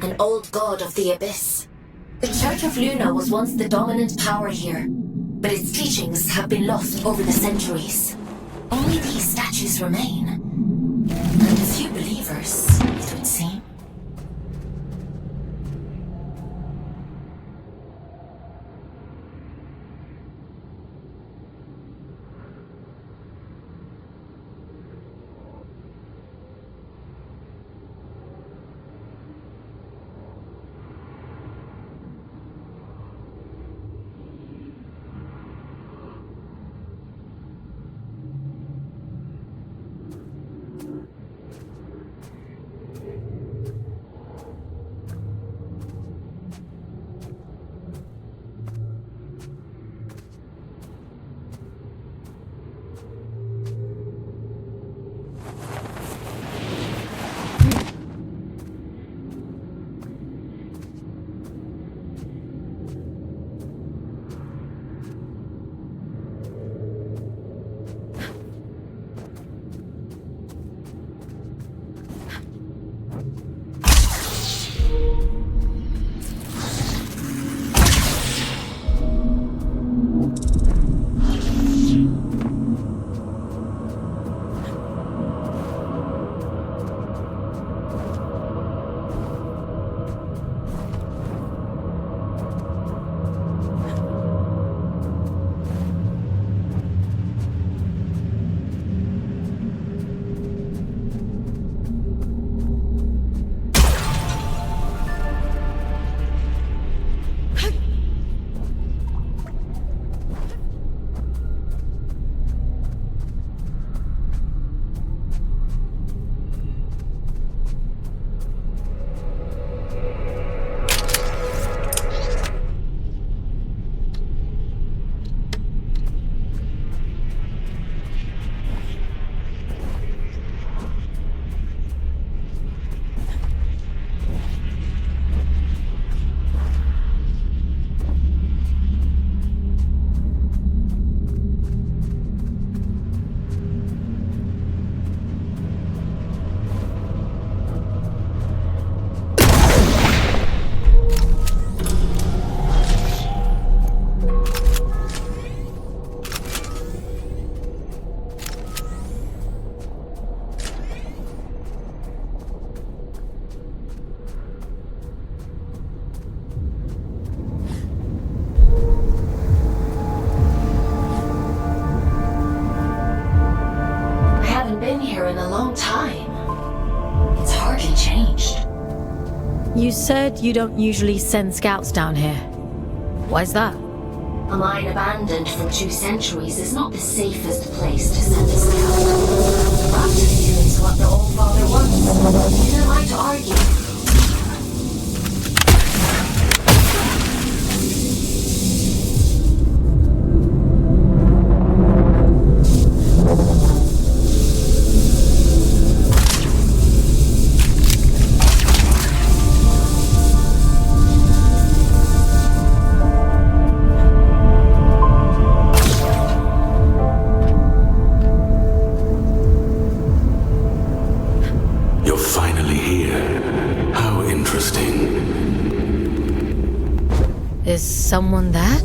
An old god of the abyss. The Church of Luna was once the dominant power here, but its teachings have been lost over the centuries. Only these statues remain. And a few believers, it would seem. You said you don't usually send scouts down here. Why's that? A mine abandoned for 2 centuries is not the safest place to send a scout. But if it's what the Old Father wants, who am I to argue? Is someone there?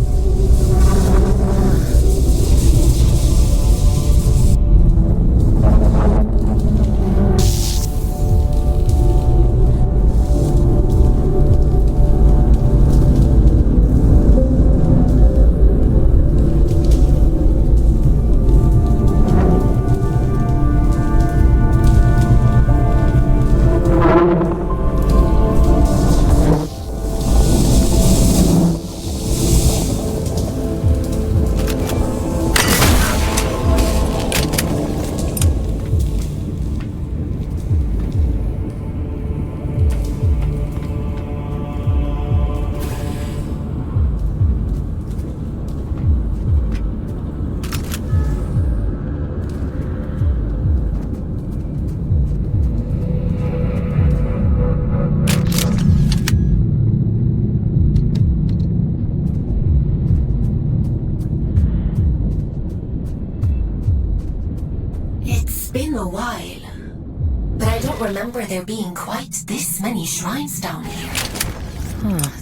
don't remember there being quite this many shrines down here.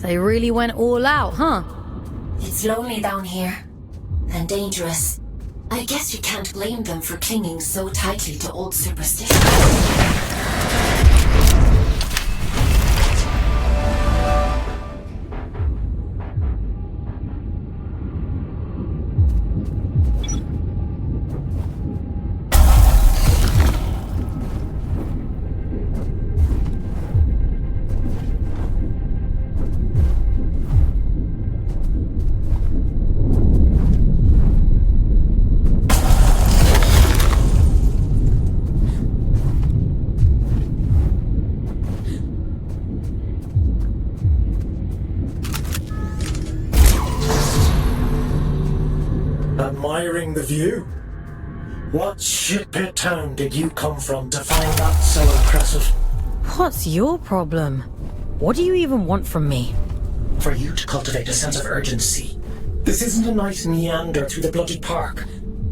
They really went all out, huh? It's lonely down here. And dangerous. I guess you can't blame them for clinging so tightly to old superstitions. Admiring the view? What shitpit town did you come from to find that so impressive? What's your problem? What do you even want from me? For you to cultivate a sense of urgency. This isn't a nice meander through the bloody park.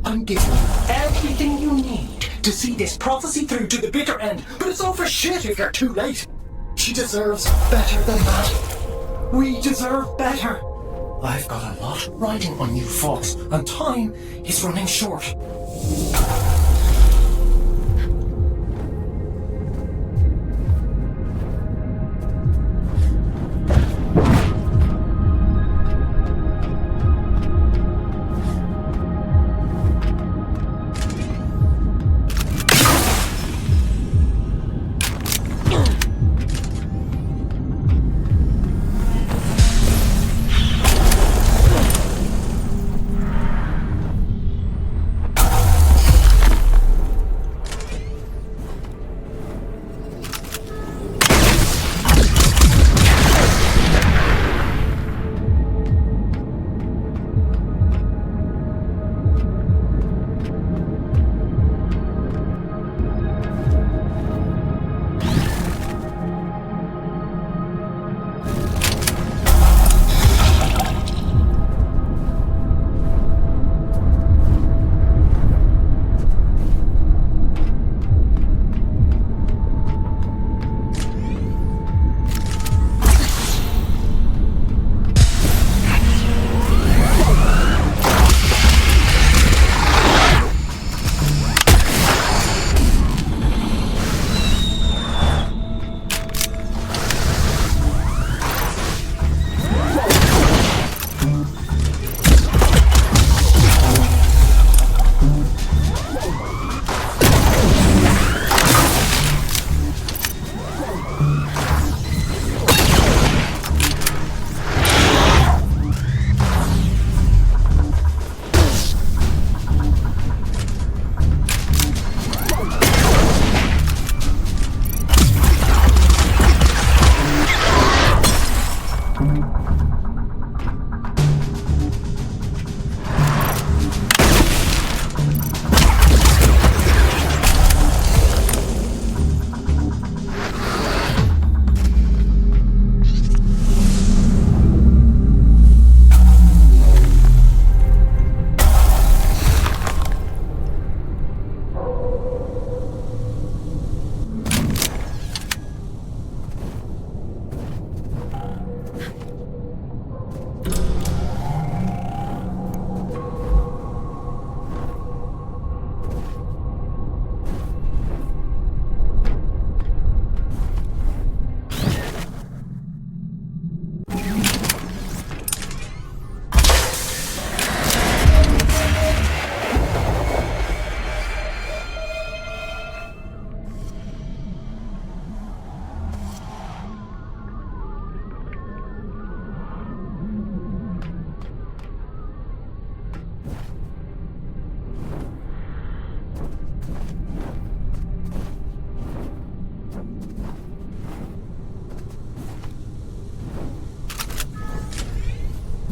I'm giving you everything you need to see this prophecy through to the bitter end, but it's all for shit if you're too late. She deserves better than that. We deserve better. I've got a lot riding on you, Fawkes, and time is running short.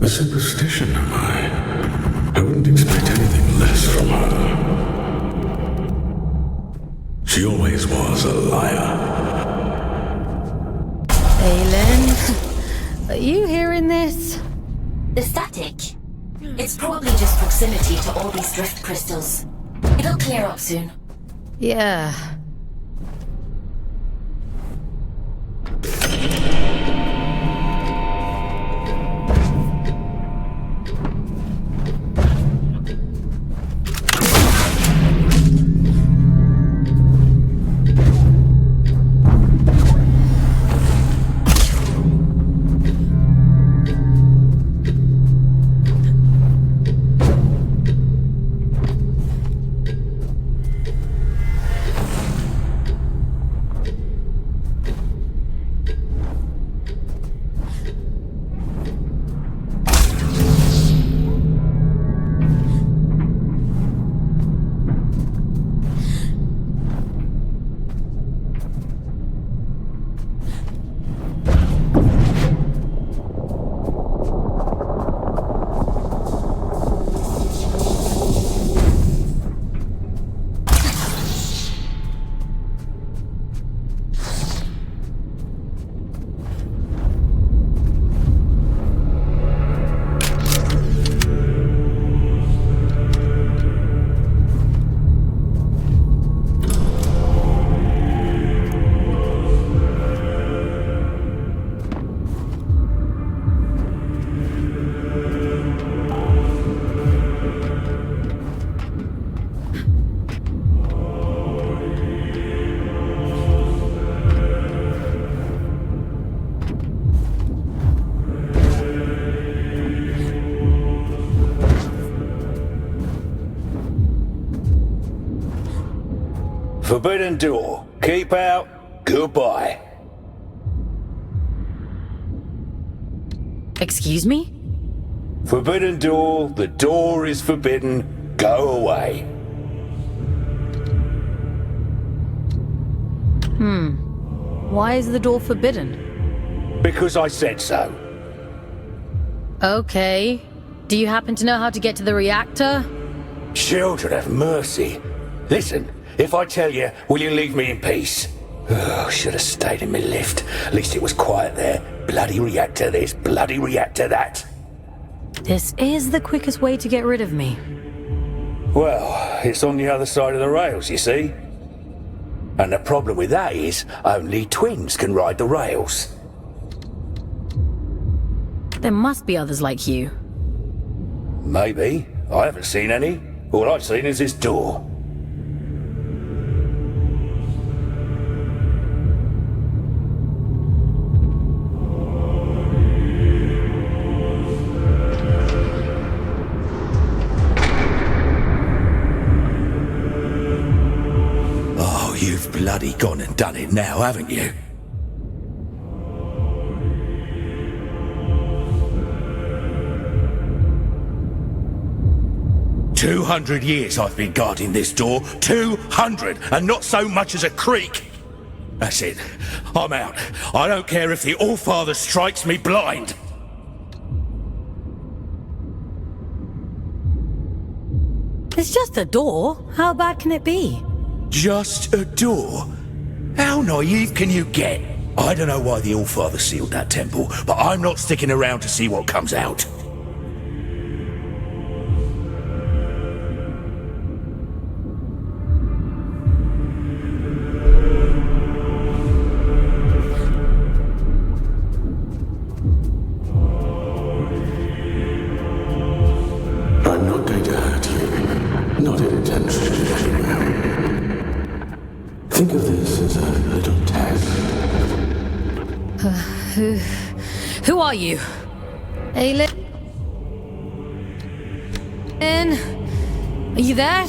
A superstition, am I? I wouldn't expect anything less from her. She always was a liar. Aylin, are you hearing this? The static. It's probably just proximity to all these drift crystals. It'll clear up soon. Yeah. Forbidden door. Keep out. Goodbye. Excuse me? Forbidden door. The door is forbidden. Go away. Why is the door forbidden? Because I said so. Okay. Do you happen to know how to get to the reactor? Children have mercy. Listen, if I tell you, will you leave me in peace? Oh, should have stayed in my lift. At least it was quiet there. Bloody reactor this, bloody reactor that. This is the quickest way to get rid of me. Well, it's on the other side of the rails, you see. And the problem with that is, only twins can ride the rails. There must be others like you. Maybe. I haven't seen any. All I've seen is this door. Oh, you've bloody gone and done it now, haven't you? "200 years I've been guarding this door. 200, and not so much as a creak. That's it. I'm out. I don't care if the All-Father strikes me blind." It's just a door. How bad can it be? Just a door? How naive can you get? I don't know why the All-Father sealed that temple, but I'm not sticking around to see what comes out. I'm not going to hurt you. Not intentionally, anyway. Think of this as a little test. Who are you? Aylin? Are you there?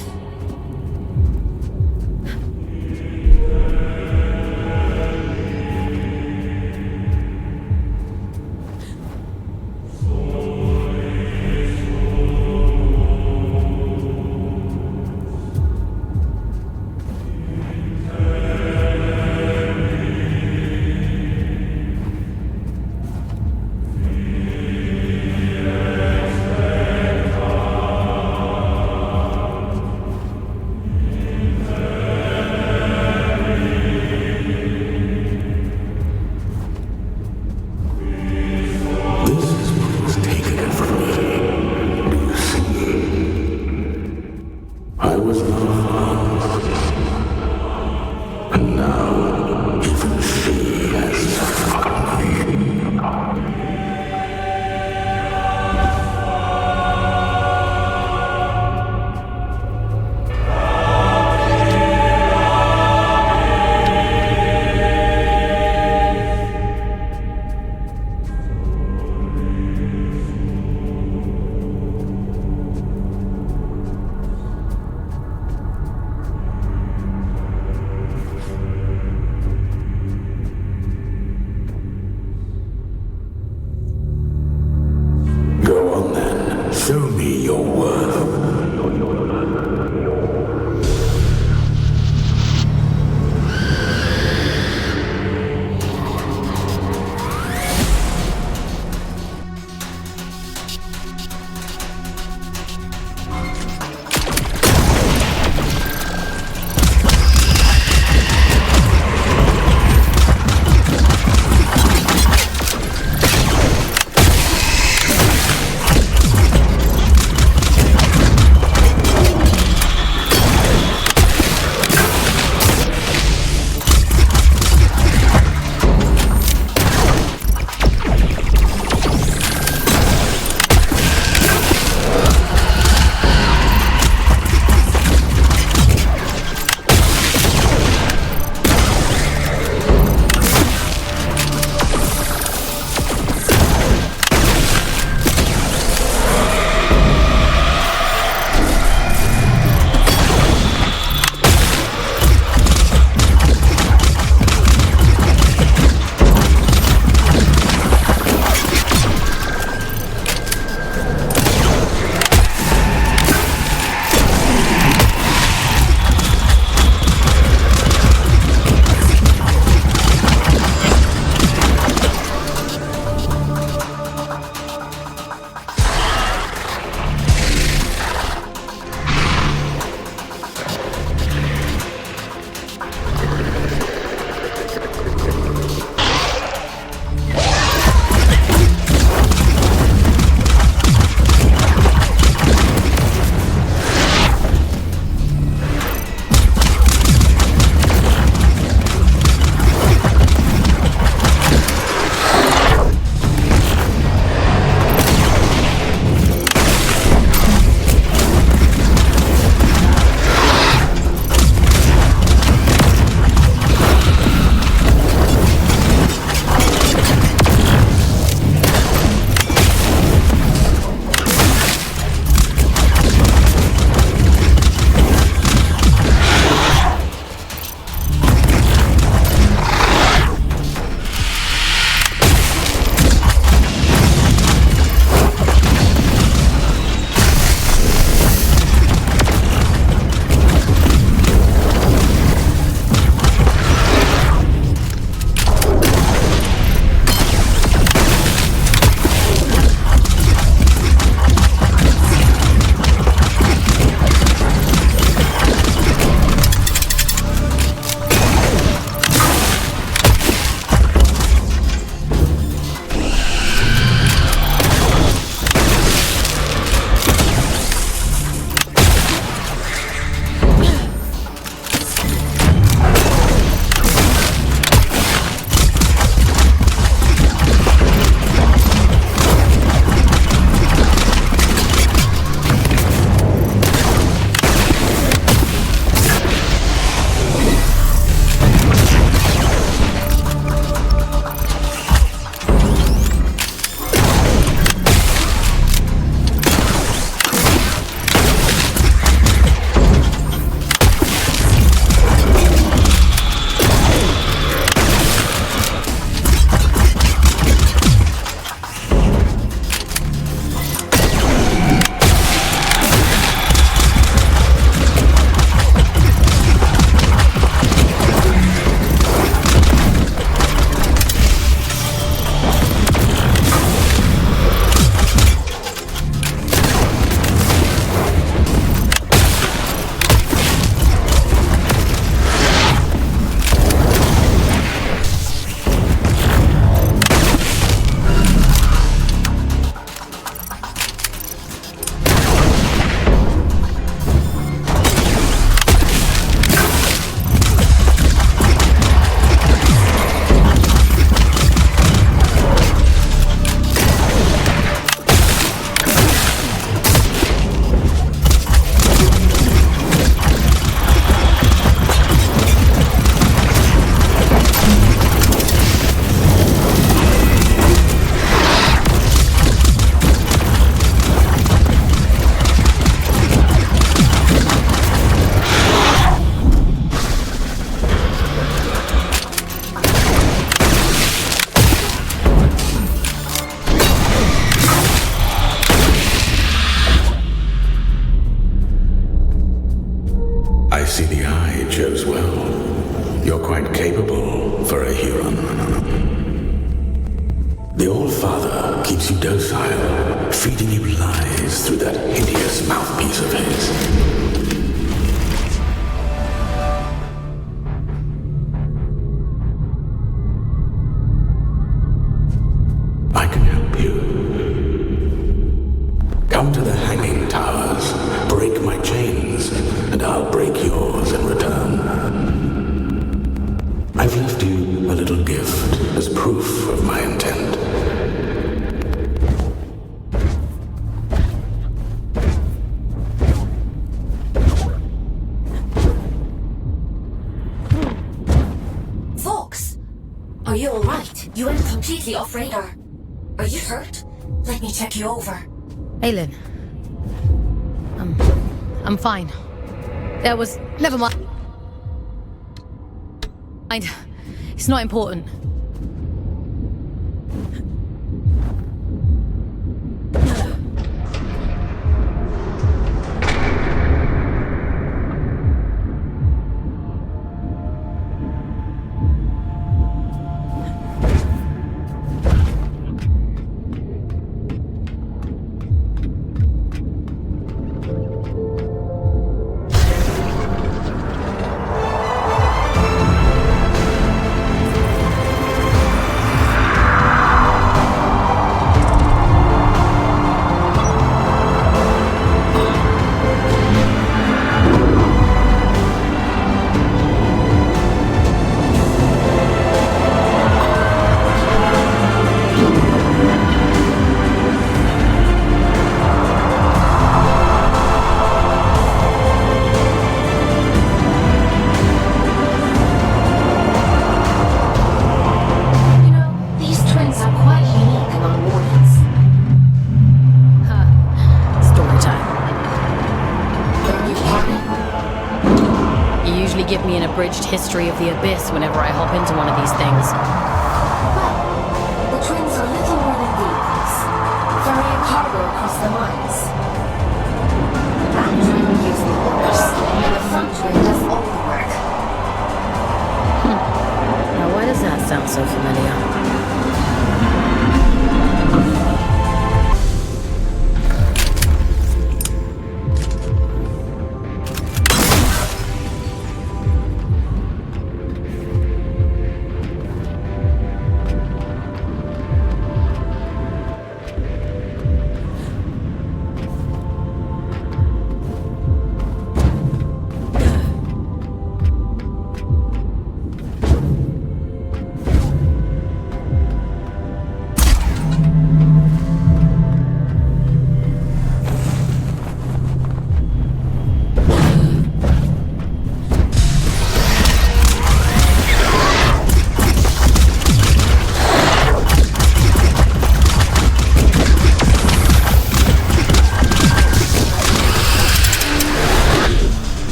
for a Huron. The All-Father keeps you docile, feeding you lies through that hideous mouthpiece of his. I can help you. Come to the hanging towers, break my chains, and I'll break yours in return. I've left you a little gift as proof of my intent. Fawkes! Are you alright? You went completely off radar. Are you hurt? Let me check you over. Aylin. I'm fine. Never mind. It's not important. History of the Abyss whenever I hop into one of these things. Well, the twins are little more than vehicles, ferrying cargo across the mines. The back twin gives the orders, and the front twin does all the work. Now why does that sound so familiar?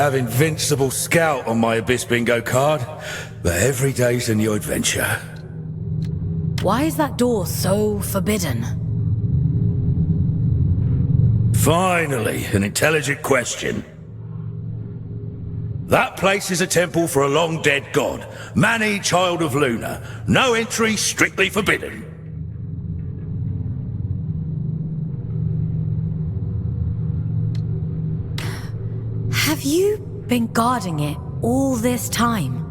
have Invincible Scout on my Abyss Bingo card, but every day's a new adventure. Why is that door so forbidden? Finally, an intelligent question. That place is a temple for a long-dead god. Mani, child of Luna. No entry, strictly forbidden. Have you been guarding it all this time?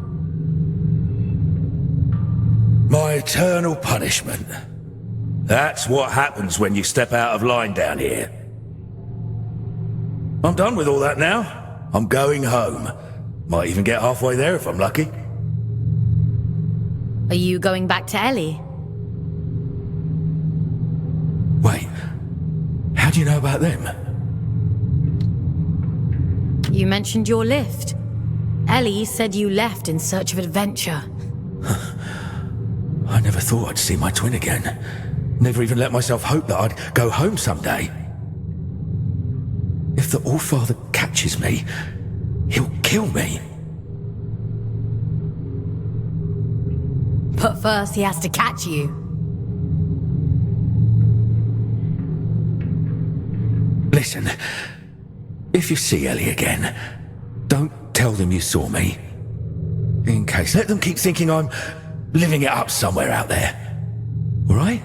My eternal punishment. That's what happens when you step out of line down here. I'm done with all that now. I'm going home. Might even get halfway there if I'm lucky. Are you going back to Ellie? Wait, how do you know about them? You mentioned your lift. Ellie said you left in search of adventure. I never thought I'd see my twin again. Never even let myself hope that I'd go home someday. If the Allfather catches me, he'll kill me. But first he has to catch you. Listen, if you see Ellie again, don't tell them you saw me. In case, let them keep thinking I'm living it up somewhere out there. All right?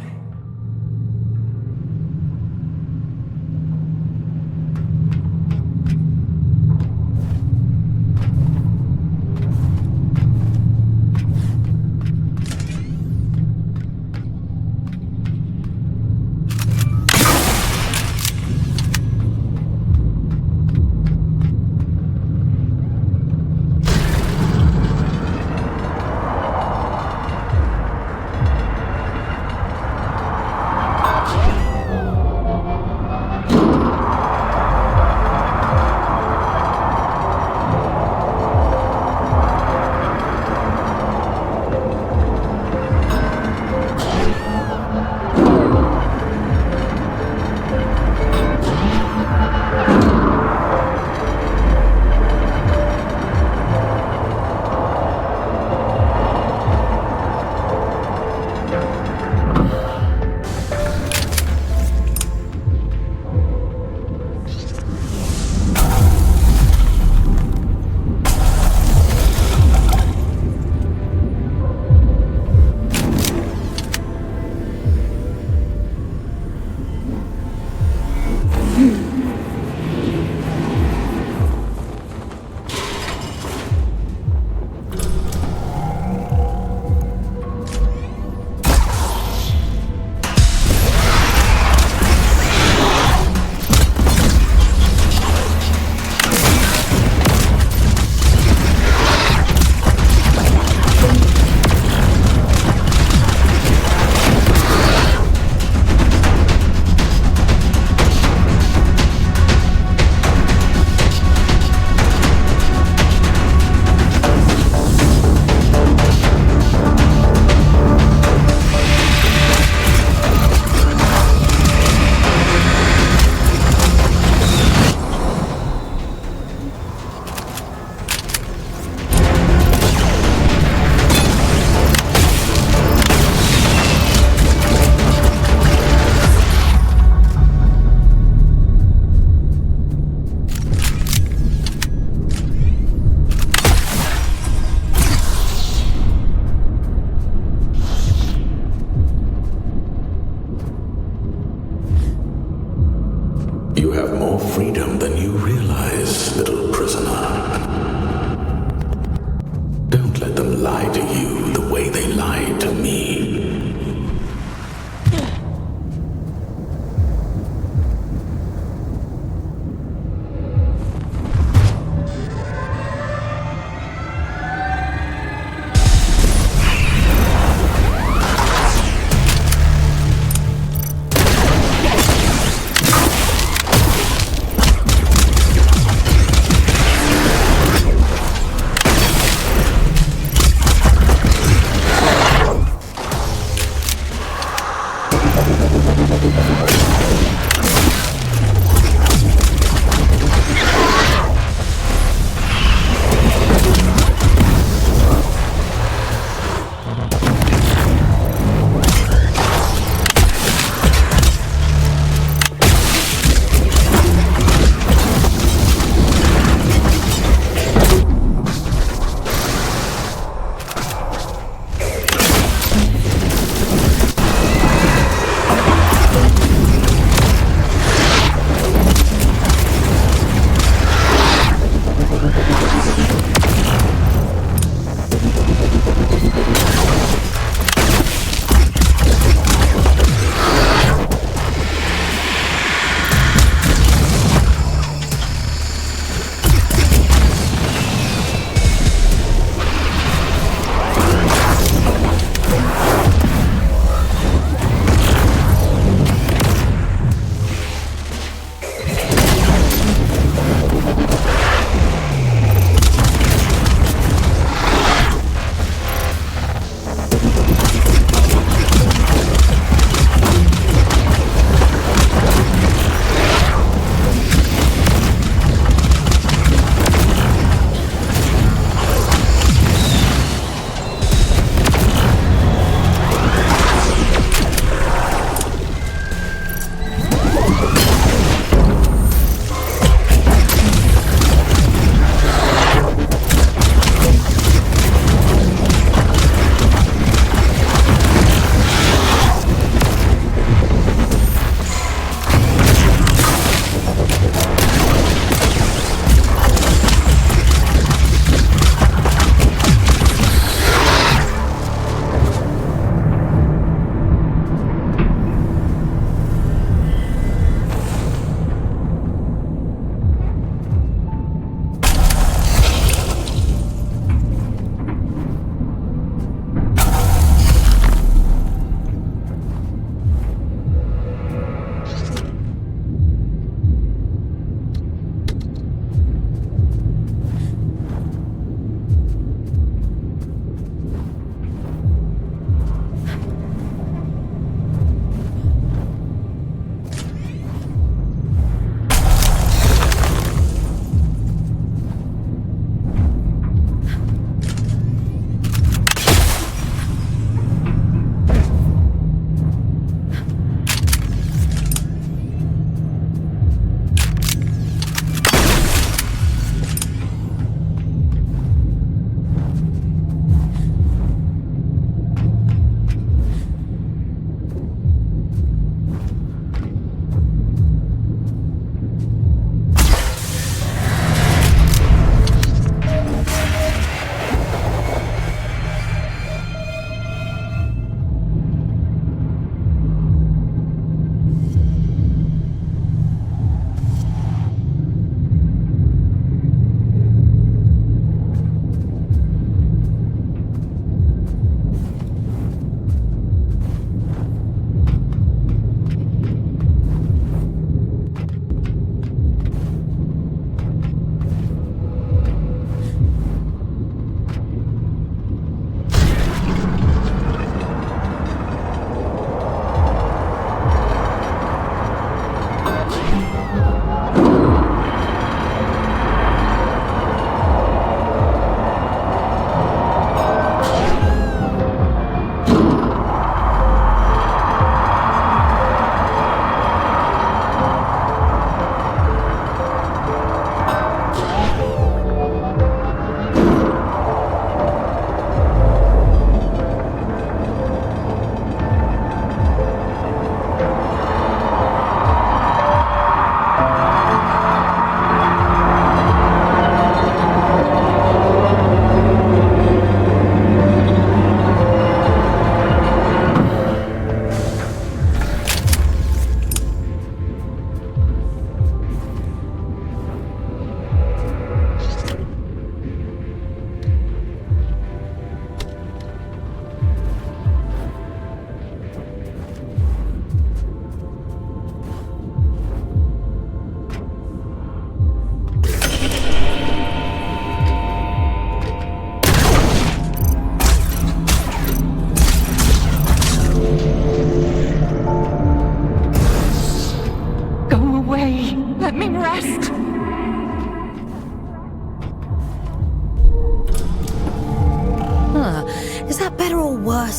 freedom than you realize, little prisoner. Don't let them lie to you the way they lied to me.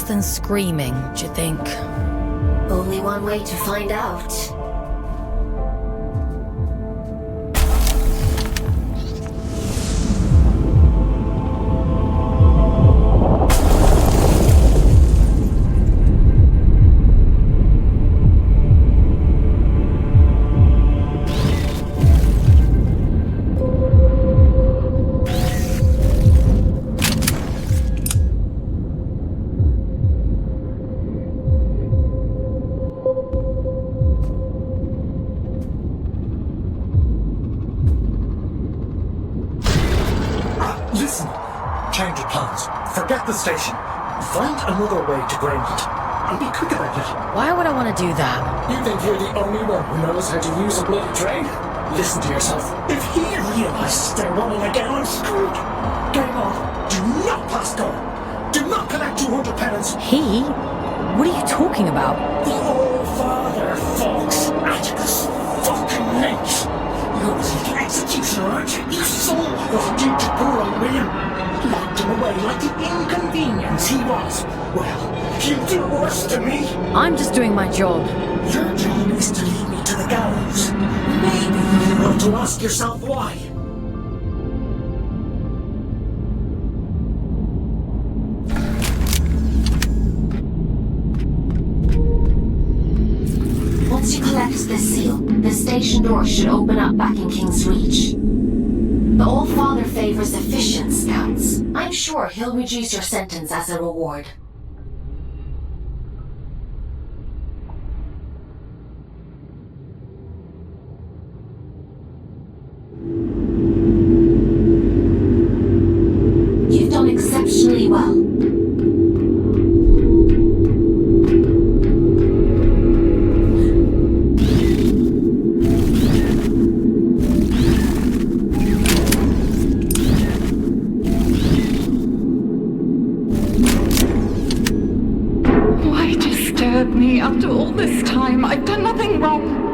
Than screaming, do you think? Only one way to find out. Change of plans. Forget the station. Find another way to Greymont. And be quick about it. Why would I want to do that? You think you're the only one who knows how to use a bloody train? Listen to yourself. If he realizes they're running again, I'm screwed. Game on. Do not pass go. Do not collect 200 penance. He? What are you talking about? The old father, Fawkes. Atticus fucking Lynch. You're a little executioner, aren't you? You saw what he did to poor old William. Locked him away like the inconvenience he was. Well, he'll do worse to me. I'm just doing my job. Your job is to lead me to the gallows. Maybe you ought to ask yourself why. Once you collect this seal, the station door should open up back in King's Reach. The Old Father favors efficient scouts. I'm sure he'll reduce your sentence as a reward. You've done exceptionally well. Me after all this time. I've done nothing wrong.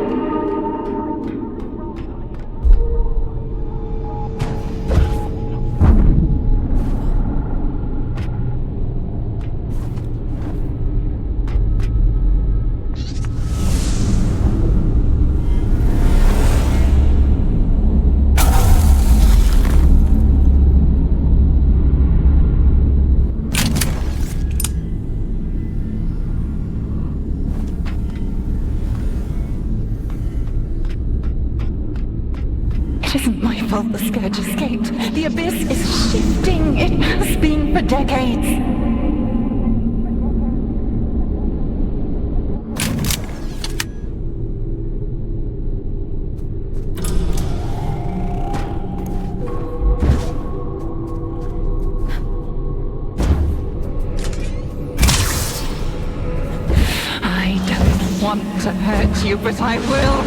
It isn't my fault the Scourge escaped. The Abyss is shifting. It has been for decades. I don't want to hurt you, but I will.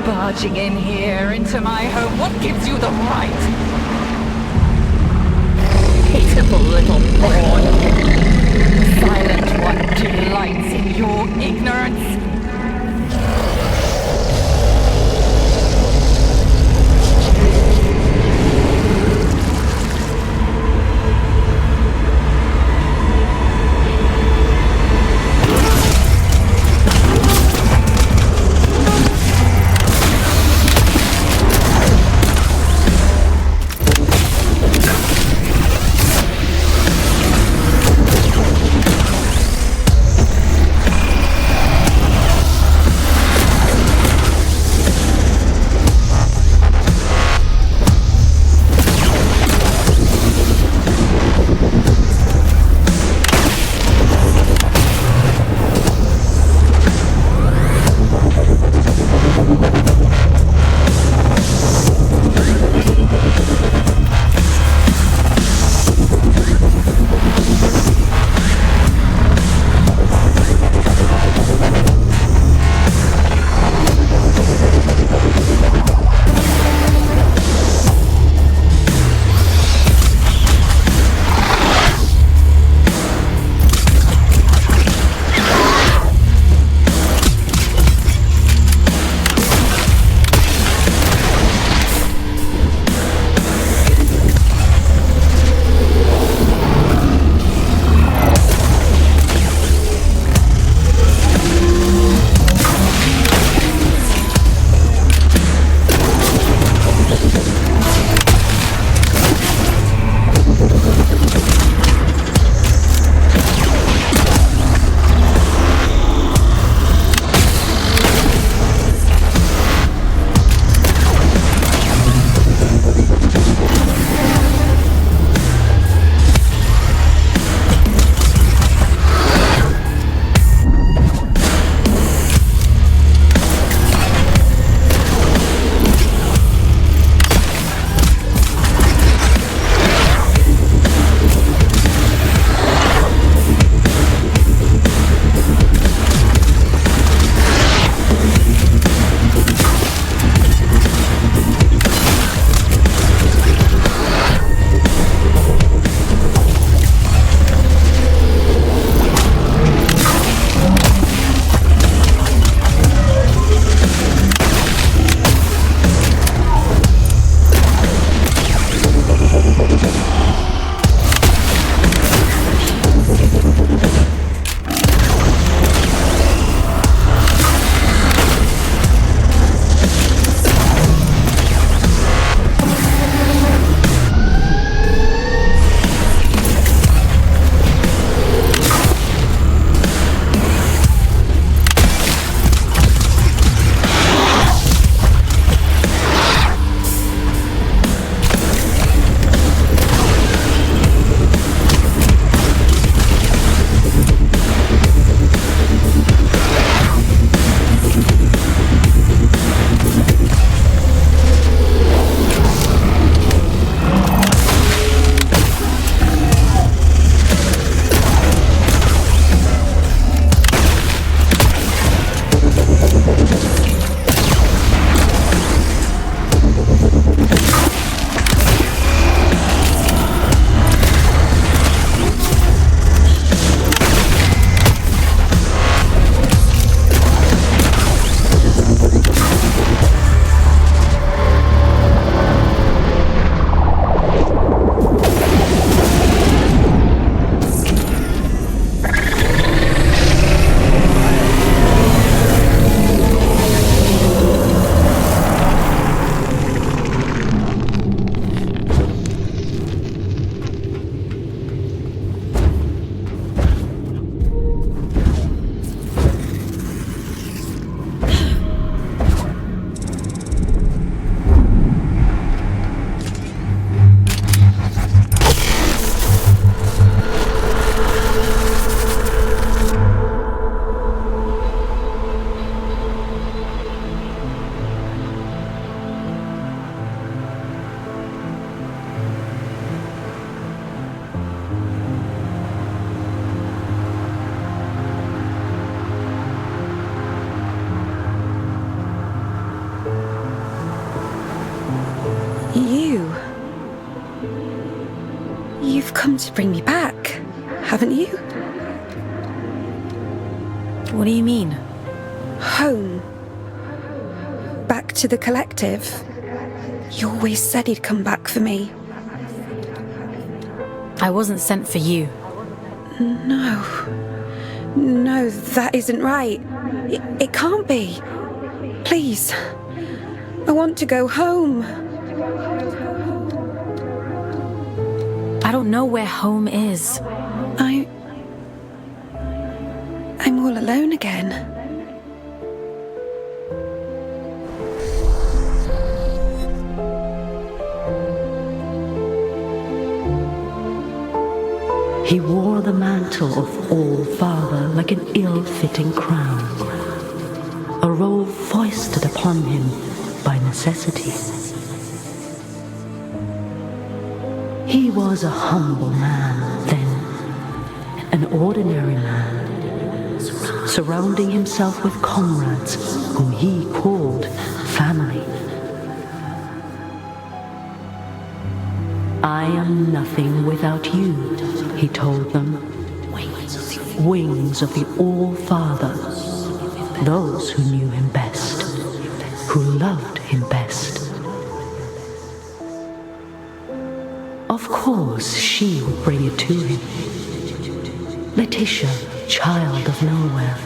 Barging in here into my home, what gives you the right? Pitiful little pawn. The silent one delights in your ignorance. You've come to bring me back, haven't you? What do you mean? Home. Back to the collective. You always said he'd come back for me. I wasn't sent for you. No, that isn't right. It can't be. Please, I want to go home. I don't know where home is. I'm all alone again. He wore the mantle of All-Father like an ill-fitting crown, a role foisted upon him by necessity. He was a humble man then, an ordinary man, surrounding himself with comrades whom he called family. I am nothing without you, he told them. Wings of the All-Father, those who knew him best, who loved him best. Of course, she would bring it to him. Letitia, child of nowhere,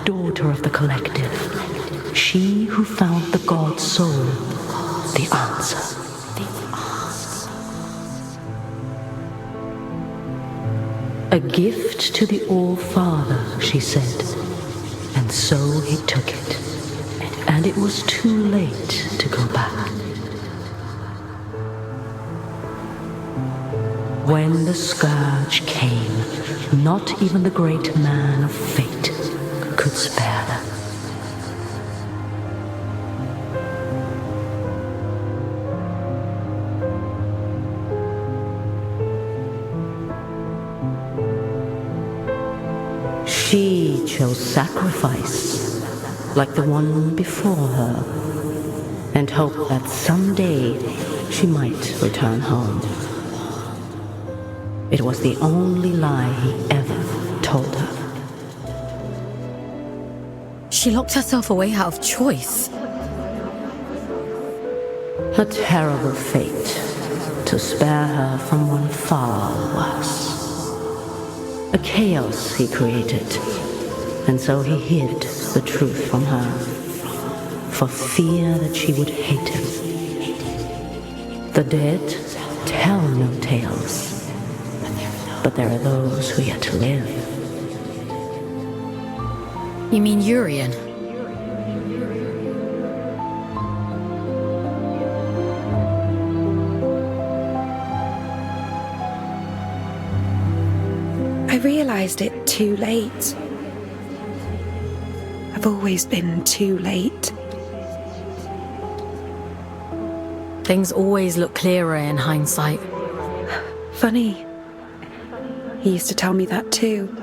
daughter of the collective, she who found the God soul, the answer. A gift to the All-Father, she said, and so he took it, and it was too late to go back. When the scourge came, not even the great man of fate could spare them. She chose sacrifice, like the one before her, and hoped that someday she might return home. It was the only lie he ever told her. She locked herself away out of choice. A terrible fate to spare her from one far worse. A chaos he created, and so he hid the truth from her, for fear that she would hate him. The dead tell no tales, but there are those who yet to live. You mean Urian? I realized it too late. I've always been too late. Things always look clearer in hindsight. Funny. He used to tell me that too.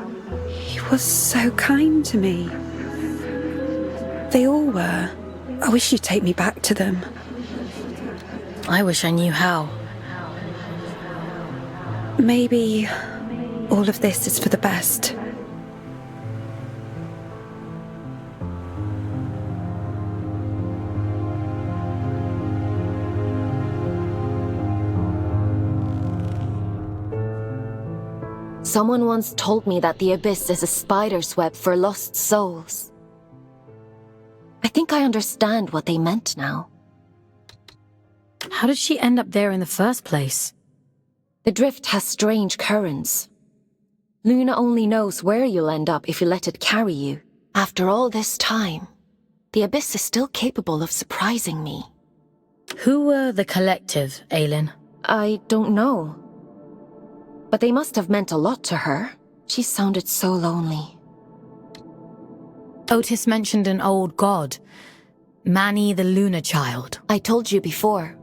He was so kind to me. They all were. I wish you'd take me back to them. I wish I knew how. Maybe all of this is for the best. Someone once told me that the abyss is a spider's web for lost souls. I think I understand what they meant now. How did she end up there in the first place? The drift has strange currents. Luna only knows where you'll end up if you let it carry you. After all this time, the abyss is still capable of surprising me. Who were the collective, Aylin? I don't know. But they must have meant a lot to her. She sounded so lonely. Otis mentioned an old god. Manny the Lunar Child. I told you before.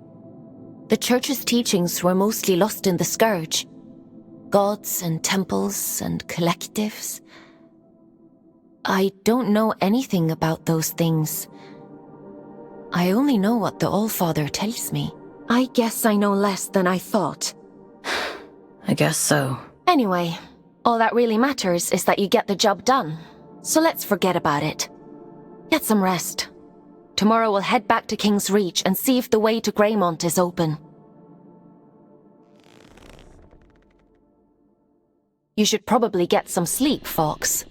The church's teachings were mostly lost in the scourge. Gods and temples and collectives. I don't know anything about those things. I only know what the All-Father tells me. I guess I know less than I thought. I guess so. Anyway, all that really matters is that you get the job done. So let's forget about it. Get some rest. Tomorrow we'll head back to King's Reach and see if the way to Greymont is open. You should probably get some sleep, Fawkes.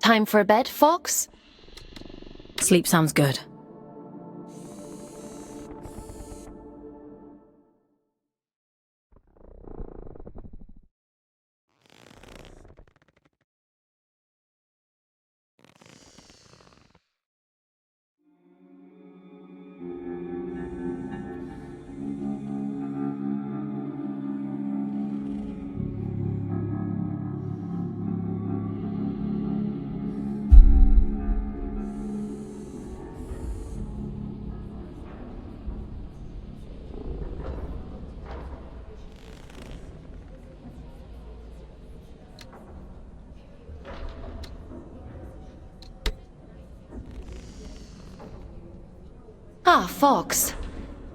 Time for bed, Fawkes? Sleep sounds good. Ah, Fawkes.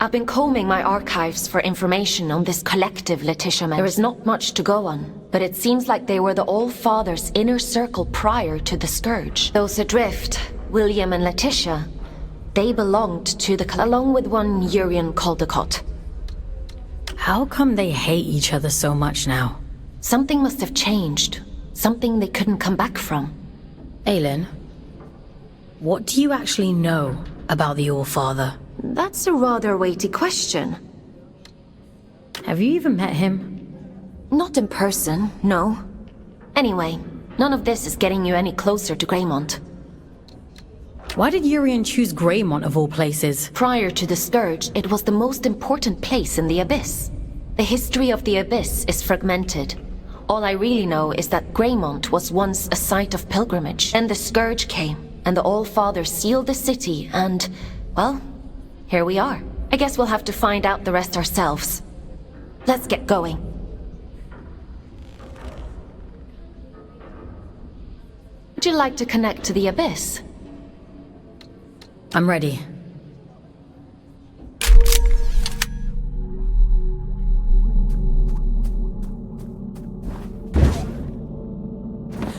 I've been combing my archives for information on this collective Letitia met. There is not much to go on, but it seems like they were the All-Father's inner circle prior to the Scourge. Those adrift, William and Letitia, they belonged to the along with one Urian Caldecott. How come they hate each other so much now? Something must have changed. Something they couldn't come back from. Aylin, what do you actually know about the All-Father? That's a rather weighty question. Have you even met him? Not in person, no. Anyway, none of this is getting you any closer to Greymont. Why did Urian choose Greymont of all places? Prior to the Scourge, it was the most important place in the Abyss. The history of the Abyss is fragmented. All I really know is that Greymont was once a site of pilgrimage. Then the Scourge came, and the All-Father sealed the city, and, well, here we are. I guess we'll have to find out the rest ourselves. Let's get going. Would you like to connect to the Abyss? I'm ready.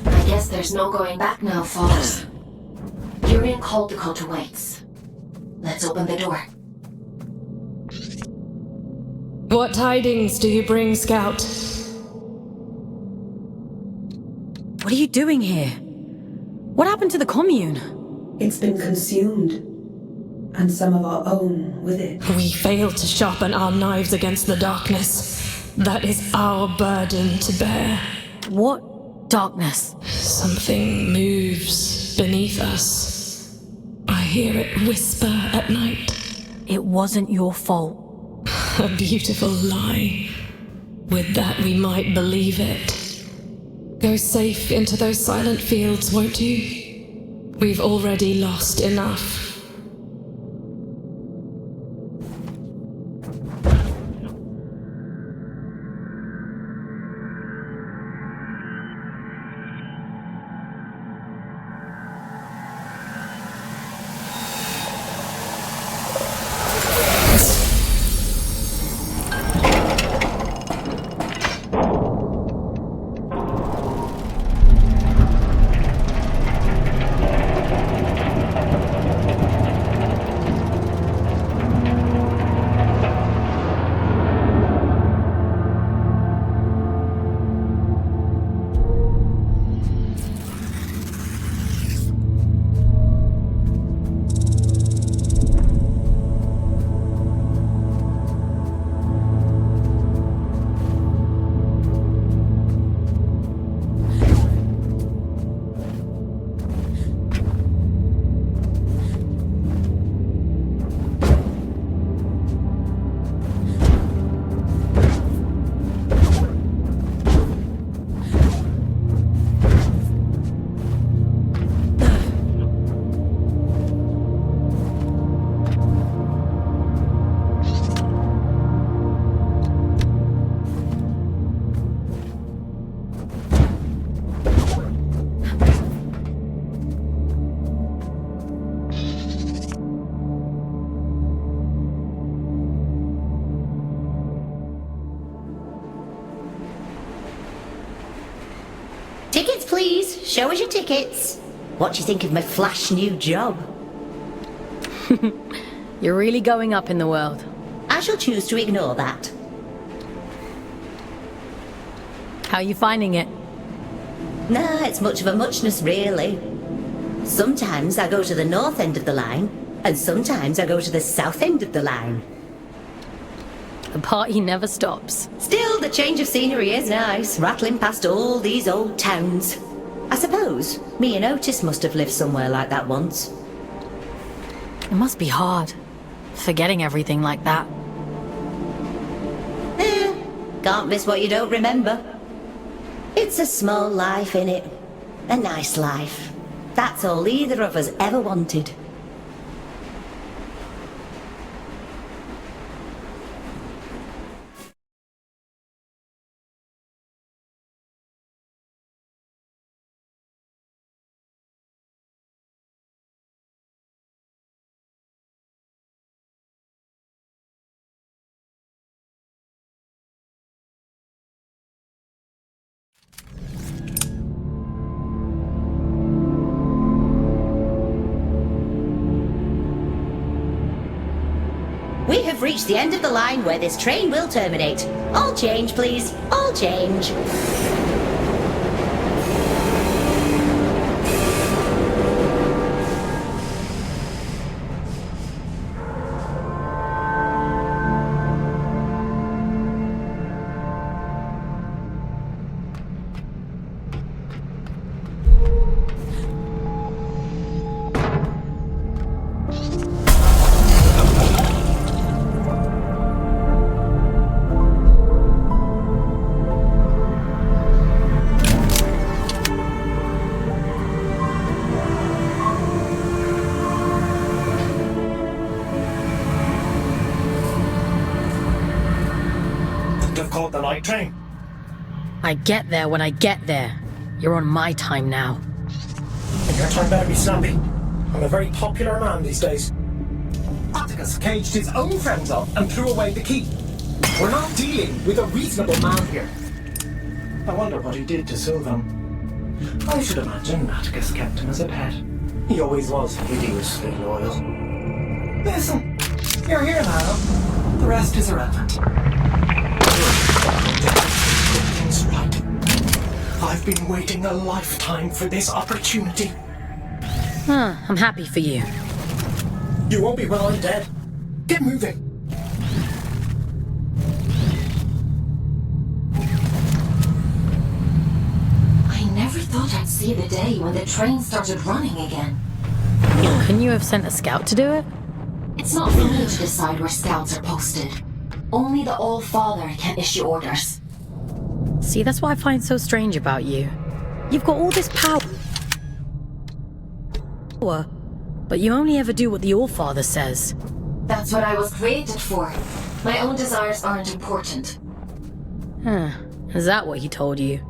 I guess there's no going back now, Fawkes. Urian Caldecott awaits. Let's open the door. What tidings do you bring, Scout? What are you doing here? What happened to the commune? It's been consumed, and some of our own with it. We failed to sharpen our knives against the darkness. That is our burden to bear. What darkness? Something moves beneath us. I hear it whisper at night. It wasn't your fault. A beautiful lie. With that we might believe it. Go safe into those silent fields, won't you? We've already lost enough. show us your tickets. What do you think of my flash new job? You're really going up in the world. I shall choose to ignore that. How are you finding it? Nah, it's much of a muchness, really. Sometimes I go to the north end of the line, and sometimes I go to the south end of the line. The party never stops. Still, the change of scenery is nice, rattling past all these old towns. I suppose me and Otis must have lived somewhere like that once. It must be hard, forgetting everything like that. Can't miss what you don't remember. It's a small life, innit? A nice life. That's all either of us ever wanted. We have reached the end of the line where this train will terminate. All change, please. All change. Caught the night train. I get there when I get there. You're on my time now. Your time better be snappy. I'm a very popular man these days. Atticus caged his own friends up and threw away the key. We're not dealing with a reasonable man here. I wonder what he did to Sylvan. I should imagine Atticus kept him as a pet. He always was hideously loyal. Listen, you're here now. The rest is irrelevant. Things right. I've been waiting a lifetime for this opportunity. I'm happy for you. You won't be when I'm dead. Get moving. I never thought I'd see the day when the train started running again. Couldn't you have sent a scout to do it? It's not for me to decide where scouts are posted. Only the All-Father can issue orders. See, that's what I find so strange about you. You've got all this power, but you only ever do what the All-Father says. That's what I was created for. My own desires aren't important. Huh. Is that what he told you?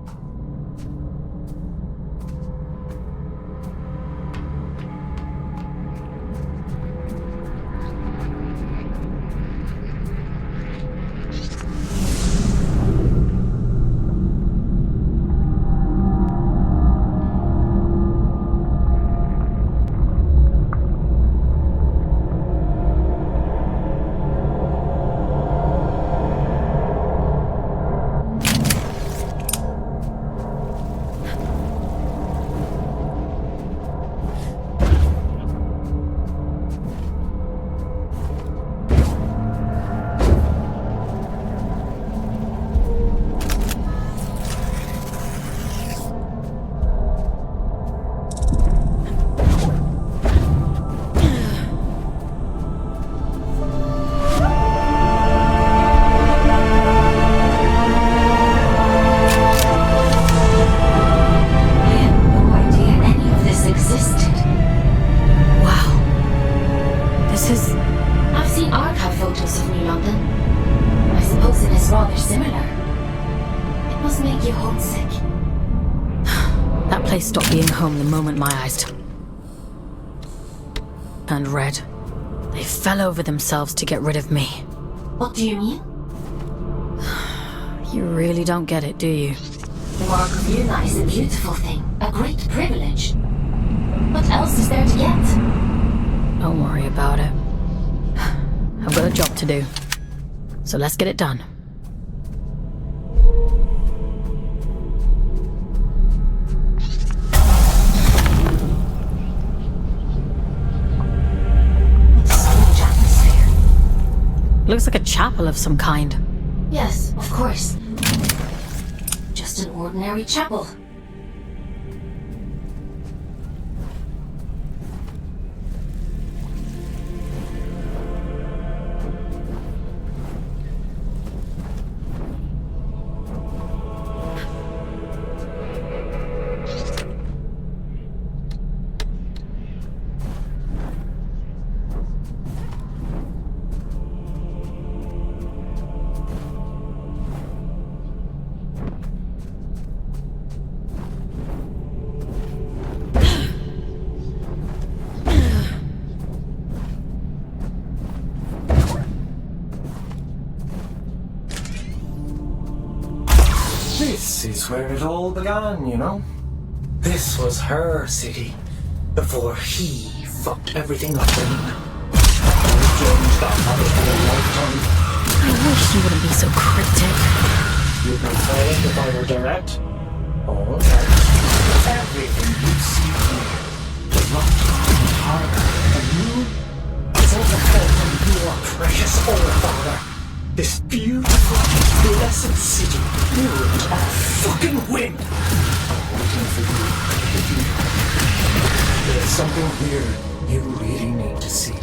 Stopped being home the moment my eyes turned red. They fell over themselves to get rid of me. What do you mean? You really don't get it, do you? The mark of Luna is a beautiful thing, a A great privilege. What else is there to get? Don't worry about it. I've got a job to do. So let's get it done. Strange atmosphere. Looks like a chapel of some kind. Yes, of course. Just an ordinary chapel. This is where it all began, you know? This was her city, before he fucked everything up in James got money for a lifetime. I wish you wouldn't be so cryptic. You prefer it if I were direct? Okay. Everything you see here, the rock, the harbor, the moon, is all the fault of your precious forefather. This beautiful, blessed city ruined on a fucking whim. I'm waiting for you. There's something here you really need to see.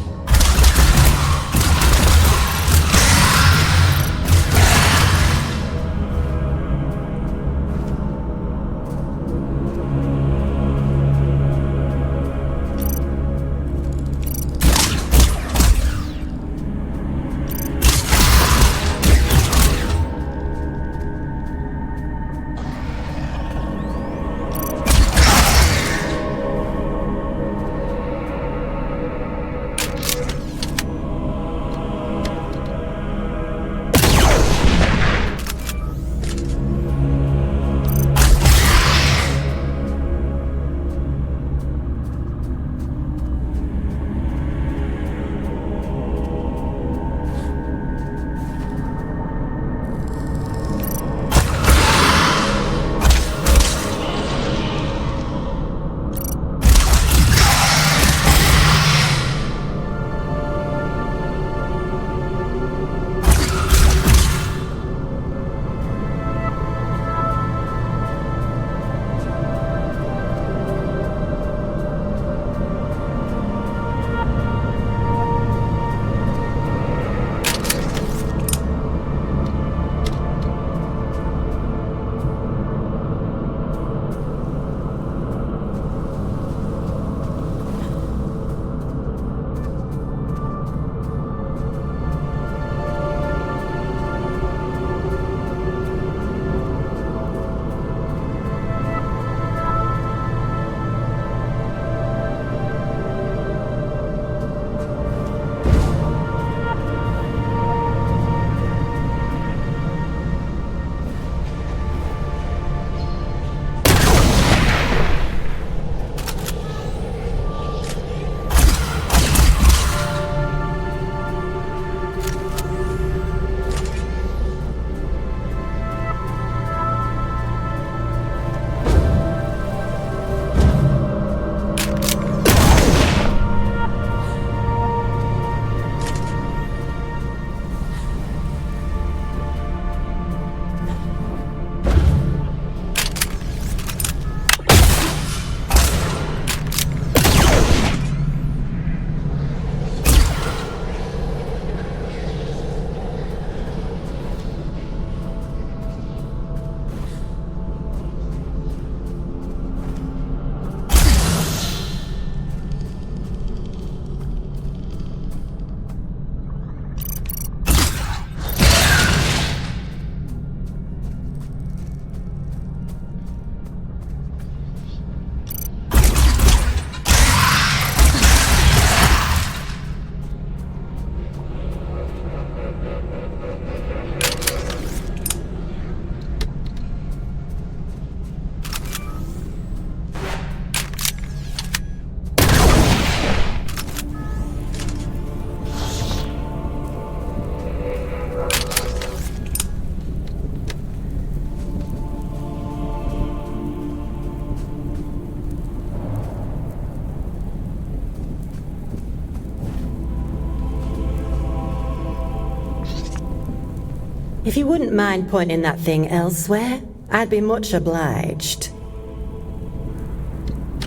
If you wouldn't mind pointing that thing elsewhere, I'd be much obliged.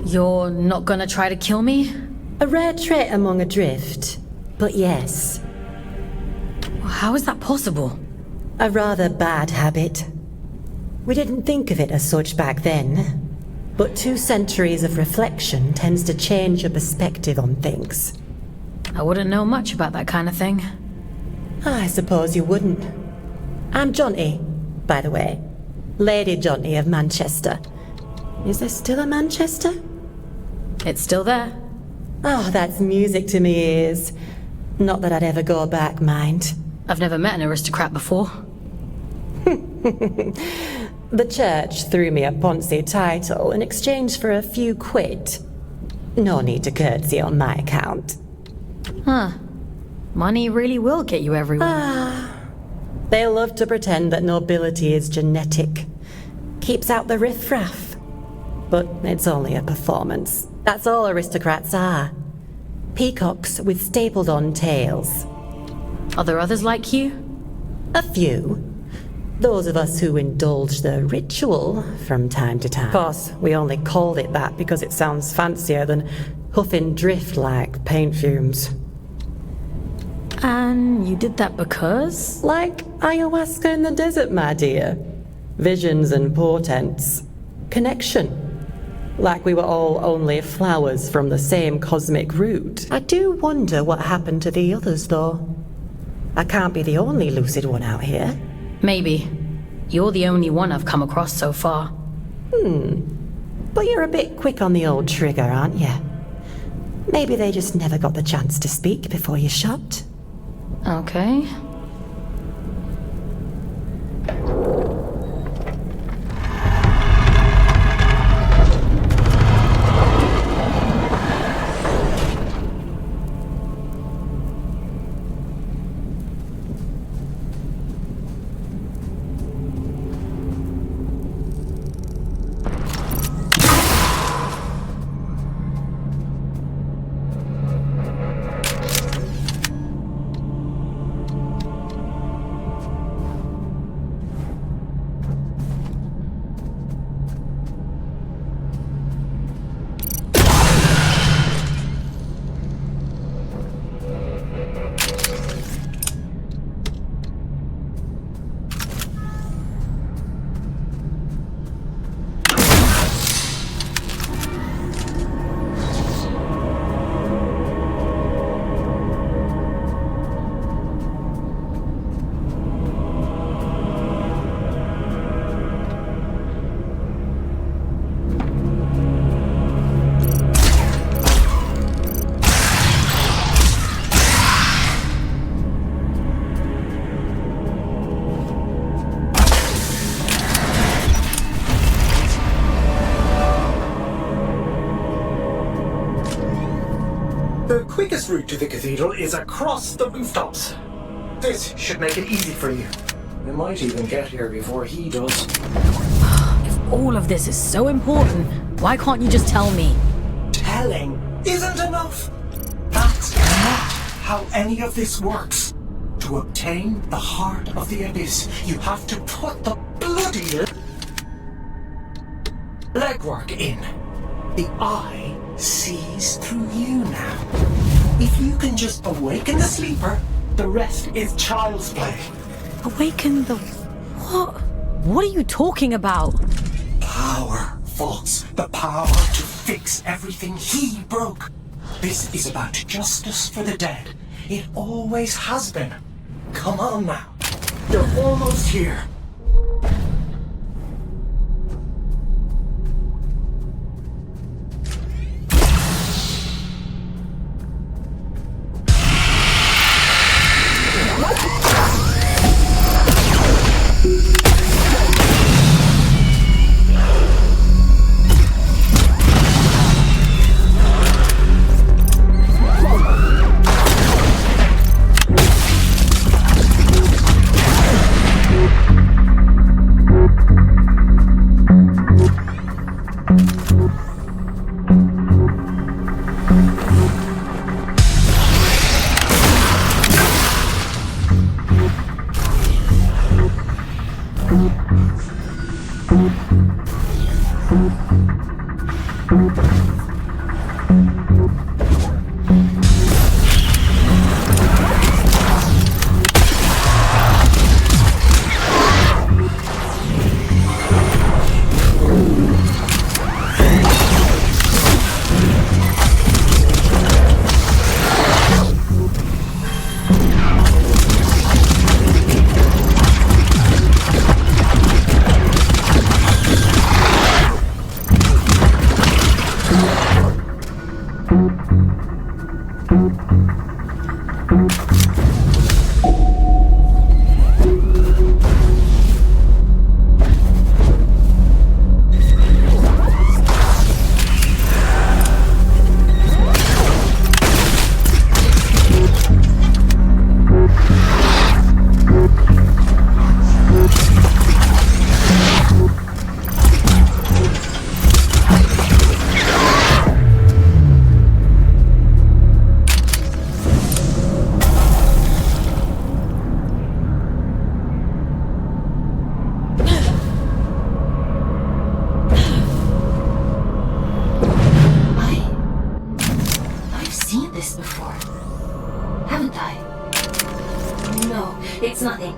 You're not gonna try to kill me? A rare trait among a drift, but yes. How is that possible? A rather bad habit. We didn't think of it as such back then, but 2 centuries of reflection tends to change your perspective on things. I wouldn't know much about that kind of thing. I suppose you wouldn't. I'm Jonty, by the way. Lady Jonty of Manchester. Is there still a Manchester? It's still there. Oh, that's music to me ears. Not that I'd ever go back, mind. I've never met an aristocrat before. The church threw me a Ponzi title in exchange for a few quid. No need to curtsy on my account. Huh. Money really will get you everywhere. They love to pretend that nobility is genetic. Keeps out the riffraff. But it's only a performance. That's all aristocrats are. Peacocks with stapled-on tails. Are there others like you? A few. Those of us who indulge the ritual from time to time. Of course, we only called it that because it sounds fancier than huffing drift like paint fumes. And you did that because? Like ayahuasca in the desert, my dear. Visions and portents. Connection. Like we were all only flowers from the same cosmic root. I do wonder what happened to the others, though. I can't be the only lucid one out here. Maybe. You're the only one I've come across so far. But you're a bit quick on the old trigger, aren't you? Maybe they just never got the chance to speak before you shot. Okay. The quickest route to the cathedral is across the rooftops. This should make it easy for you. You might even get here before he does. If all of this is so important, why can't you just tell me? Telling isn't enough. That's not how any of this works. To obtain the heart of the abyss, you have to put the bloody legwork in. The eye sees through you now. If you can just awaken the sleeper, the rest is child's play. Awaken the... what? What are you talking about? Power, Fawkes. The power to fix everything he broke. This is about justice for the dead. It always has been. Come on now. You're almost here. I've seen this before. Haven't I? No, it's nothing.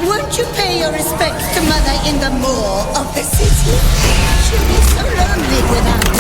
Won't you pay your respects to Mother in the moor of the city? She'll be so lonely without us.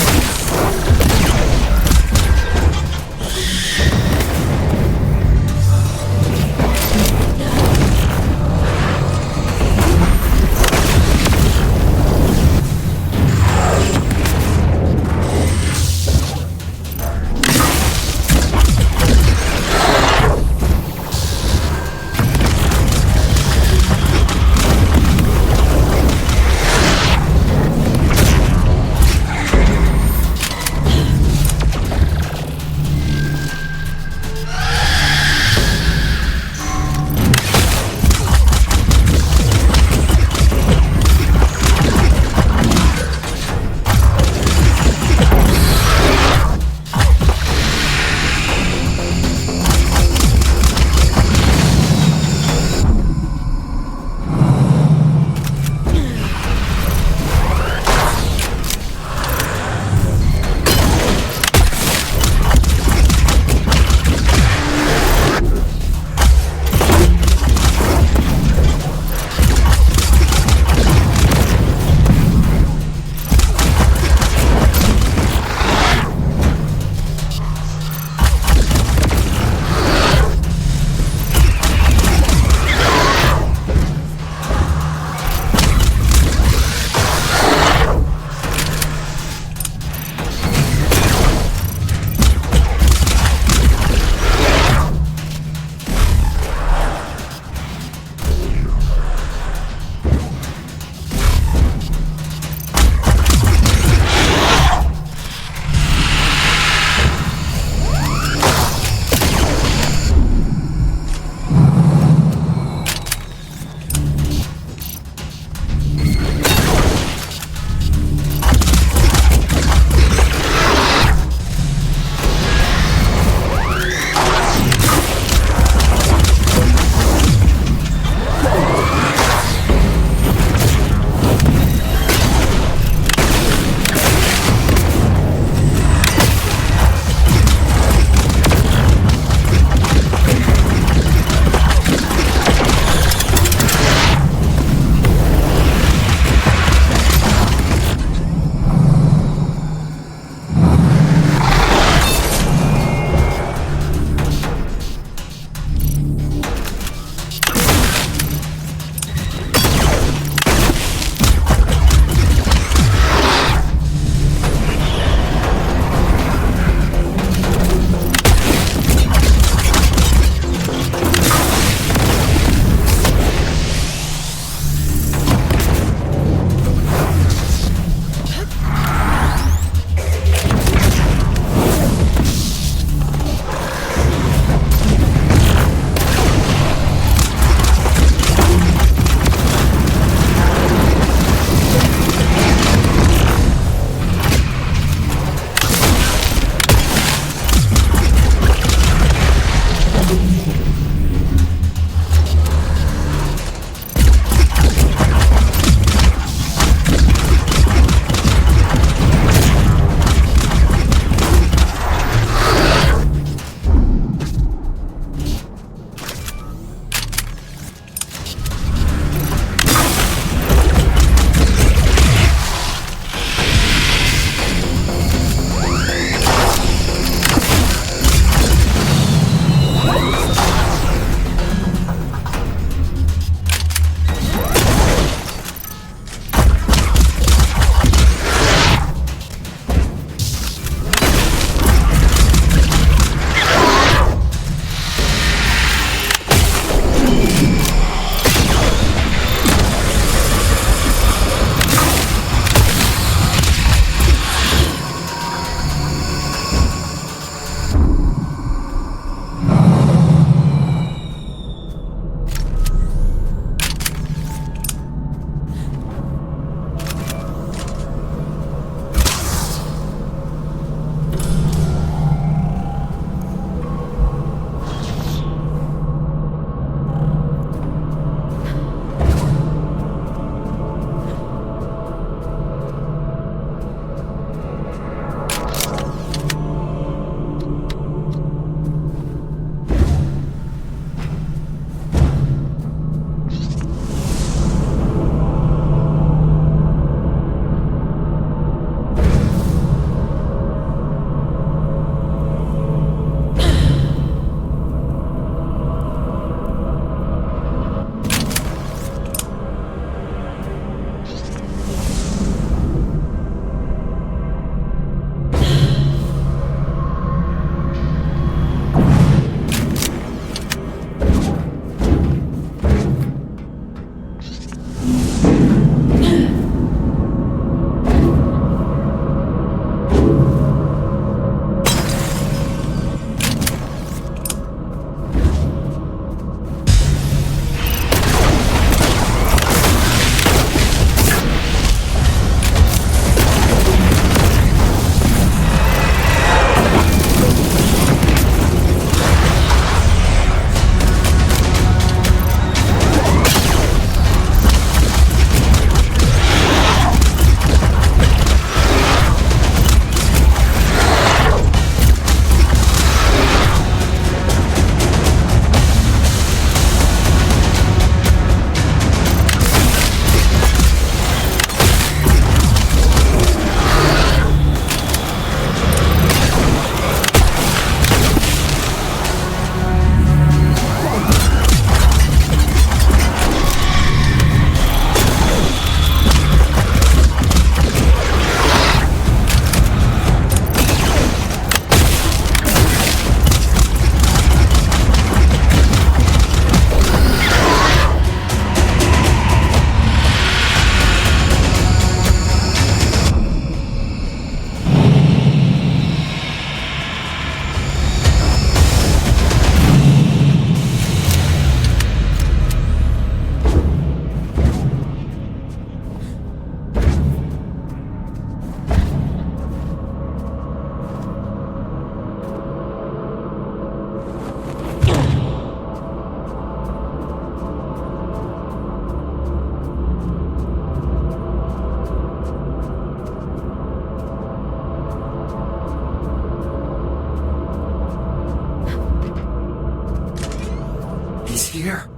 here.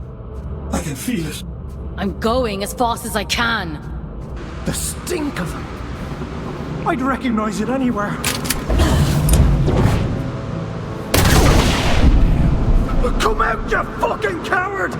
I can feel it. I'm going as fast as I can. The stink of them. I'd recognize it anywhere. Come out, you fucking coward!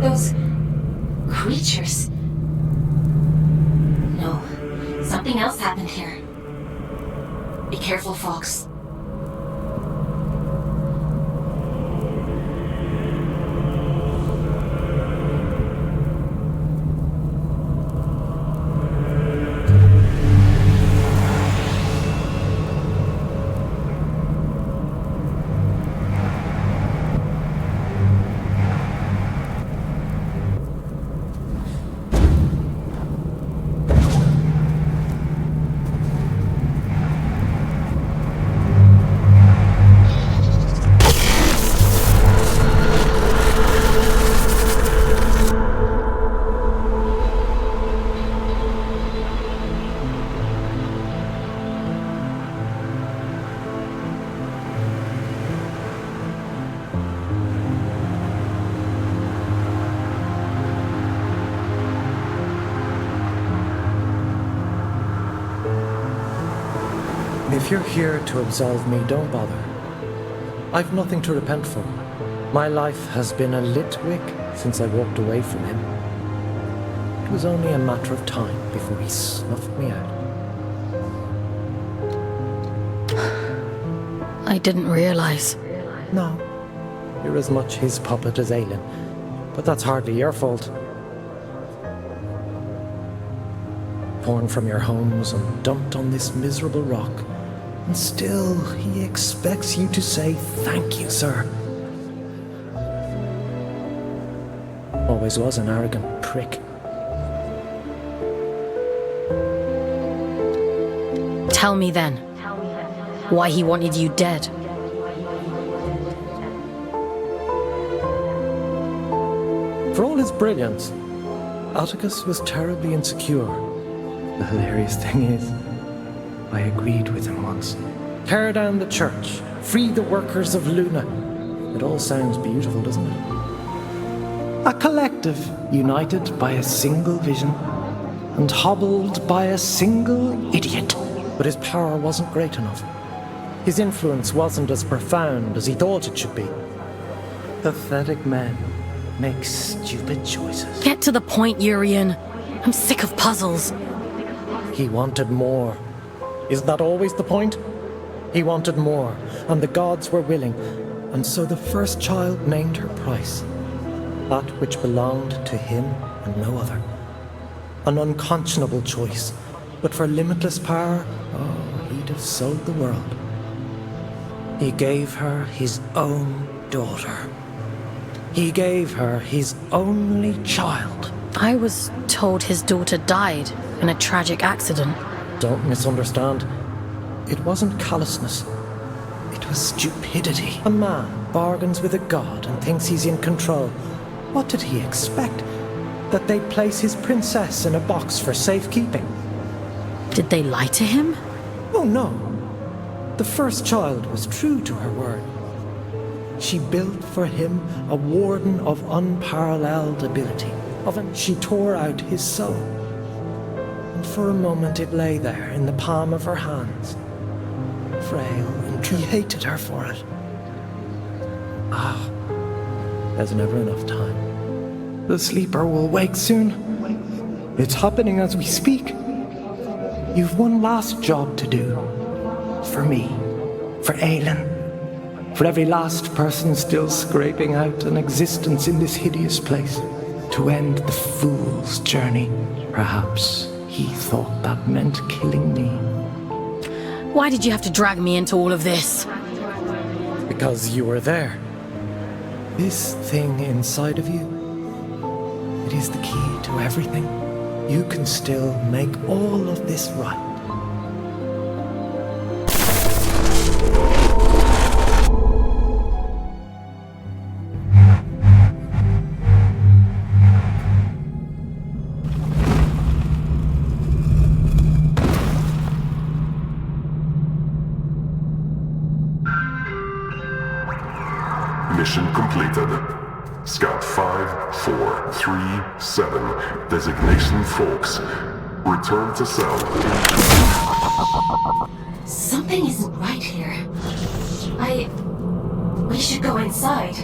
Those creatures. No, something else happened here. Be careful, Fawkes. If you're here to absolve me, don't bother. I've nothing to repent for. My life has been a lit wick since I walked away from him. It was only a matter of time before he snuffed me out. I didn't realize. No. You're as much his puppet as Aelin. But that's hardly your fault. Torn from your homes and dumped on this miserable rock. And still, he expects you to say, "Thank you, sir." Always was an arrogant prick. Tell me then, why he wanted you dead. For all his brilliance, Atticus was terribly insecure. The hilarious thing is, I agreed with him once. Tear down the church, free the workers of Luna. It all sounds beautiful, doesn't it? A collective united by a single vision and hobbled by a single idiot. But his power wasn't great enough. His influence wasn't as profound as he thought it should be. Pathetic men make stupid choices. Get to the point, Urian. I'm sick of puzzles. He wanted more. Isn't that always the point? He wanted more, and the gods were willing, and so the first child named her price. That which belonged to him and no other. An unconscionable choice, but for limitless power, oh, he'd have sold the world. He gave her his own daughter. He gave her his only child. I was told his daughter died in a tragic accident. Don't misunderstand. It wasn't callousness. It was stupidity. A man bargains with a god and thinks he's in control. What did he expect? That they'd place his princess in a box for safekeeping? Did they lie to him? Oh, no. The first child was true to her word. She built for him a warden of unparalleled ability. She tore out his soul. And for a moment it lay there in the palm of her hands, frail, and he hated her for it. There's never enough time. The sleeper will wake soon. It's happening as we speak. You've one last job to do. For me. For Aelin. For every last person still scraping out an existence in this hideous place. To end the fool's journey. Perhaps he thought that meant killing me. Why did you have to drag me into all of this? Because you were there. This thing inside of you, it is the key to everything. You can still make all of this right. Mission completed. Scout 5437, designation Fawkes. Return to cell. Something isn't right here. We should go inside.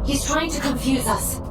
He's trying to confuse us.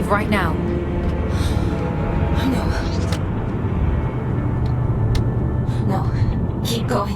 Right now. No, keep going.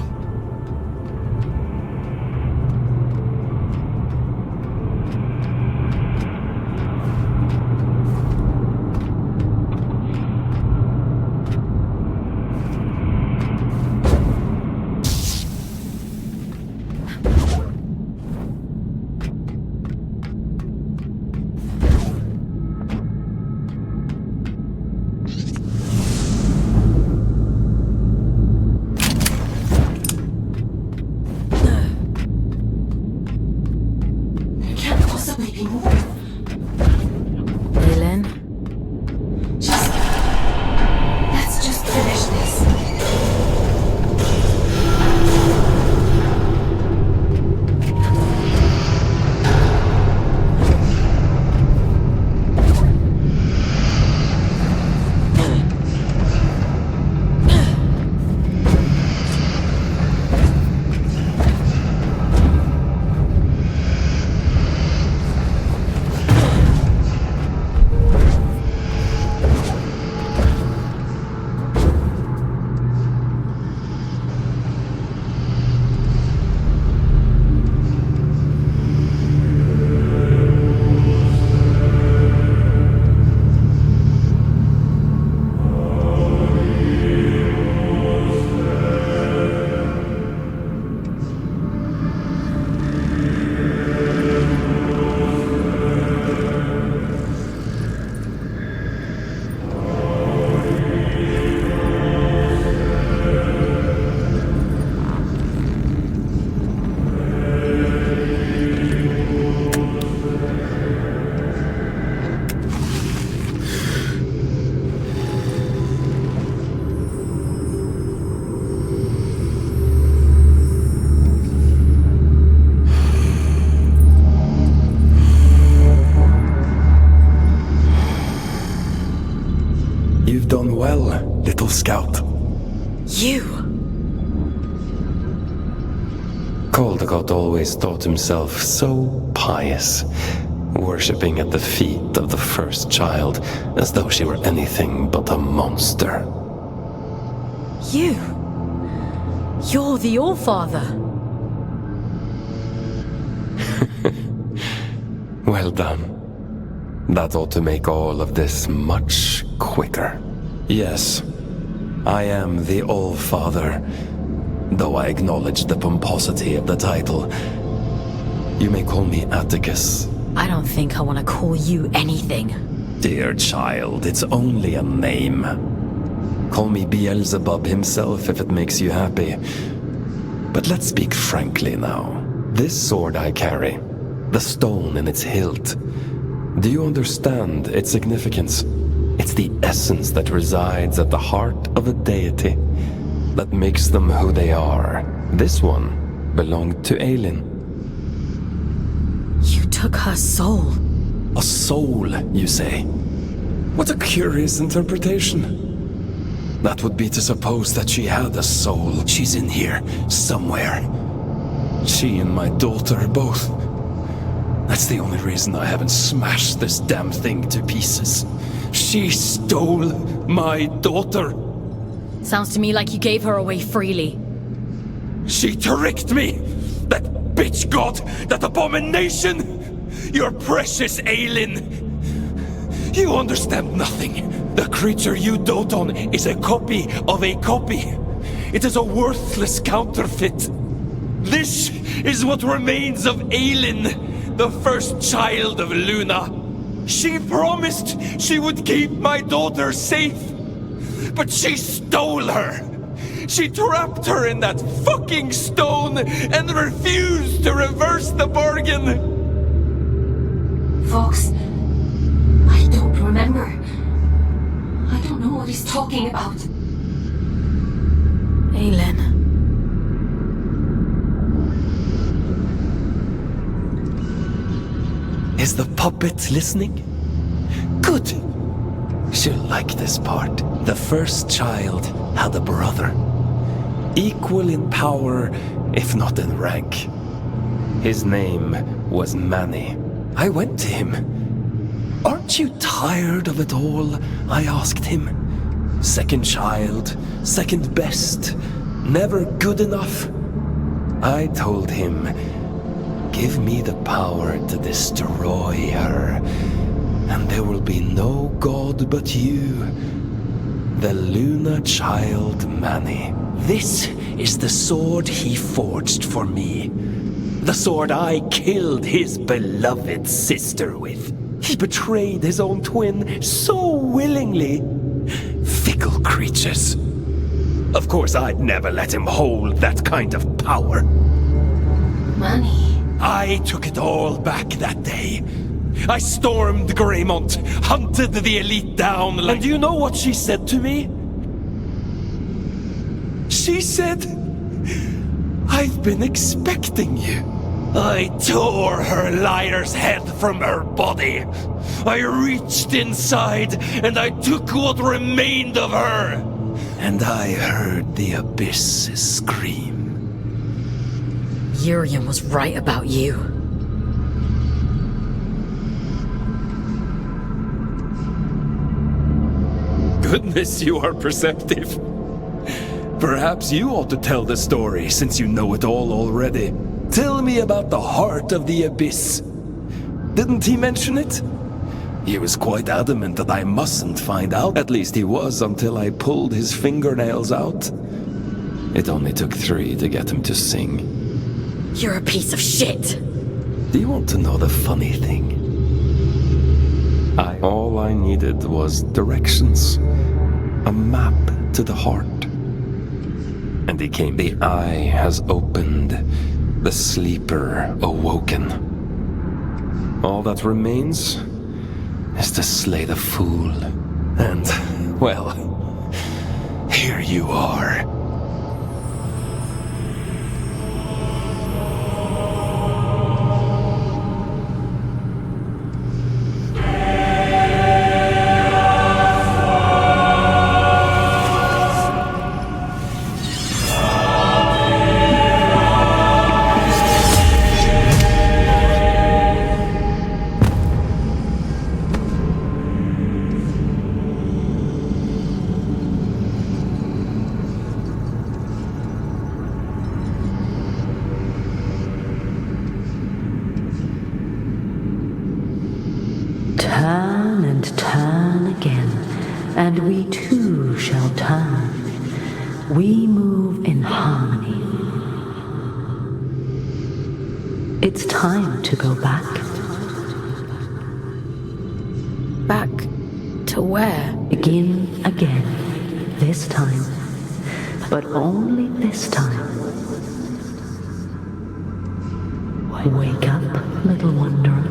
You've done well, little scout. You! Caldecott always thought himself so pious, worshipping at the feet of the first child as though she were anything but a monster. You? You're the All-Father. Well done. That ought to make all of this much quicker. Yes, I am the All-Father, though I acknowledge the pomposity of the title. You may call me Atticus. I don't think I want to call you anything. Dear child, it's only a name. Call me Beelzebub himself if it makes you happy. But let's speak frankly now. This sword I carry, the stone in its hilt, Do you understand its significance? It's the essence that resides at the heart of a deity that makes them who they are. This one belonged to Aelin. You took her soul. A soul, you say? What a curious interpretation. That would be to suppose that she had a soul. She's in here, somewhere. She and my daughter both. That's the only reason I haven't smashed this damn thing to pieces. She stole my daughter. Sounds to me like you gave her away freely. She tricked me! That bitch god! That abomination! Your precious Aelin! You understand nothing. The creature you dote on is a copy of a copy. It is a worthless counterfeit. This is what remains of Aelin, the first child of Luna. She promised she would keep my daughter safe, but she stole her. She trapped her in that fucking stone and refused to reverse the bargain. Fawkes, I don't remember. I don't know what he's talking about. Aelin. Is the puppet listening? Good. She'll like this part. The first child had a brother. Equal in power, if not in rank. His name was Manny. I went to him. Aren't you tired of it all? I asked him. Second child, second best, never good enough. I told him, give me the power to destroy her, and there will be no god but you, the Luna child Manny. This is the sword he forged for me. The sword I killed his beloved sister with. He betrayed his own twin so willingly. Fickle creatures. Of course, I'd never let him hold that kind of power. Manny. I took it all back that day. I stormed Greymont, hunted the elite down, and do you know what she said to me? She said, I've been expecting you. I tore her liar's head from her body. I reached inside and I took what remained of her. And I heard the abyss scream. Urian was right about you. Goodness, you are perceptive. Perhaps you ought to tell the story, since you know it all already. Tell me about the heart of the abyss. Didn't he mention it? He was quite adamant that I mustn't find out. At least he was until I pulled his fingernails out. It only took 3 to get him to sing. You're a piece of shit. Do you want to know the funny thing? All I needed was directions. A map to the heart. And he came. The eye has opened. The sleeper awoken. All that remains is to slay the fool. And, well, here you are. Turn and turn again, and we too shall turn. We move in harmony. It's time to go back. Back to where? Begin again, this time. But only this time. Wake up, little wanderer.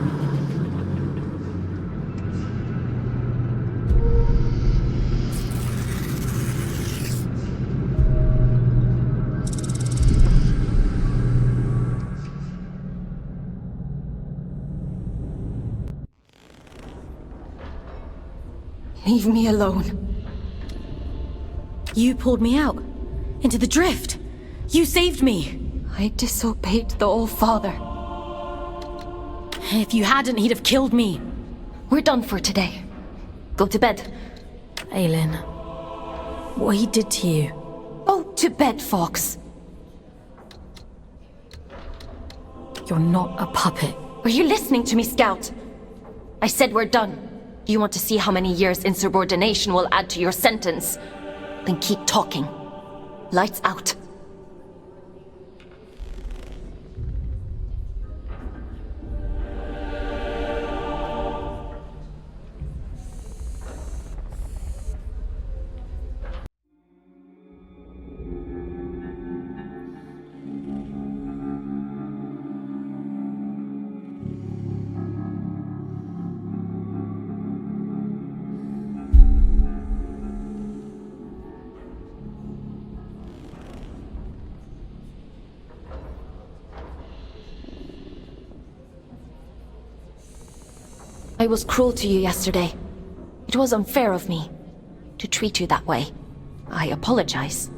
Leave me alone. You pulled me out. Into the drift. You saved me. I disobeyed the All-Father. If you hadn't, he'd have killed me. We're done for today. Go to bed. Aylin, what he did to you. Go to bed, Fawkes. You're not a puppet. Are you listening to me, Scout? I said we're done. Do you want to see how many years insubordination will add to your sentence? Then keep talking. Lights out. I was cruel to you yesterday. It was unfair of me to treat you that way. I apologize.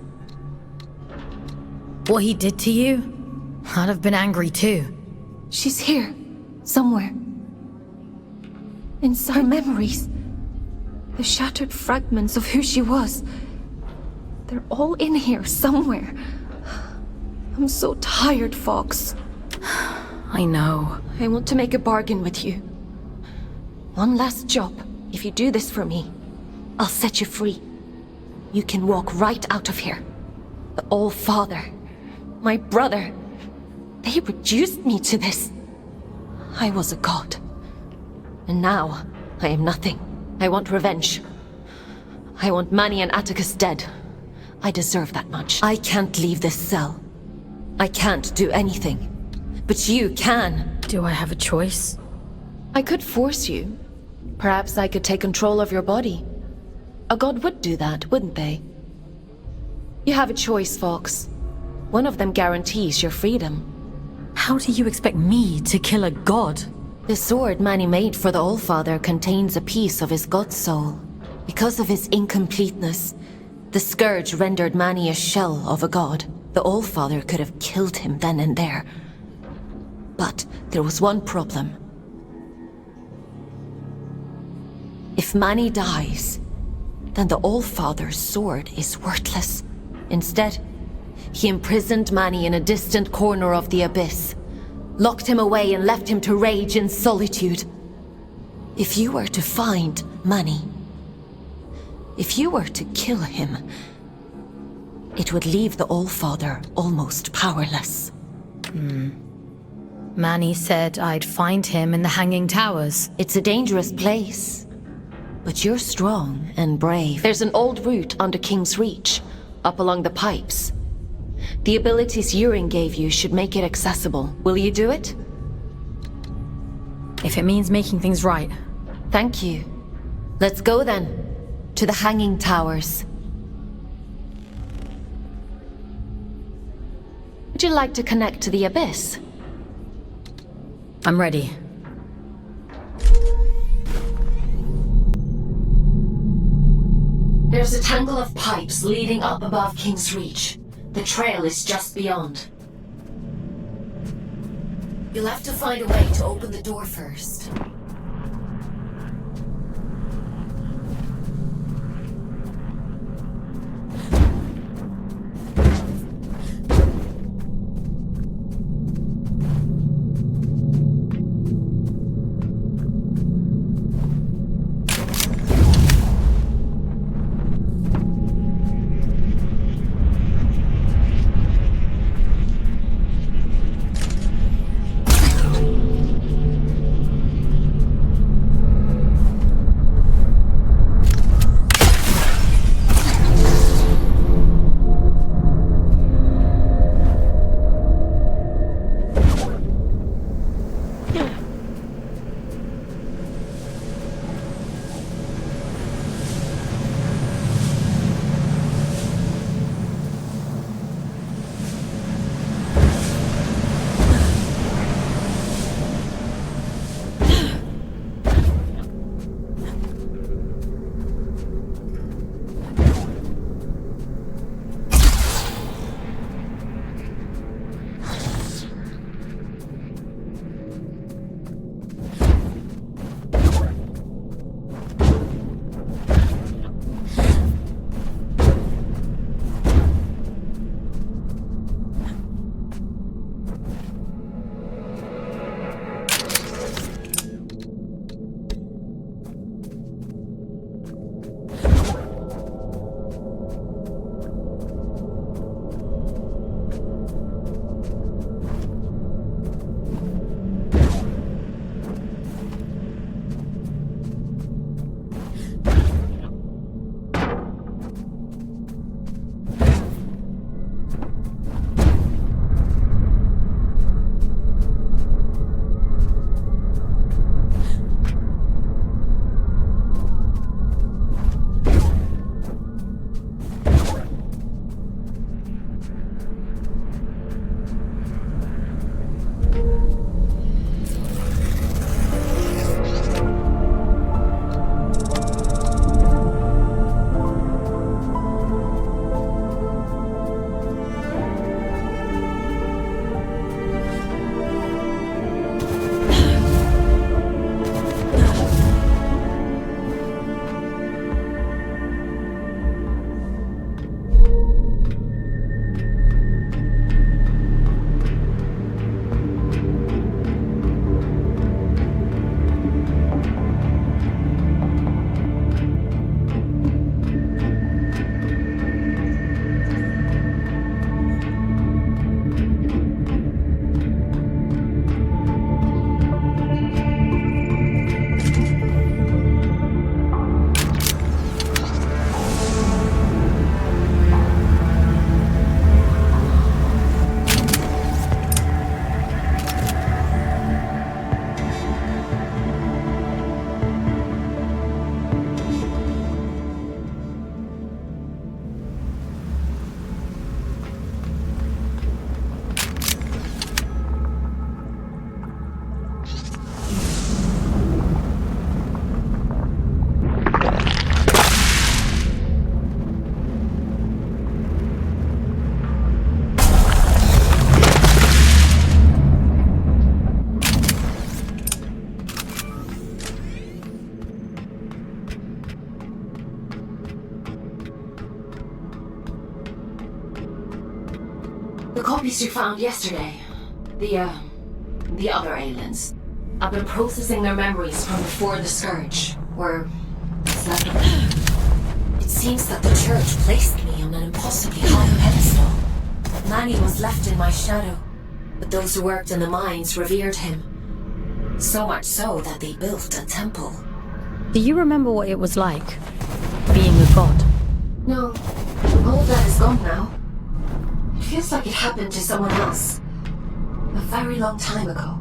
What he did to you? I'd have been angry too. She's here, somewhere. Inside her memories. The shattered fragments of who she was. They're all in here somewhere. I'm so tired, Fawkes. I know. I want to make a bargain with you. One last job. If you do this for me, I'll set you free. You can walk right out of here. The All-Father, my brother, they reduced me to this. I was a god. And now, I am nothing. I want revenge. I want Manny and Atticus dead. I deserve that much. I can't leave this cell. I can't do anything. But you can. Do I have a choice? I could force you. Perhaps I could take control of your body. A god would do that, wouldn't they? You have a choice, Fawkes. One of them guarantees your freedom. How do you expect me to kill a god? The sword Manny made for the All-Father contains a piece of his god soul. Because of his incompleteness, the scourge rendered Manny a shell of a god. The All-Father could have killed him then and there. But there was one problem. If Manny dies, then the All-Father's sword is worthless. Instead, he imprisoned Manny in a distant corner of the abyss, locked him away and left him to rage in solitude. If you were to find Manny, if you were to kill him, it would leave the All-Father almost powerless. Manny said I'd find him in the Hanging Towers. It's a dangerous place. But you're strong and brave. There's an old route under King's Reach, up along the pipes. The abilities Yurin gave you should make it accessible. Will you do it? If it means making things right. Thank you. Let's go then. To the Hanging Towers. Would you like to connect to the Abyss? I'm ready. There's a tangle of pipes leading up above King's Reach. The trail is just beyond. You'll have to find a way to open the door first. The copies you found yesterday. The other aliens. I've been processing their memories from before the Scourge, where slept. It seems that the church placed me on an impossibly high pedestal. Manny was left in my shadow, but those who worked in the mines revered him. So much so that they built a temple. Do you remember what it was like, being a god? No, all of that is gone now. It feels like it happened to someone else. A very long time ago.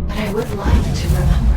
But I would like to remember.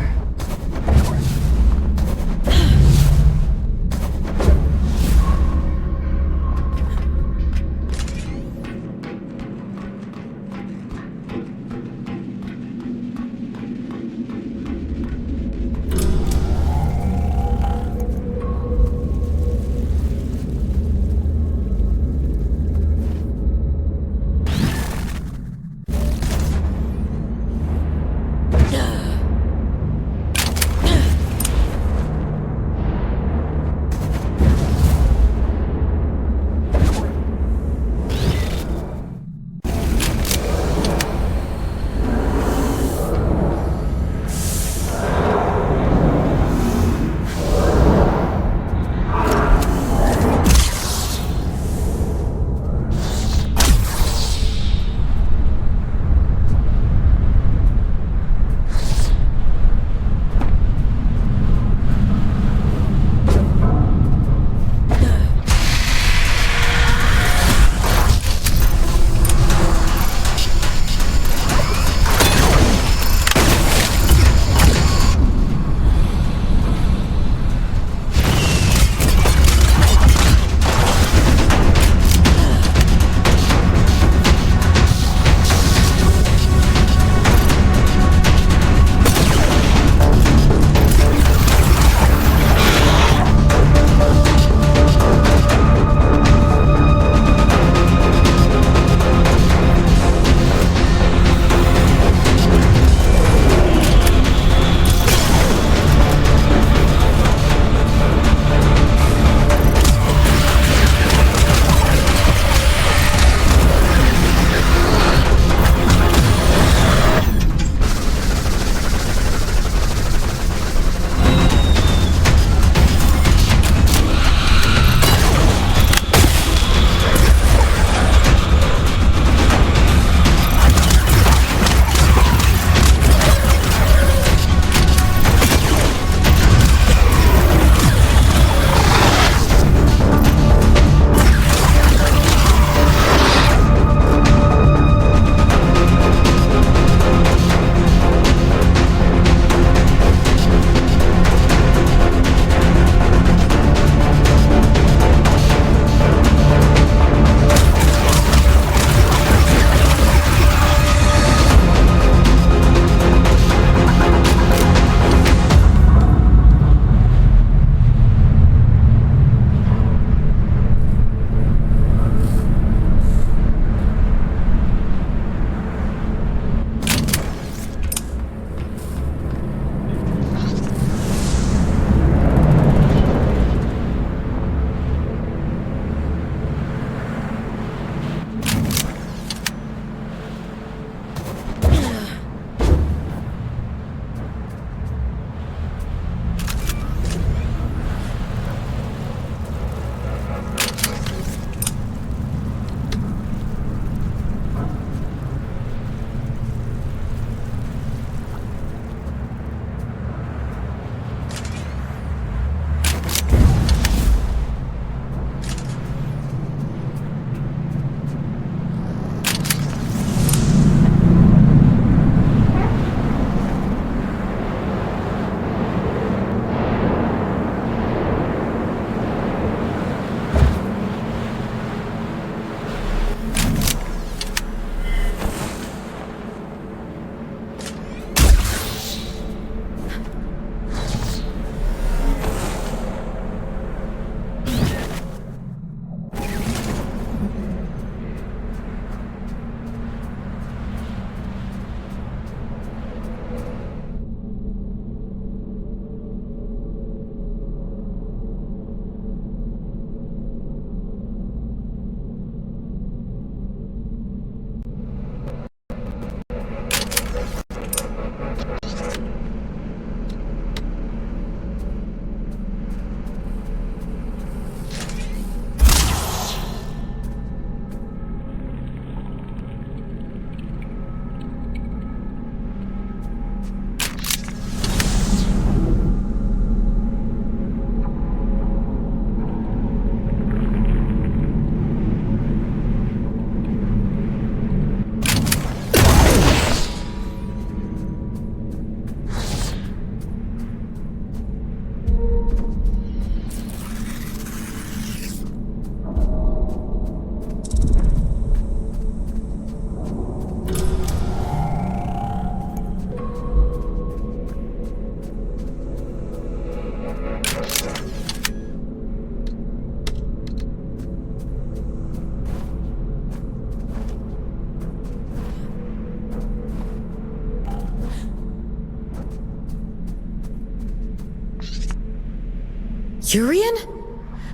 Urian?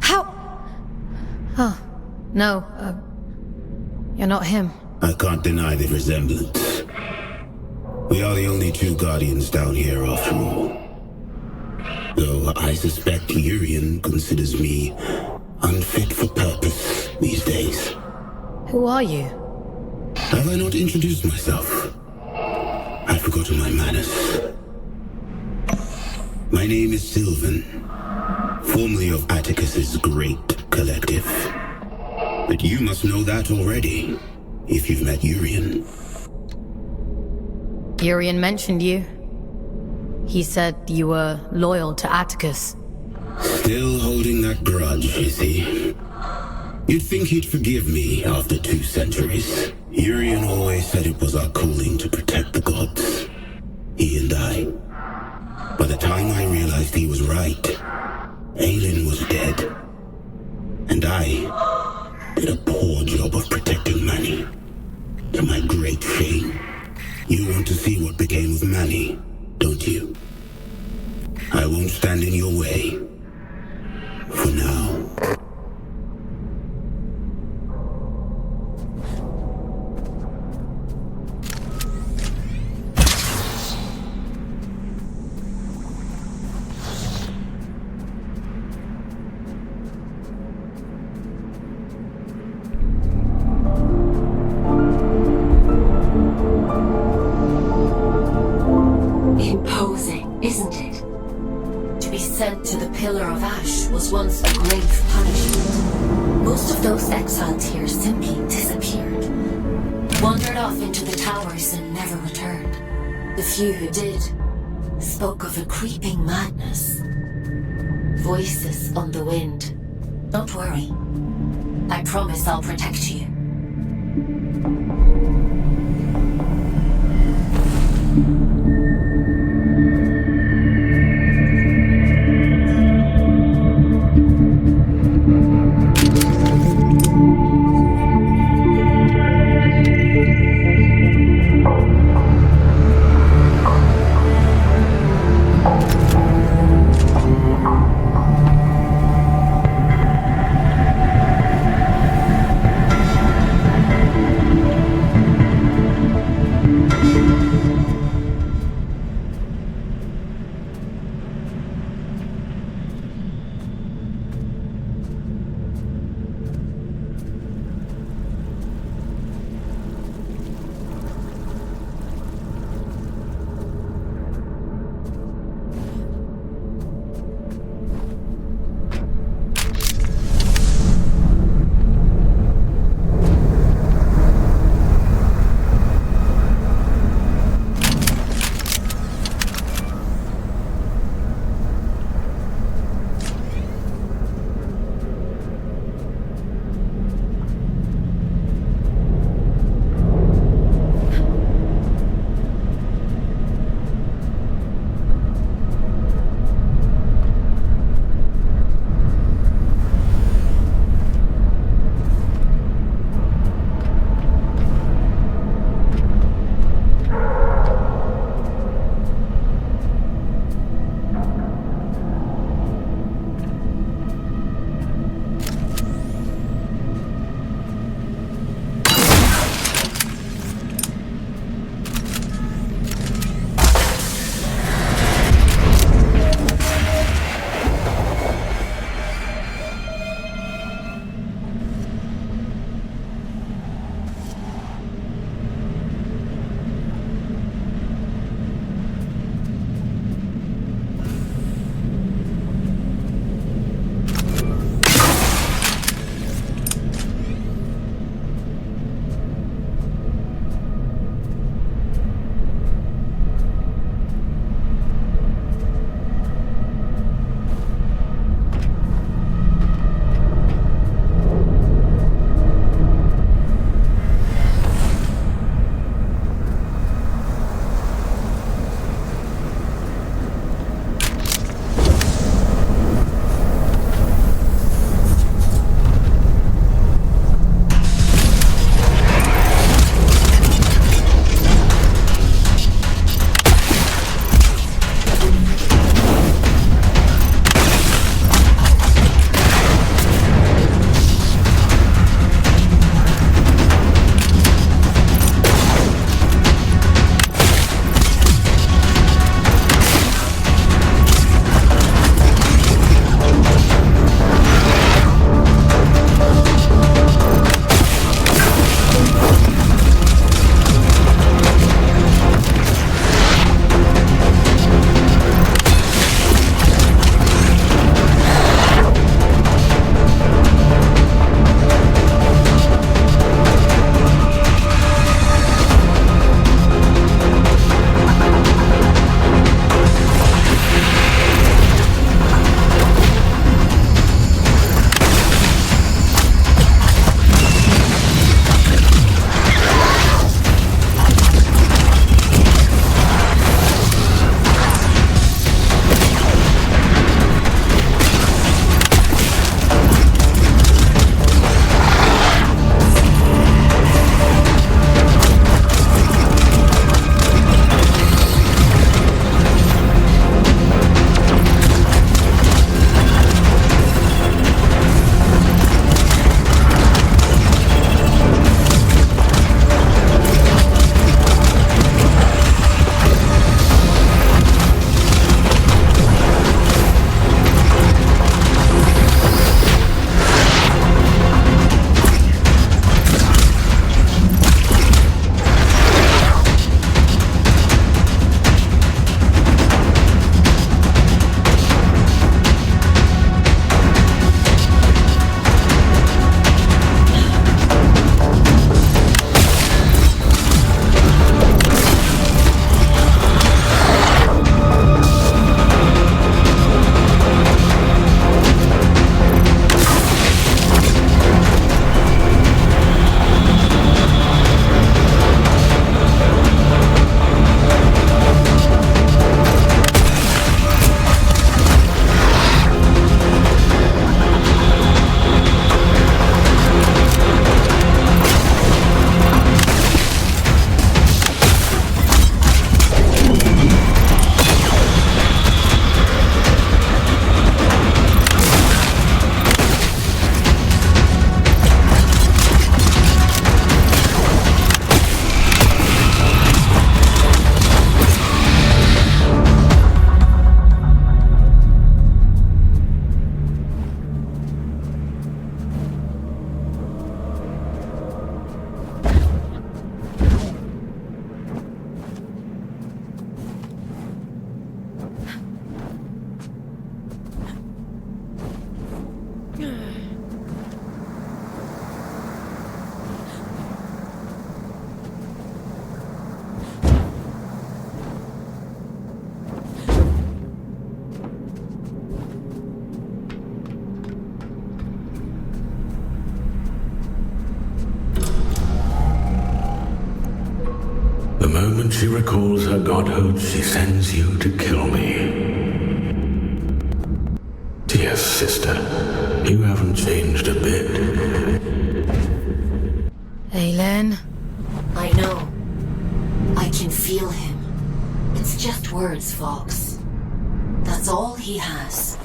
How? Oh, no, you're not him. I can't deny the resemblance. We are the only two guardians down here after all. Though I suspect Urian considers me unfit for purpose these days. Who are you? Have I not introduced myself? I've forgotten my manners. My name is Sylvan, formerly of Atticus's great collective. But you must know that already, if you've met Urian. Urian mentioned you. He said you were loyal to Atticus. Still holding that grudge, is he? You'd think he'd forgive me after 2 centuries. Urian always said it was our calling to protect the gods. He and I. By the time I realized he was right, Aelin was dead. And I did a poor job of protecting Manny. To my great shame. You want to see what became of Manny, don't you? I won't stand in your way. For now. Imposing, isn't it? To be sent to the Pillar of Ash was once a grave punishment. Most of those exiled here simply disappeared. Wandered off into the towers and never returned. The few who did spoke of a creeping madness. Voices on the wind. Don't worry. I promise I'll protect you. she recalls her godhood, she sends you to kill me. Dear sister, you haven't changed a bit. Aelin? I know. I can feel him. It's just words, Fawkes. That's all he has.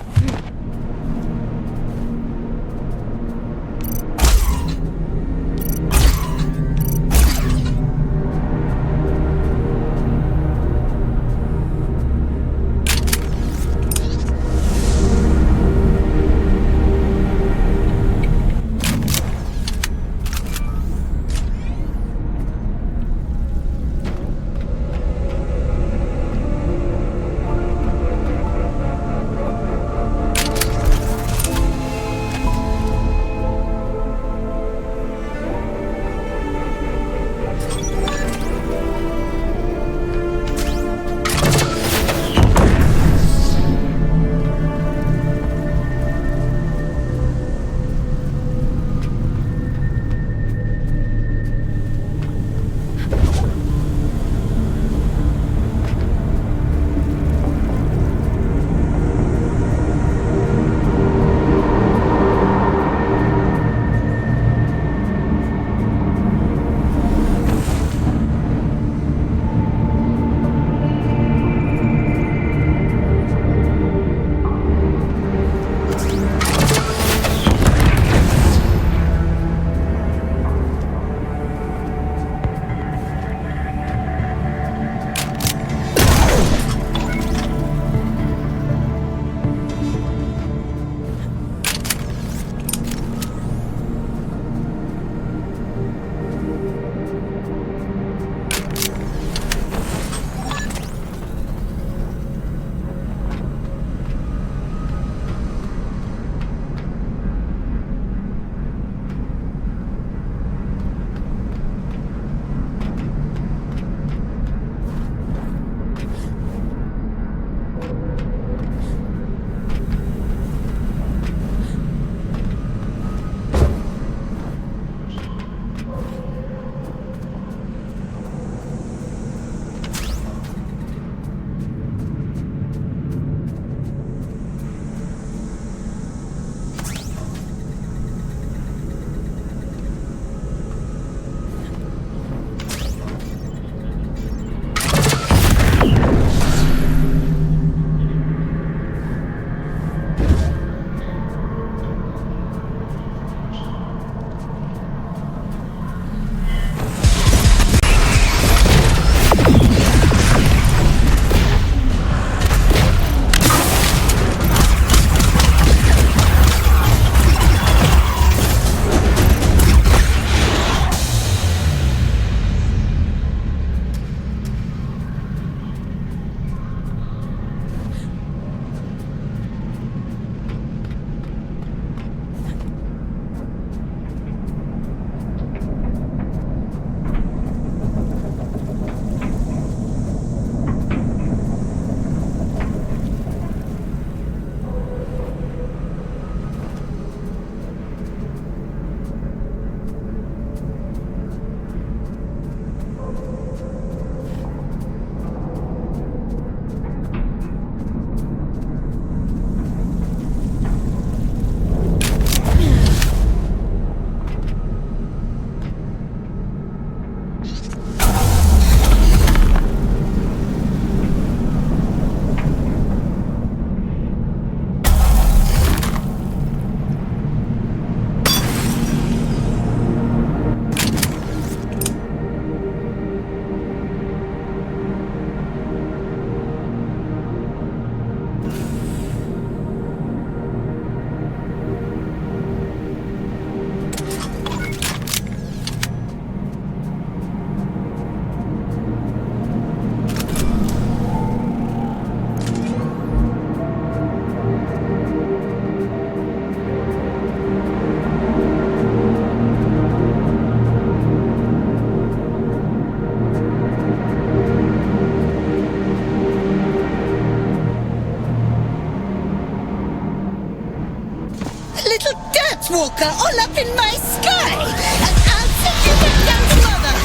Walker all up in my sky, and I'll send you back down to mother.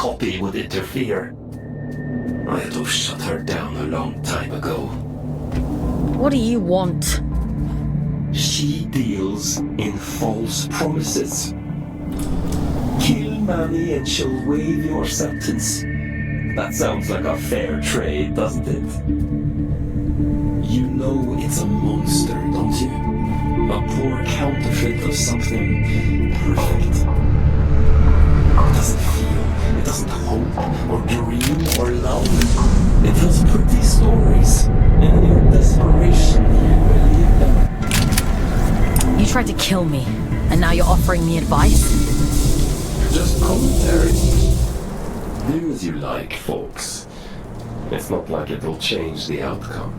copy would interfere. I had to have shut her down a long time ago. What do you want? She deals in false promises. Kill Manny and she'll waive your sentence. That sounds like a fair trade, doesn't it? You know it's a monster, don't you? A poor counterfeit of something perfect. It doesn't feel, it doesn't hope, or dream, or love. It tells pretty stories, and your desperation you believe them. You tried to kill me, and now you're offering me advice? Just commentary. Do as you like, folks. It's not like it'll change the outcome.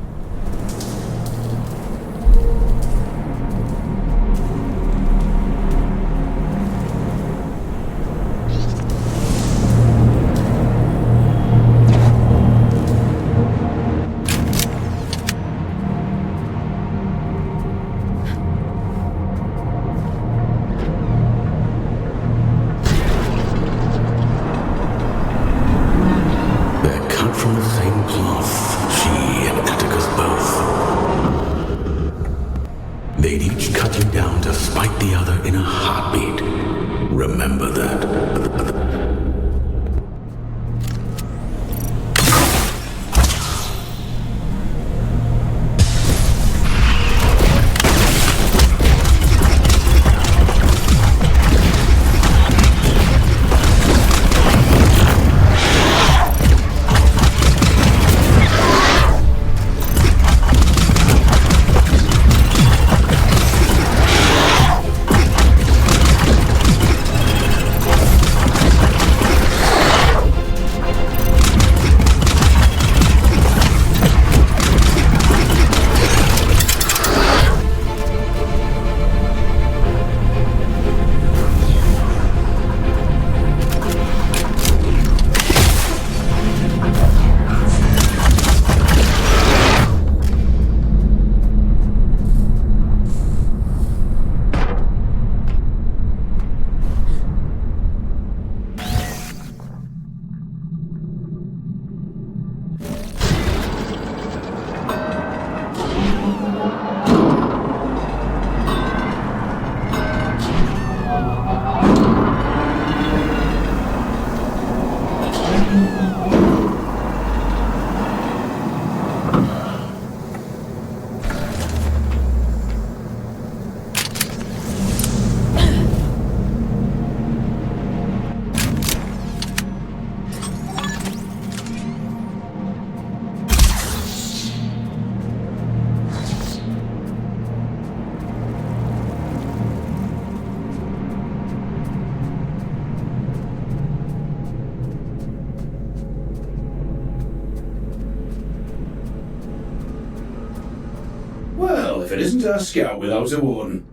Well, if it isn't our scout without a warden.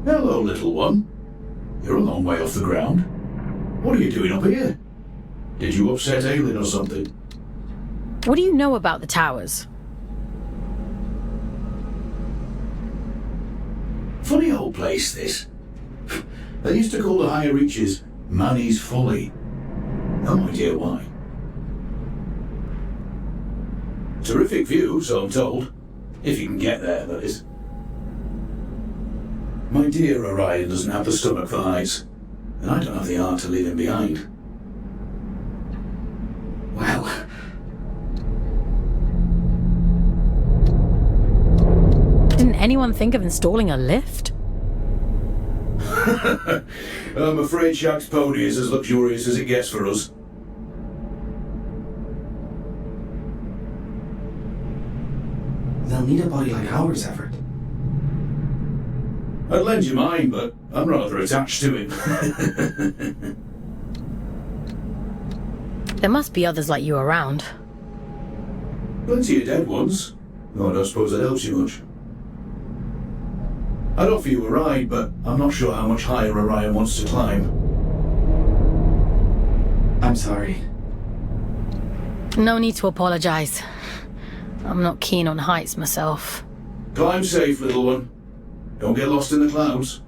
Hello, little one. You're a long way off the ground. What are you doing up here? Did you upset Aelin or something? What do you know about the towers? Funny old place, this. They used to call the higher reaches Manny's Folly. No idea why. Terrific view, so I'm told. If you can get there, that is. My dear Orion doesn't have the stomach for heights, and I don't have the art to leave him behind. Well... Didn't anyone think of installing a lift? I'm afraid Shaq's pony is as luxurious as it gets for us. They'll need a body like ours, Everett. I'd lend you mine, but I'm rather attached to it. There must be others like you around. Plenty of dead ones. Though I don't suppose that helps you much. I'd offer you a ride, but I'm not sure how much higher Orion wants to climb. I'm sorry. No need to apologize. I'm not keen on heights myself. Climb safe, little one. Don't get lost in the clouds.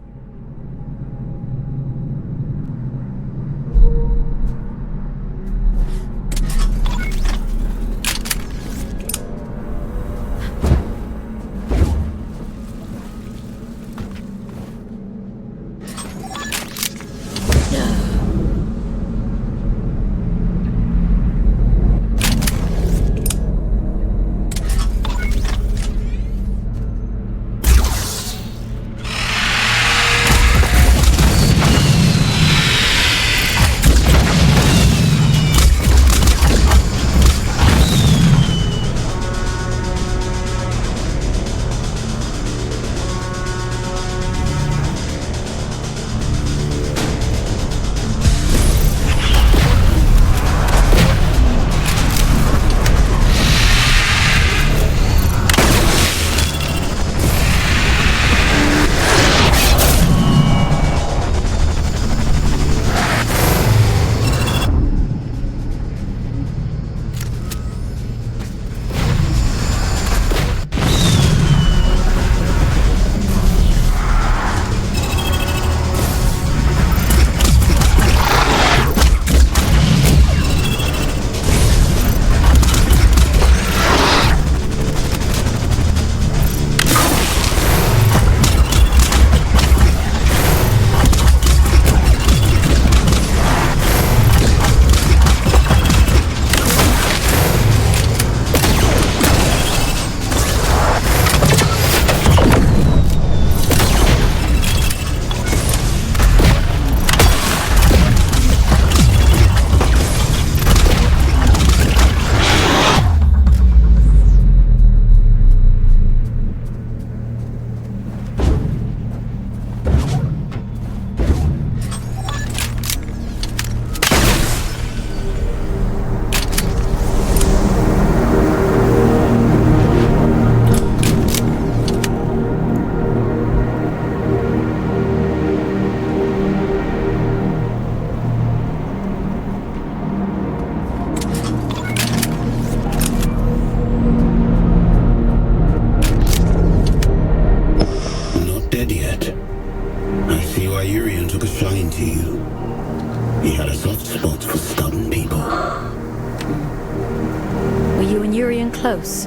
close.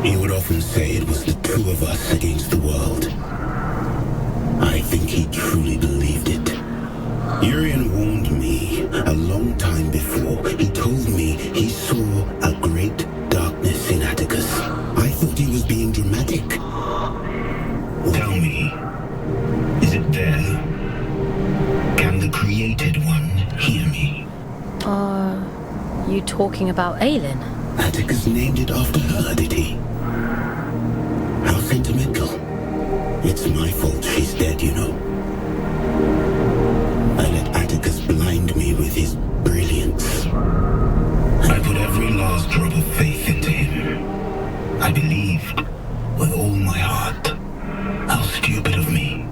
He would often say it was the two of us against the world. I think he truly believed it. Urian warned me a long time before. He told me he saw a great darkness in Atticus. I thought he was being dramatic. Tell me, is it there? Can the created one hear me? Are you talking about Aelin? Atticus named it after her, did he? How sentimental. It's my fault she's dead, you know. I let Atticus blind me with his brilliance. I put every last drop of faith into him. I believed with all my heart. How stupid of me.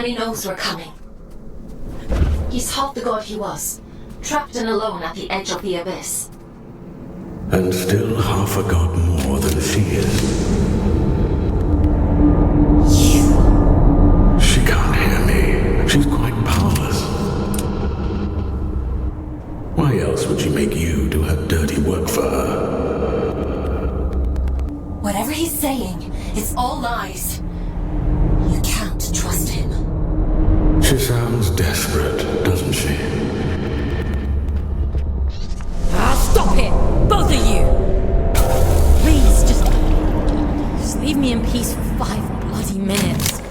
And he knows we're coming. He's half the god he was, trapped and alone at the edge of the abyss. And still half a god more than she is. She can't hear me. She's quite powerless. Why else would she make you do her dirty work for her? Whatever he's saying, it's all lies. You can't trust him. She sounds desperate, doesn't she? Stop it! Both of you! Please, just leave me in peace for 5 bloody minutes.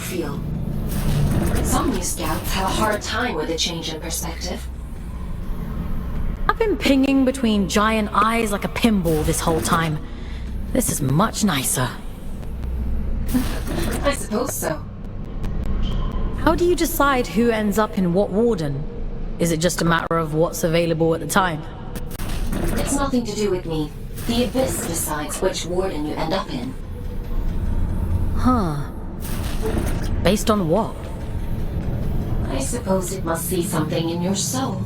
feel? Some new scouts have a hard time with a change in perspective. I've been pinging between giant eyes like a pinball this whole time. This is much nicer. I suppose so. How do you decide who ends up in what warden? Is it just a matter of what's available at the time? It's nothing to do with me. The Abyss decides which warden you end up in. Huh. Based on what? I suppose it must see something in your soul.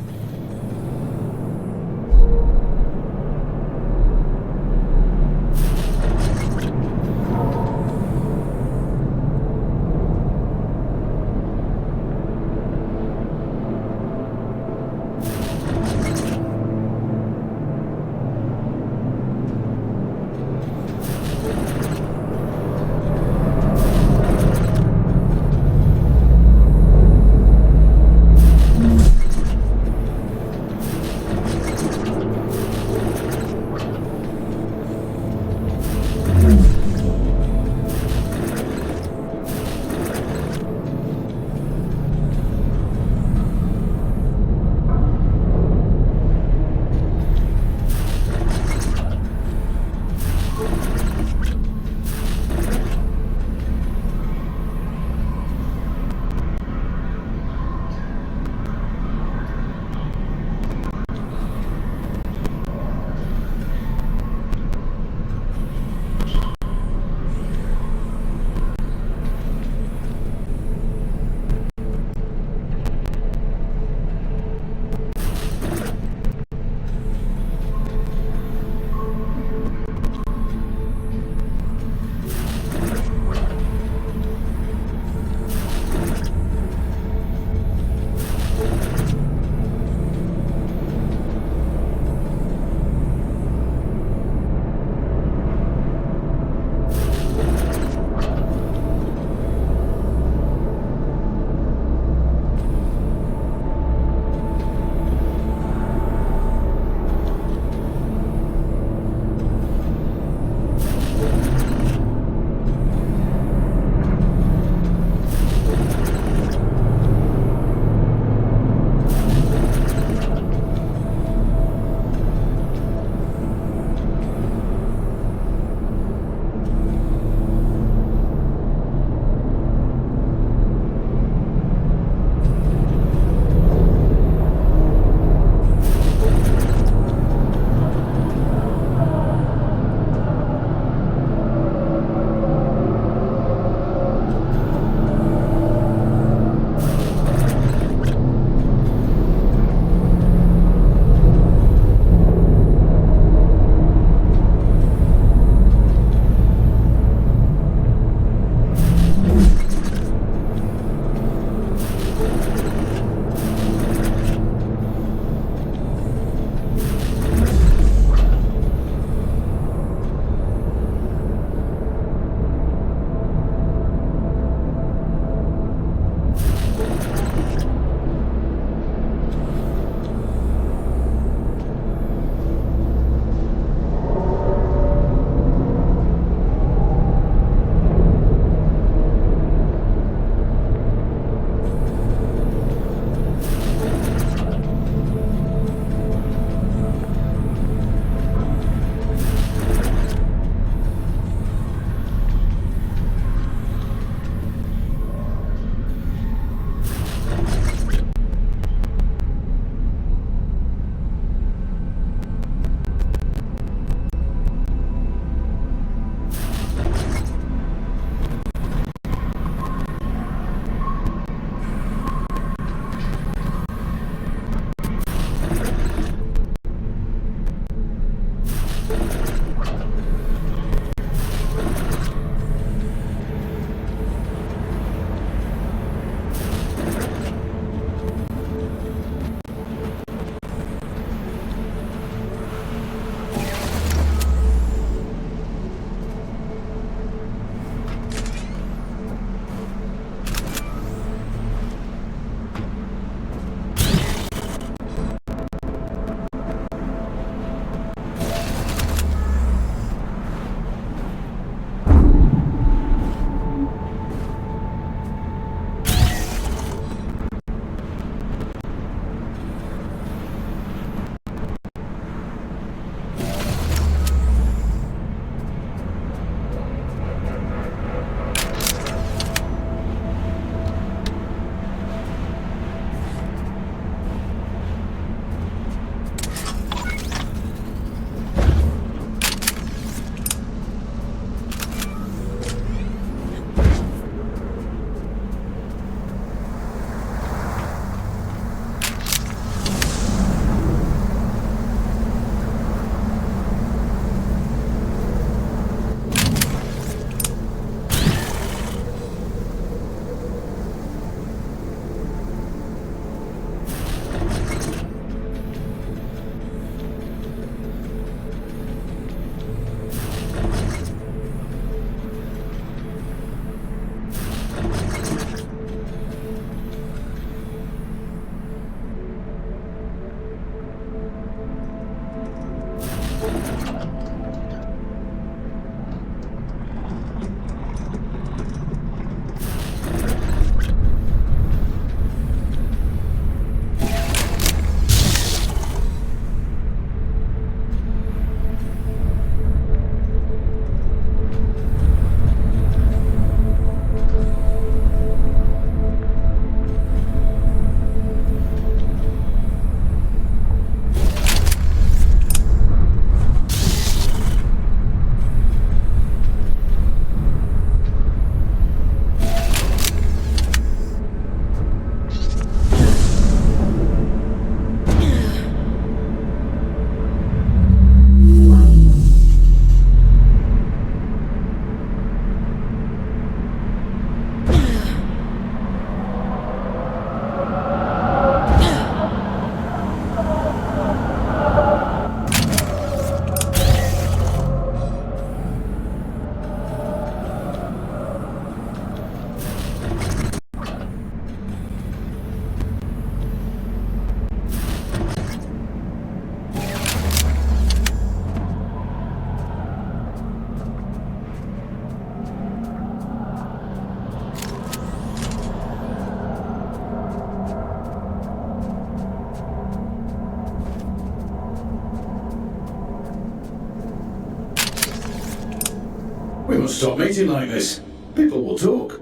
Don't stop meeting like this. People will talk.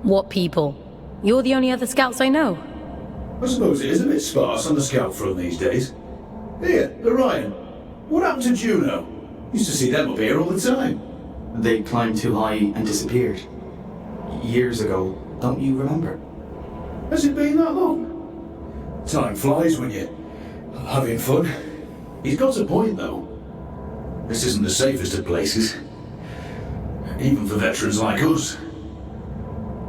What people? You're the only other scouts I know. I suppose it is a bit sparse on the scout front these days. Here, Orion. What happened to Juno? Used to see them up here all the time. They climbed too high and disappeared. Years ago, don't you remember? Has it been that long? Time flies when you're having fun. He's got a point, though. This isn't the safest of places. Even for veterans like us.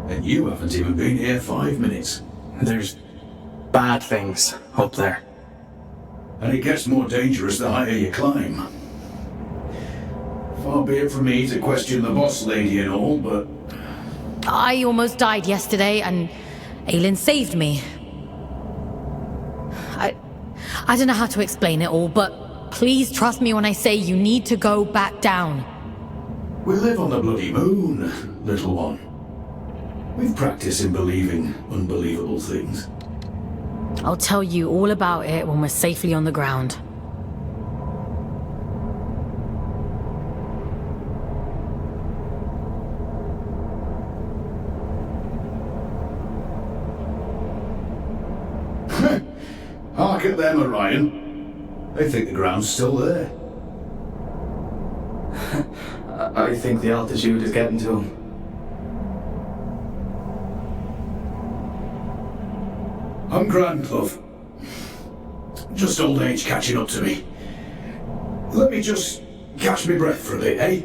And you haven't even been here 5 minutes. There's bad things up there. And it gets more dangerous the higher you climb. Far be it from me to question the boss lady and all, but... I almost died yesterday, and Aelin saved me. I don't know how to explain it all, but please trust me when I say you need to go back down. We live on the bloody moon, little one. We've practiced in believing unbelievable things. I'll tell you all about it when we're safely on the ground. Hark at them, Orion. They think the ground's still there. I think the altitude is getting to them. I'm grand, love. Just old age catching up to me. Let me just catch my breath for a bit, eh?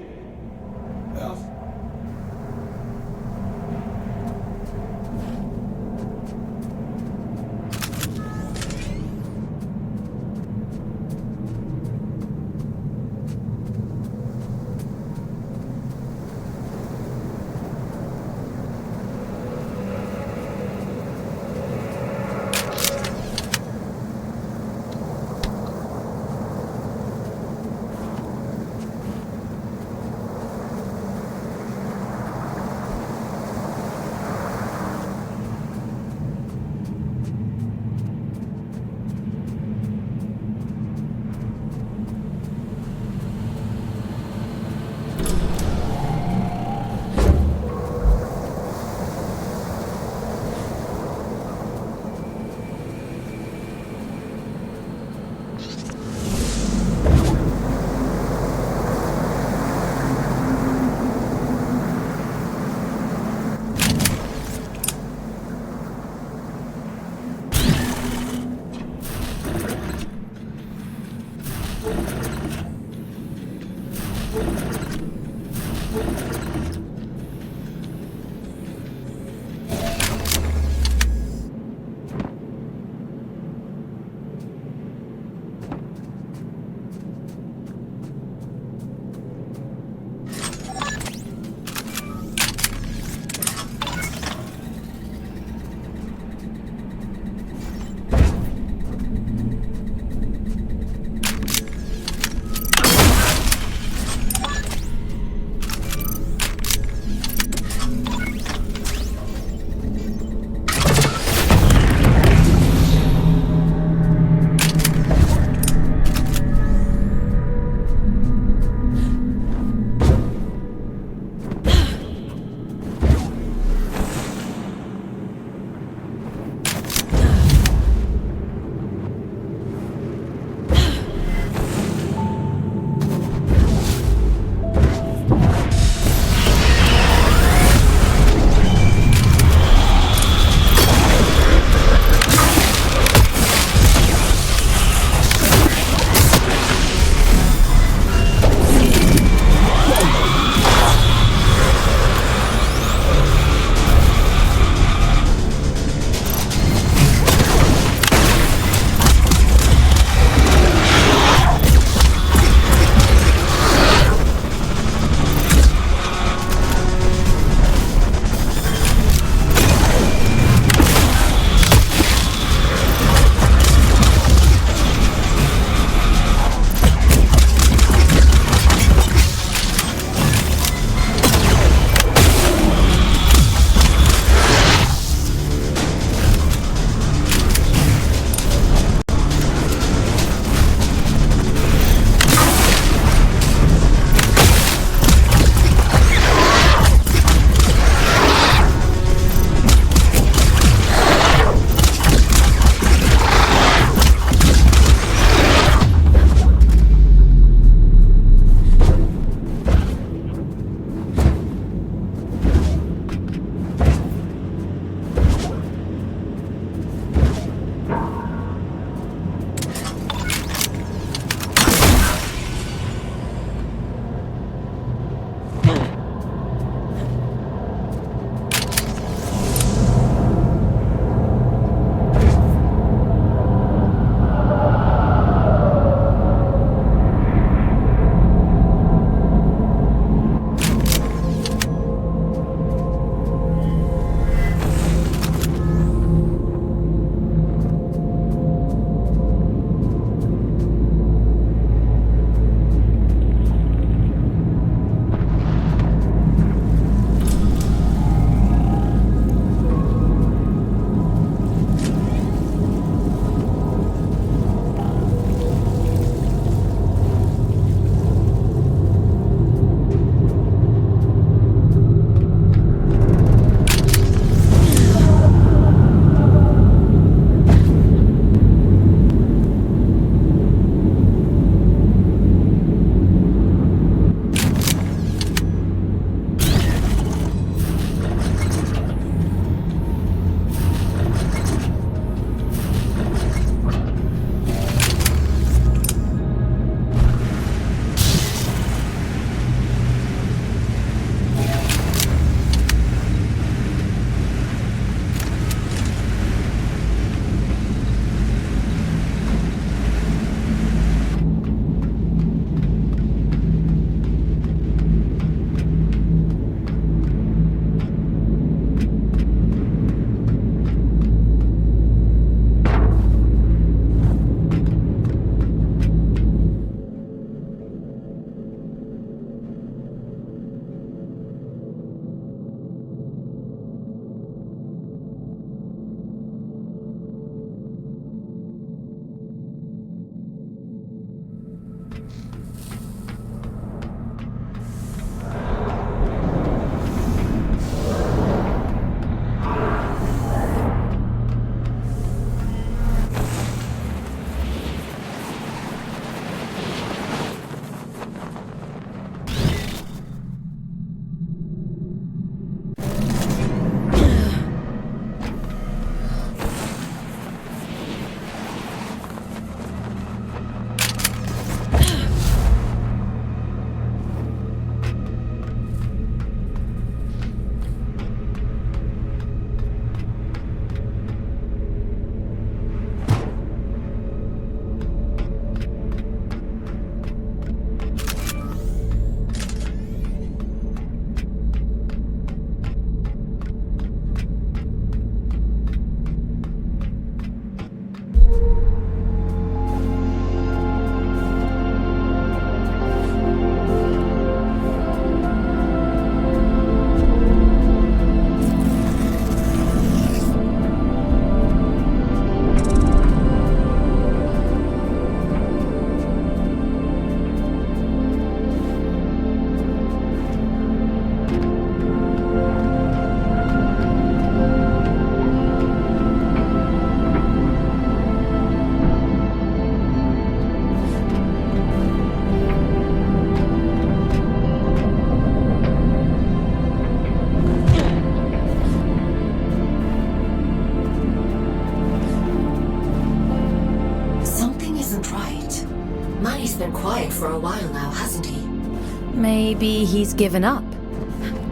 Maybe he's given up.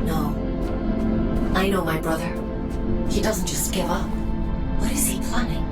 No. I know my brother. He doesn't just give up. What is he planning?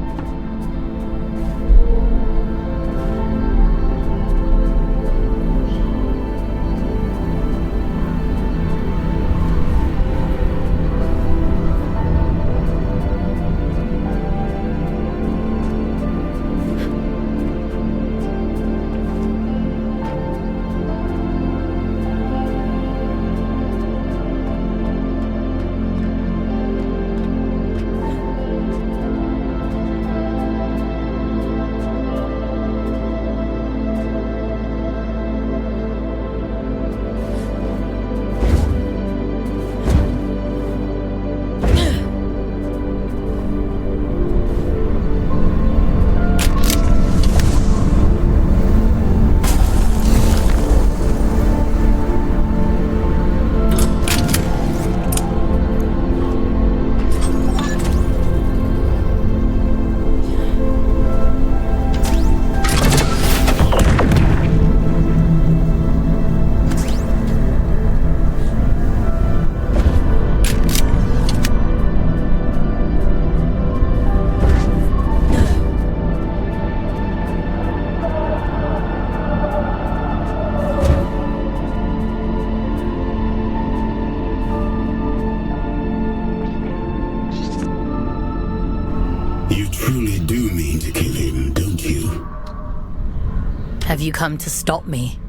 Have you come to stop me?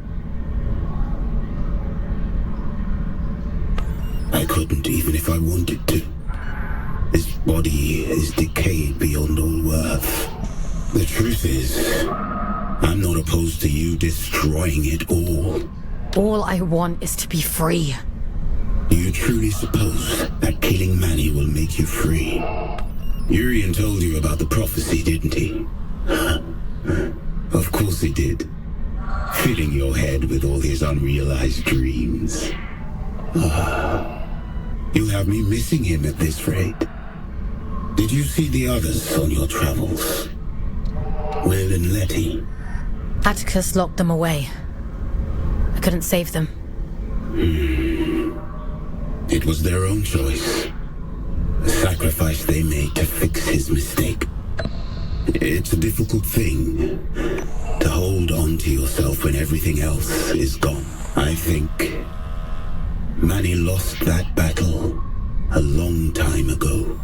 I couldn't, even if I wanted to. His body is decayed beyond all worth. The truth is, I'm not opposed to you destroying it all. All I want is to be free. Do you truly suppose that killing Manny will make you free? Urian told you about the prophecy, didn't he? Of course he did. Filling your head with all his unrealized dreams. You'll have me missing him at this rate. Did you see the others on your travels? Will and Letty? Atticus locked them away. I couldn't save them. It was their own choice. A sacrifice they made to fix his mistake. It's a difficult thing to hold on to yourself when everything else is gone. I think Manny lost that battle a long time ago.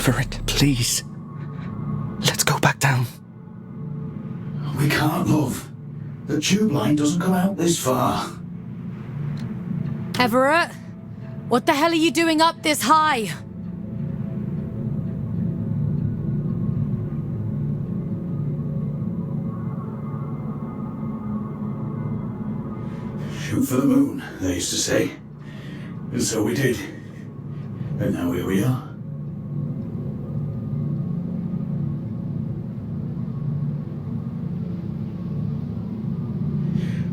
Everett, please. Let's go back down. We can't, love. The tube line doesn't come out this far. Everett? What the hell are you doing up this high? Shoot for the moon, they used to say. And so we did. And now here we are.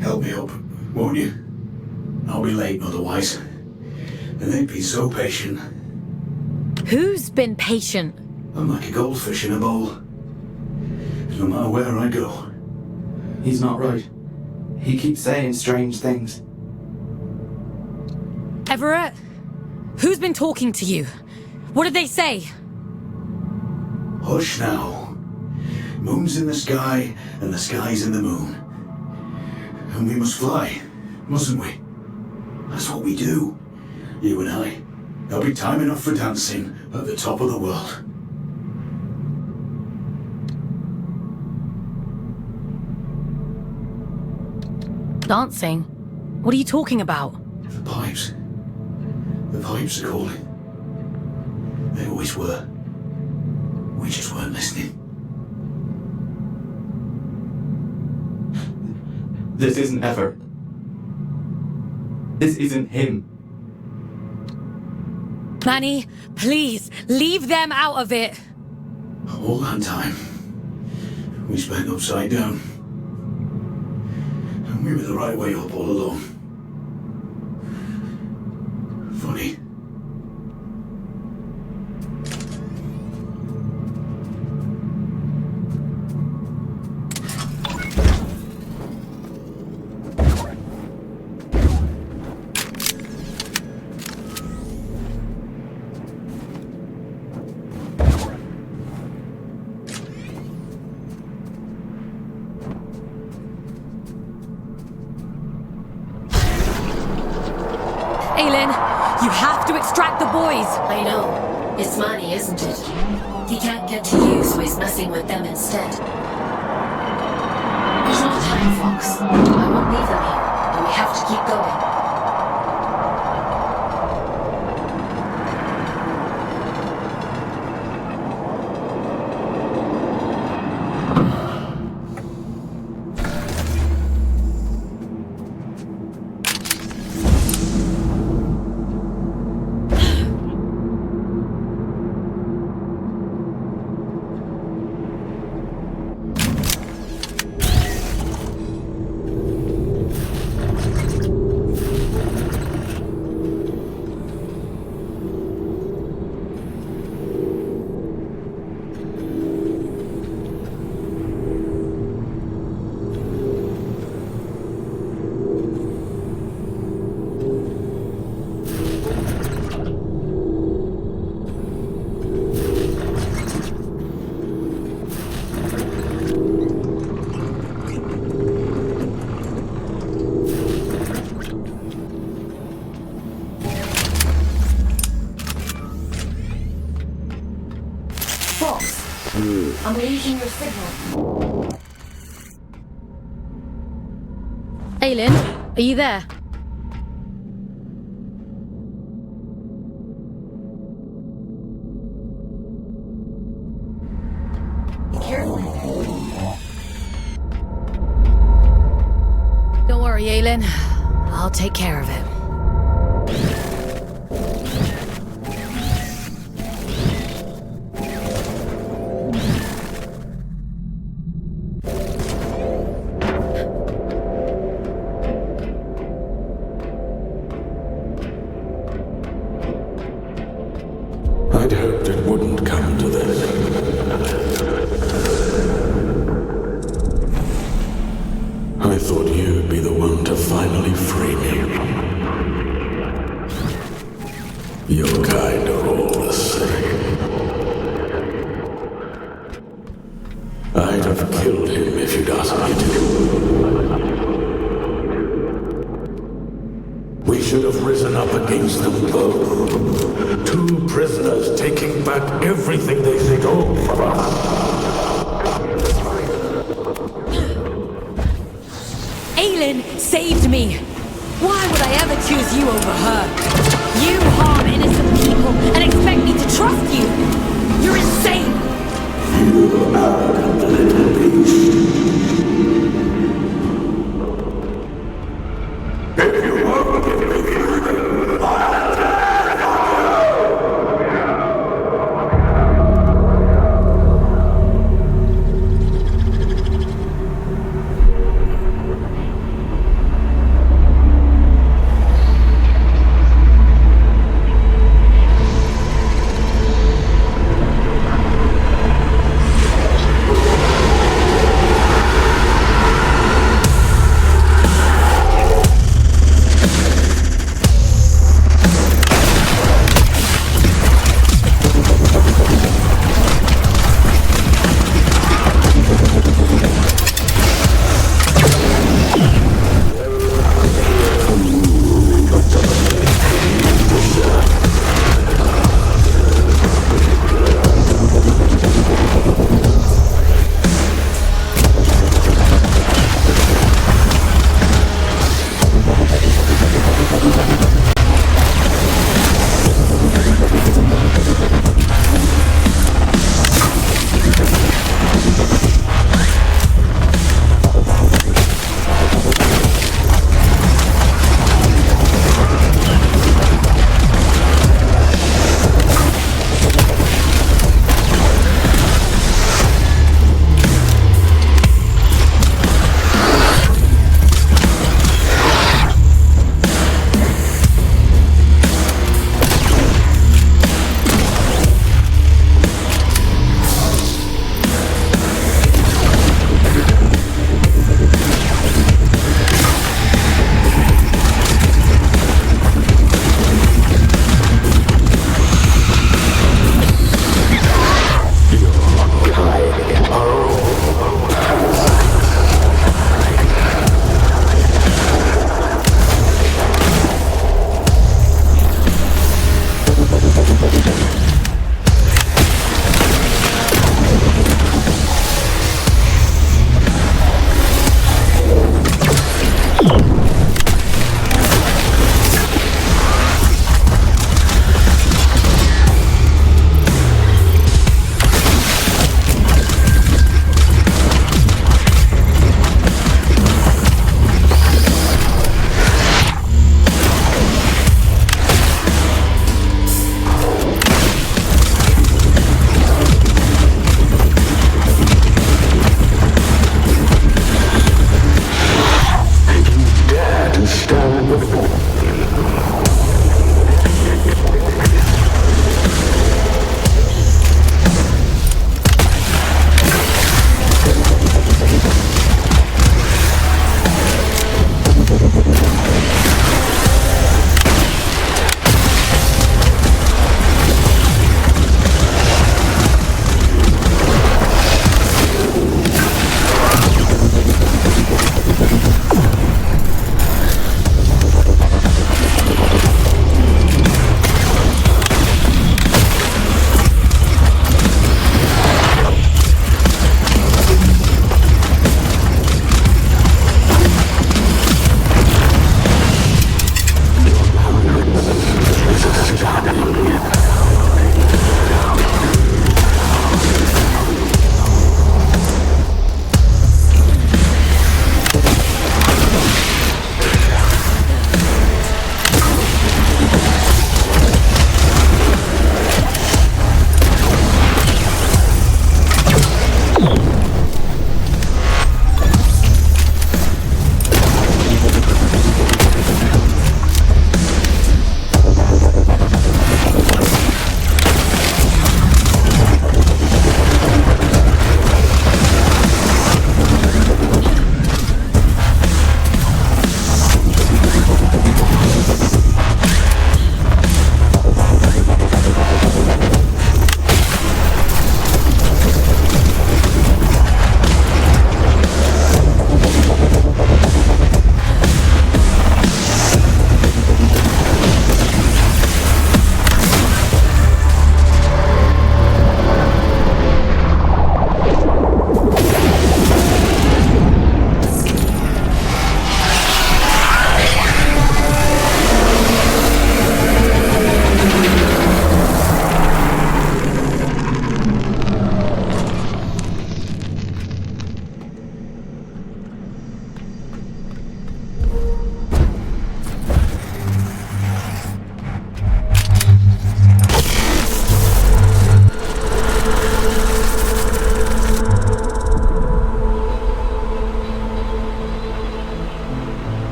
Help me up, won't you? I'll be late otherwise. And they'd be so patient. Who's been patient? I'm like a goldfish in a bowl. No matter where I go. He's not right. He keeps saying strange things. Everett? Who's been talking to you? What did they say? Hush now. Moon's in the sky, and the sky's in the moon. And we must fly, mustn't we? That's what we do, you and I. There'll be time enough for dancing at the top of the world. Dancing? What are you talking about? The pipes. The pipes are calling. They always were. We just weren't listening. This isn't Everett. This isn't him. Manny, please, leave them out of it. All that time, we spent upside down. And we were the right way up all along. Funny. Aylin, you have to extract the boys. I know. It's Manny, isn't it? He can't get to you, so he's messing with them instead. There's not time, Fawkes. I won't leave them here, and we have to keep going. I'm losing your signal. Aylin, are you there? Be careful. Don't worry, Aylin. I'll take care of it. I'd hoped it wouldn't come to this. I thought you'd be the one to finally free me. You're kind of all the same. I'd have killed him if you'd asked me to. We should have risen up against them both. Two prisoners taking back everything they stole from us. Aylin saved me! Why would I ever choose you over her? You harm innocent people and expect me to trust you! You're insane! You arrogant little beast. If you won't give me freedom, I'll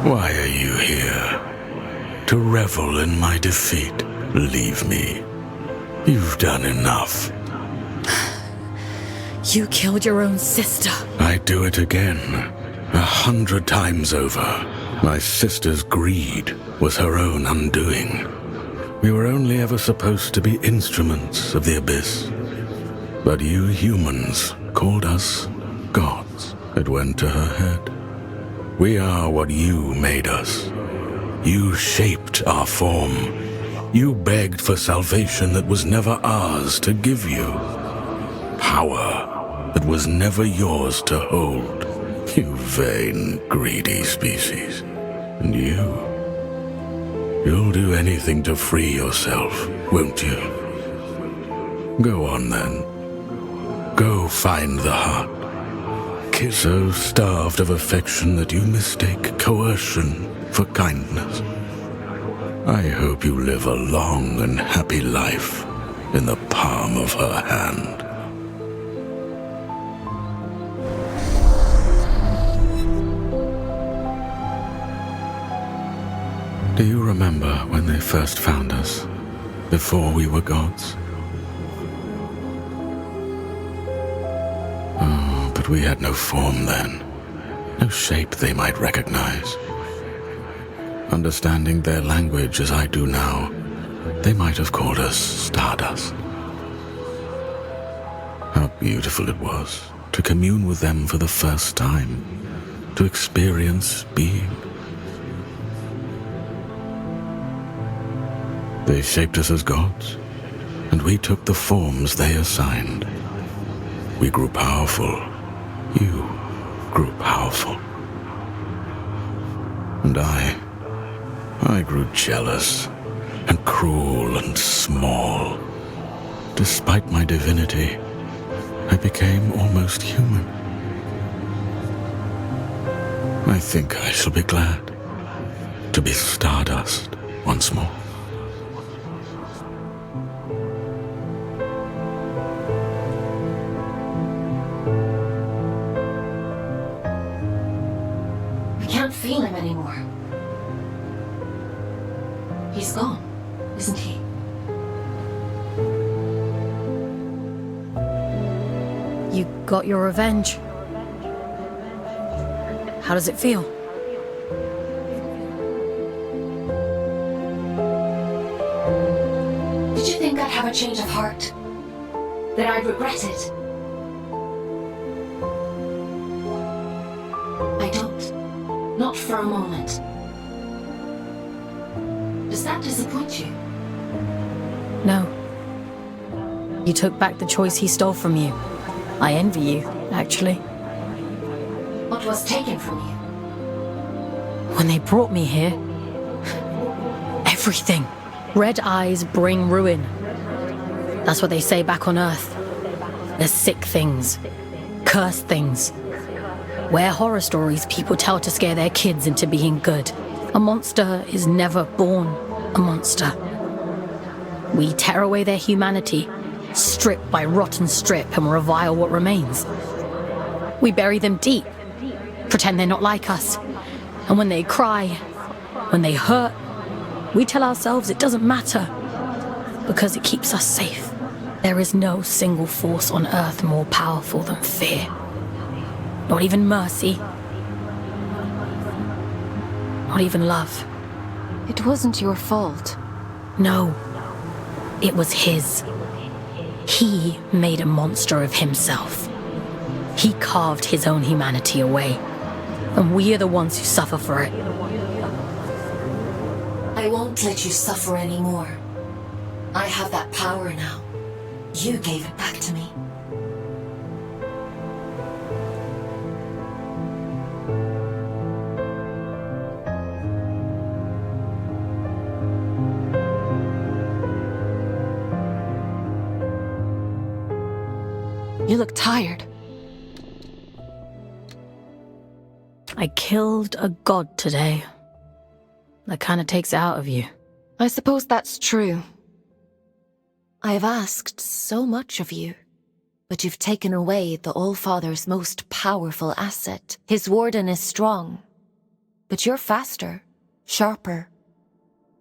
Why are you here? To revel in my defeat? Leave me. You've done enough. You killed your own sister. I'd do it again, 100 times over. My sister's greed was her own undoing. We were only ever supposed to be instruments of the abyss. But you humans called us gods. It went to her head. We are what you made us. You shaped our form. You begged for salvation that was never ours to give you. Power that was never yours to hold. You vain, greedy species. And you'll do anything to free yourself, won't you? Go on then. Go find the heart. Kiss so starved of affection that you mistake coercion for kindness. I hope you live a long and happy life in the palm of her hand. Do you remember when they first found us, before we were gods? Oh, but we had no form then, no shape they might recognize. Understanding their language as I do now, they might have called us Stardust. How beautiful it was to commune with them for the first time, to experience being. They shaped us as gods, and we took the forms they assigned. We grew powerful. You grew powerful. And I grew jealous and cruel and small. Despite my divinity, I became almost human. I think I shall be glad to be Stardust once more. We can't feel him anymore. He's gone, isn't he? You got your revenge. How does it feel? Did you think I'd have a change of heart? That I'd regret it? I don't. Not for a moment. Does that disappoint you? No. You took back the choice he stole from you. I envy you, actually. What was taken from you? When they brought me here, everything. Red eyes bring ruin. That's what they say back on Earth. There's sick things, cursed things. We're horror stories people tell to scare their kids into being good. A monster is never born a monster. We tear away their humanity, strip by rotten strip, and revile what remains. We bury them deep, pretend they're not like us. And when they cry, when they hurt, we tell ourselves it doesn't matter, because it keeps us safe. There is no single force on Earth more powerful than fear. Not even mercy. Not even love. It wasn't your fault. No. It was his. He made a monster of himself. He carved his own humanity away. And we are the ones who suffer for it. I won't let you suffer anymore. I have that power now. You gave it back to me. You look tired. I killed a god today. That kind of takes it out of you. I suppose that's true. I have asked so much of you, but you've taken away the All-Father's most powerful asset. His warden is strong, But you're faster, sharper.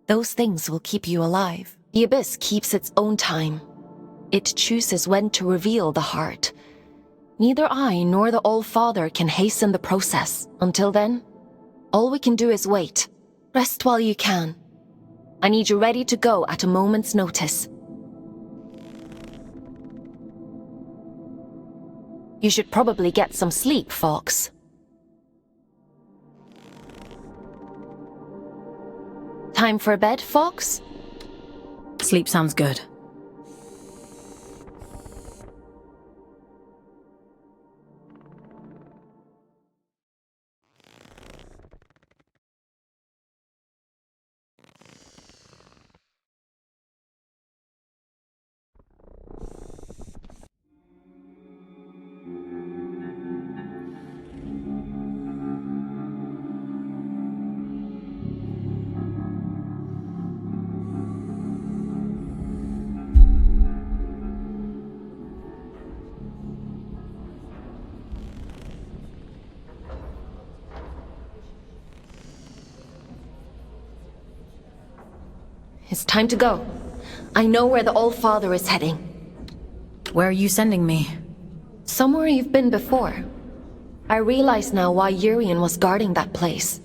Those things will keep you alive. The Abyss keeps its own time. It chooses when to reveal the heart. Neither I nor the All-Father can hasten the process. Until then, all we can do is wait. Rest while you can. I need you ready to go at a moment's notice. You should probably get some sleep, Fawkes. Time for bed, Fawkes? Sleep sounds good. It's time to go. I know where the All-Father is heading. Where are you sending me? Somewhere you've been before. I realize now why Urian was guarding that place.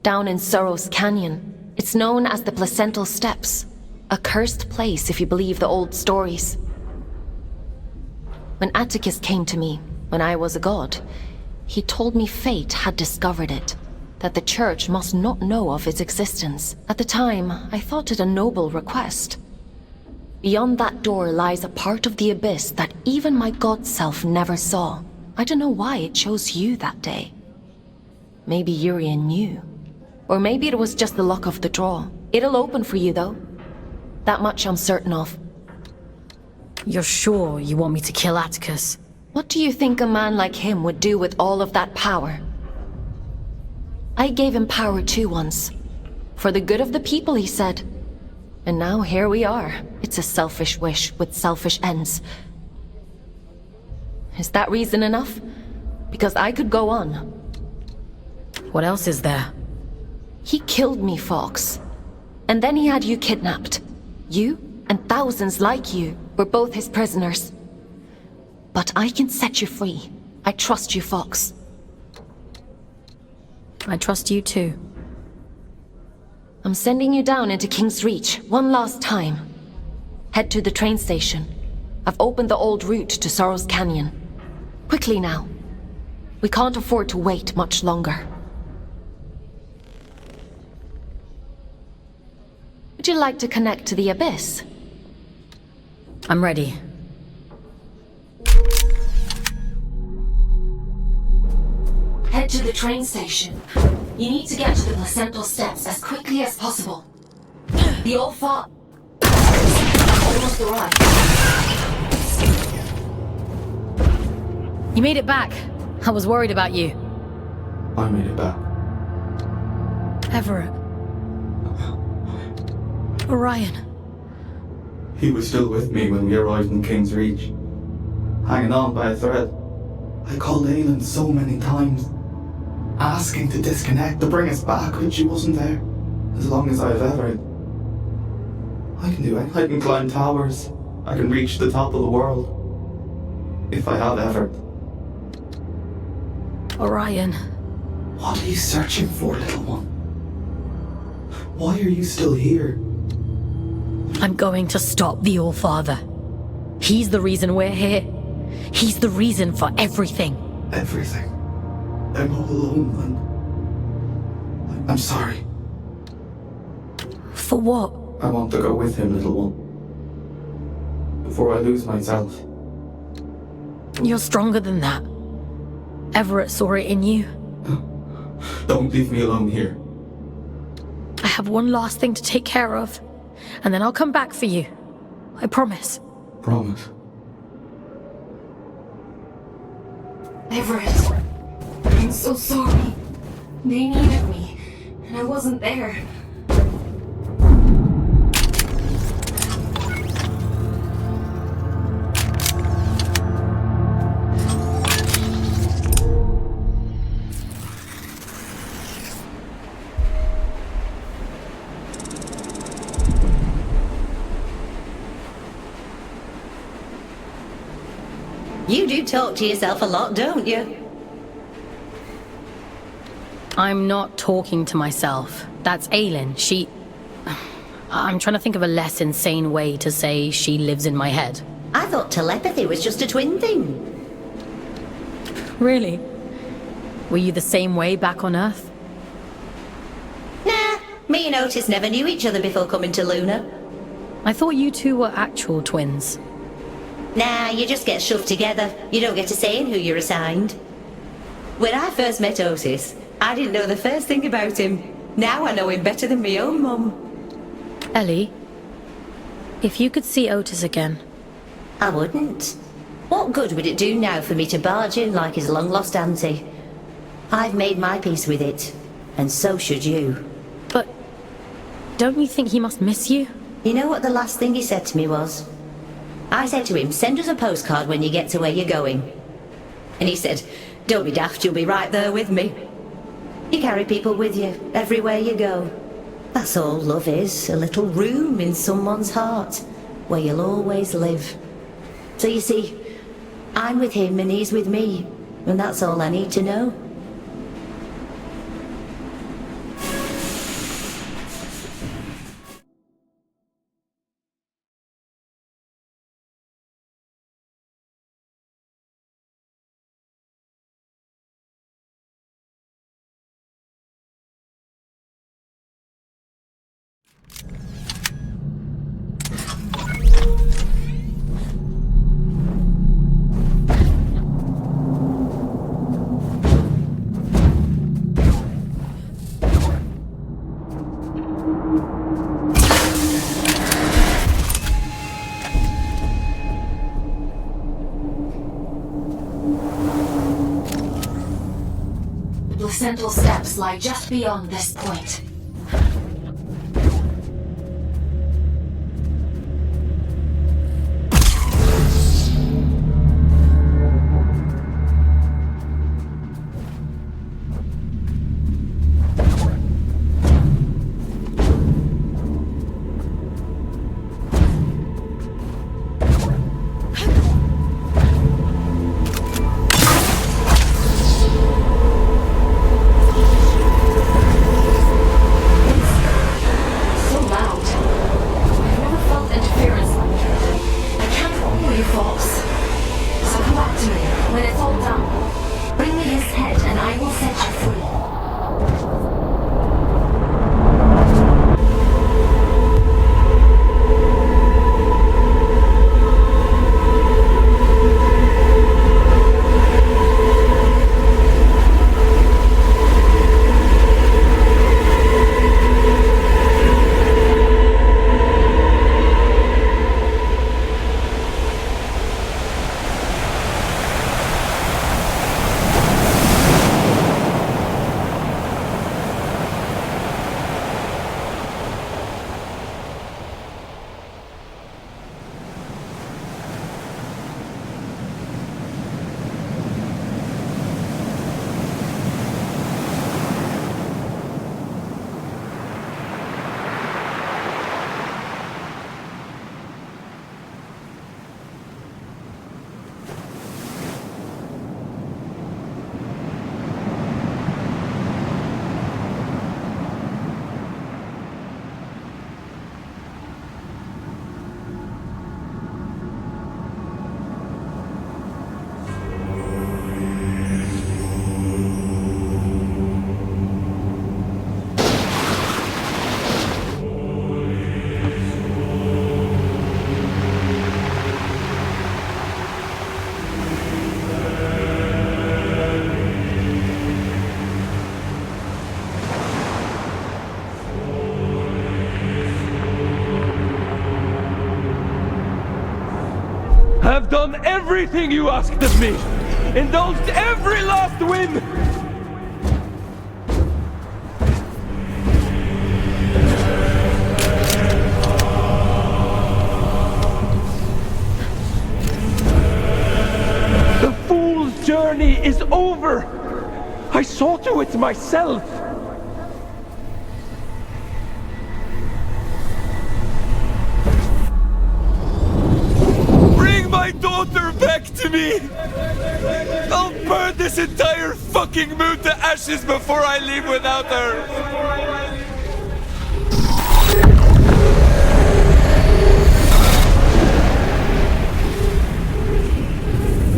Down in Sorrow's Canyon. It's known as the Placental Steppes. A cursed place if you believe the old stories. When Atticus came to me, when I was a god, he told me fate had discovered it. That the church must not know of its existence. At the time, I thought it a noble request. Beyond that door lies a part of the Abyss that even my god self never saw. I don't know why it chose you that day. Maybe Urian knew. Or maybe it was just the luck of the draw. It'll open for you, though. That much I'm certain of. You're sure you want me to kill Atticus? What do you think a man like him would do with all of that power? I gave him power too once. For the good of the people, he said. And now here we are. It's a selfish wish with selfish ends. Is that reason enough? Because I could go on. What else is there? He killed me, Fawkes. And then he had you kidnapped. You and thousands like you were both his prisoners. But I can set you free. I trust you, Fawkes. I trust you too. I'm sending you down into King's Reach one last time. Head to the train station. I've opened the old route to Sorrow's Canyon. Quickly now. We can't afford to wait much longer. Would you like to connect to the Abyss? I'm ready. Head to the train station. You need to get to the Placental Steppes as quickly as possible. The All-Father... almost arrived. You made it back. I was worried about you. I made it back. Everett. Orion. He was still with me when we arrived in King's Reach. Hanging on by a thread. I called Aylin so many times, asking to disconnect, to bring us back when she wasn't there. As long as I've Everett. I can do it. I can climb towers. I can reach the top of the world. If I have Everett. Orion. What are you searching for, little one? Why are you still here? I'm going to stop the All-Father. He's the reason we're here. He's the reason for everything. Everything? I'm all alone, then. I'm sorry. For what? I want to go with him, little one. Before I lose myself. You're stronger than that. Everett saw it in you. Don't leave me alone here. I have one last thing to take care of, and then I'll come back for you. I promise. Promise. Everett, I'm so sorry. They needed me, and I wasn't there. You do talk to yourself a lot, don't you? I'm not talking to myself. That's Aylin. I'm trying to think of a less insane way to say she lives in my head. I thought telepathy was just a twin thing. Really? Were you the same way back on Earth? Nah, me and Otis never knew each other before coming to Luna. I thought you two were actual twins. Nah, you just get shoved together. You don't get to say who you're assigned. When I first met Otis, I didn't know the first thing about him. Now I know him better than my own mum. Ellie, if you could see Otis again... I wouldn't. What good would it do now for me to barge in like his long-lost auntie? I've made my peace with it, and so should you. But don't you think he must miss you? You know what the last thing he said to me was? I said to him, send us a postcard when you get to where you're going. And he said, don't be daft, you'll be right there with me. You carry people with you, everywhere you go. That's all love is, a little room in someone's heart, where you'll always live. So you see, I'm with him and he's with me, and that's all I need to know. Placental steps lie just beyond this point. I've done everything you asked of me! Indulged every last whim! The fool's journey is over! I saw to it myself! Bring my daughter back to me! me! I'll burn this entire fucking moon to ashes before I leave without her!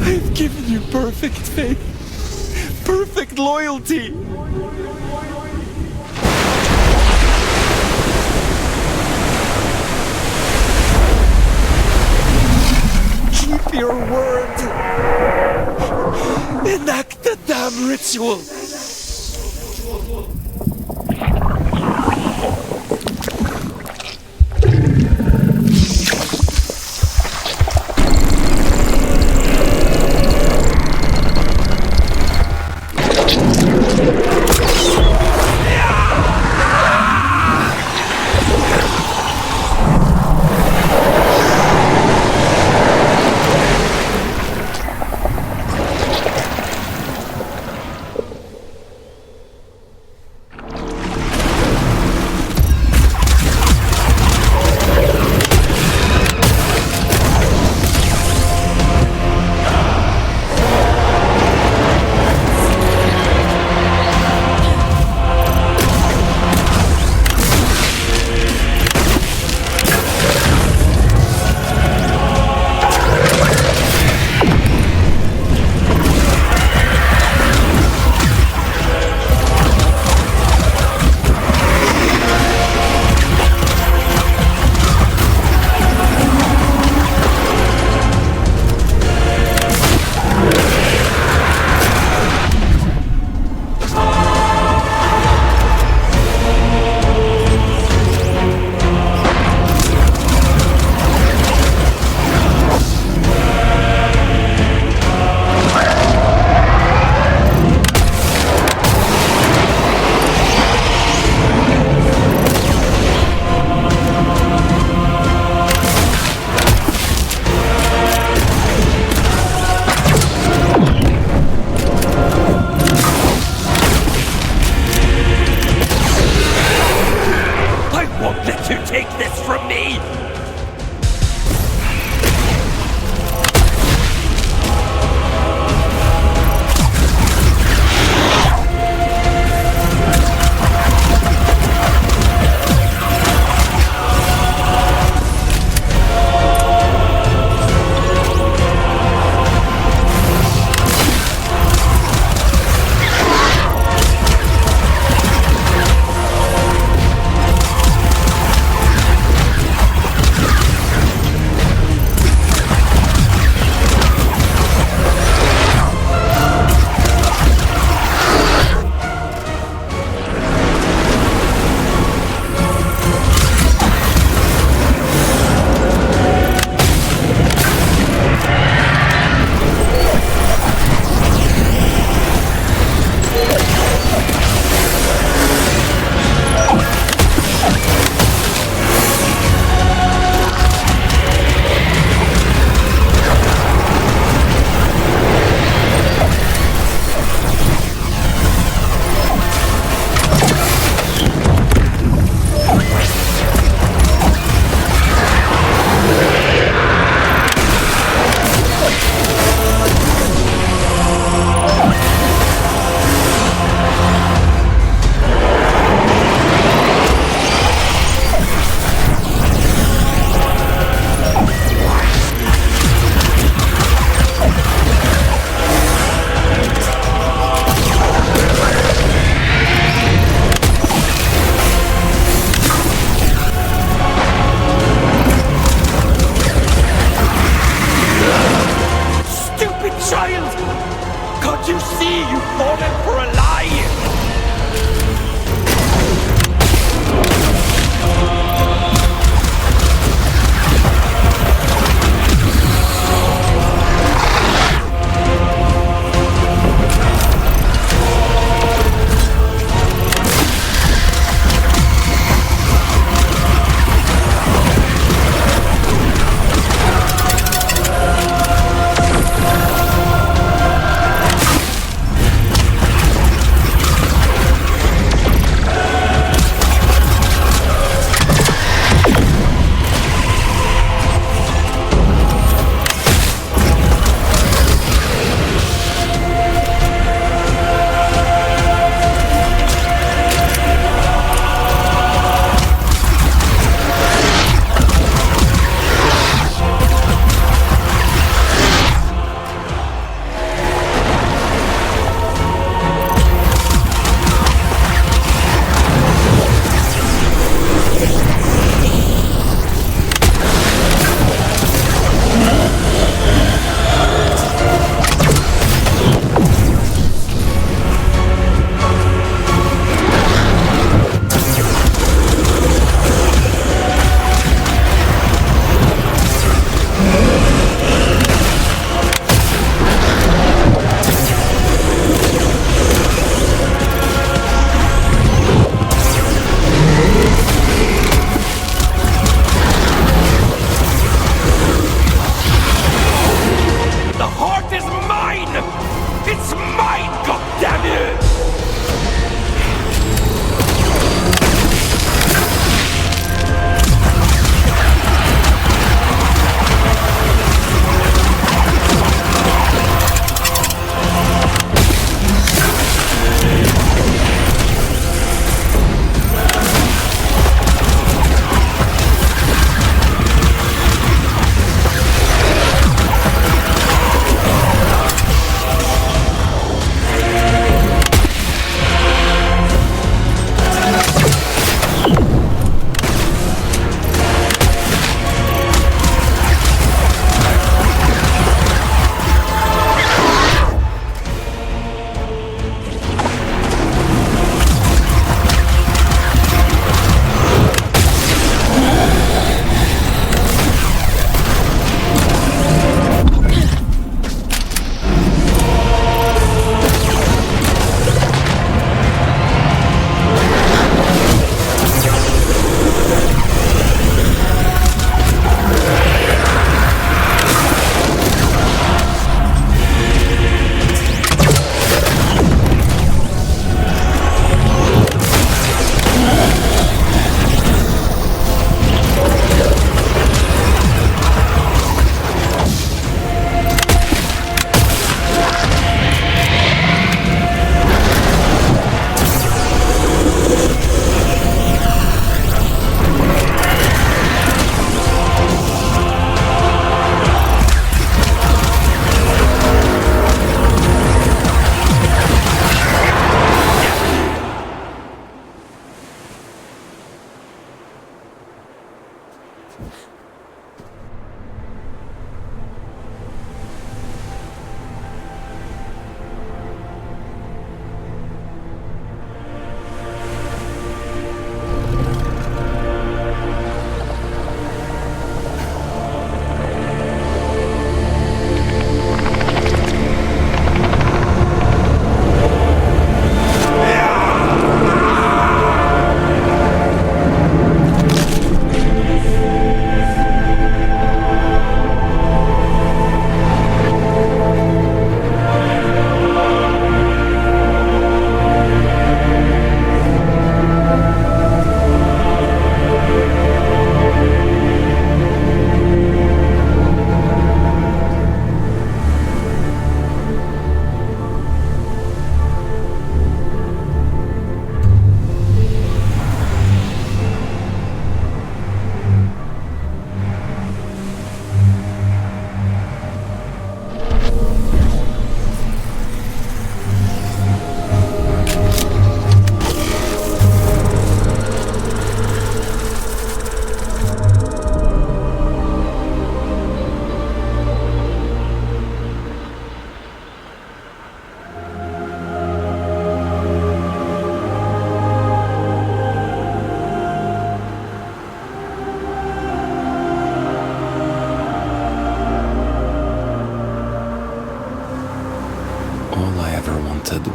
I've given you perfect faith, perfect loyalty. Keep your word. Enact the damn ritual.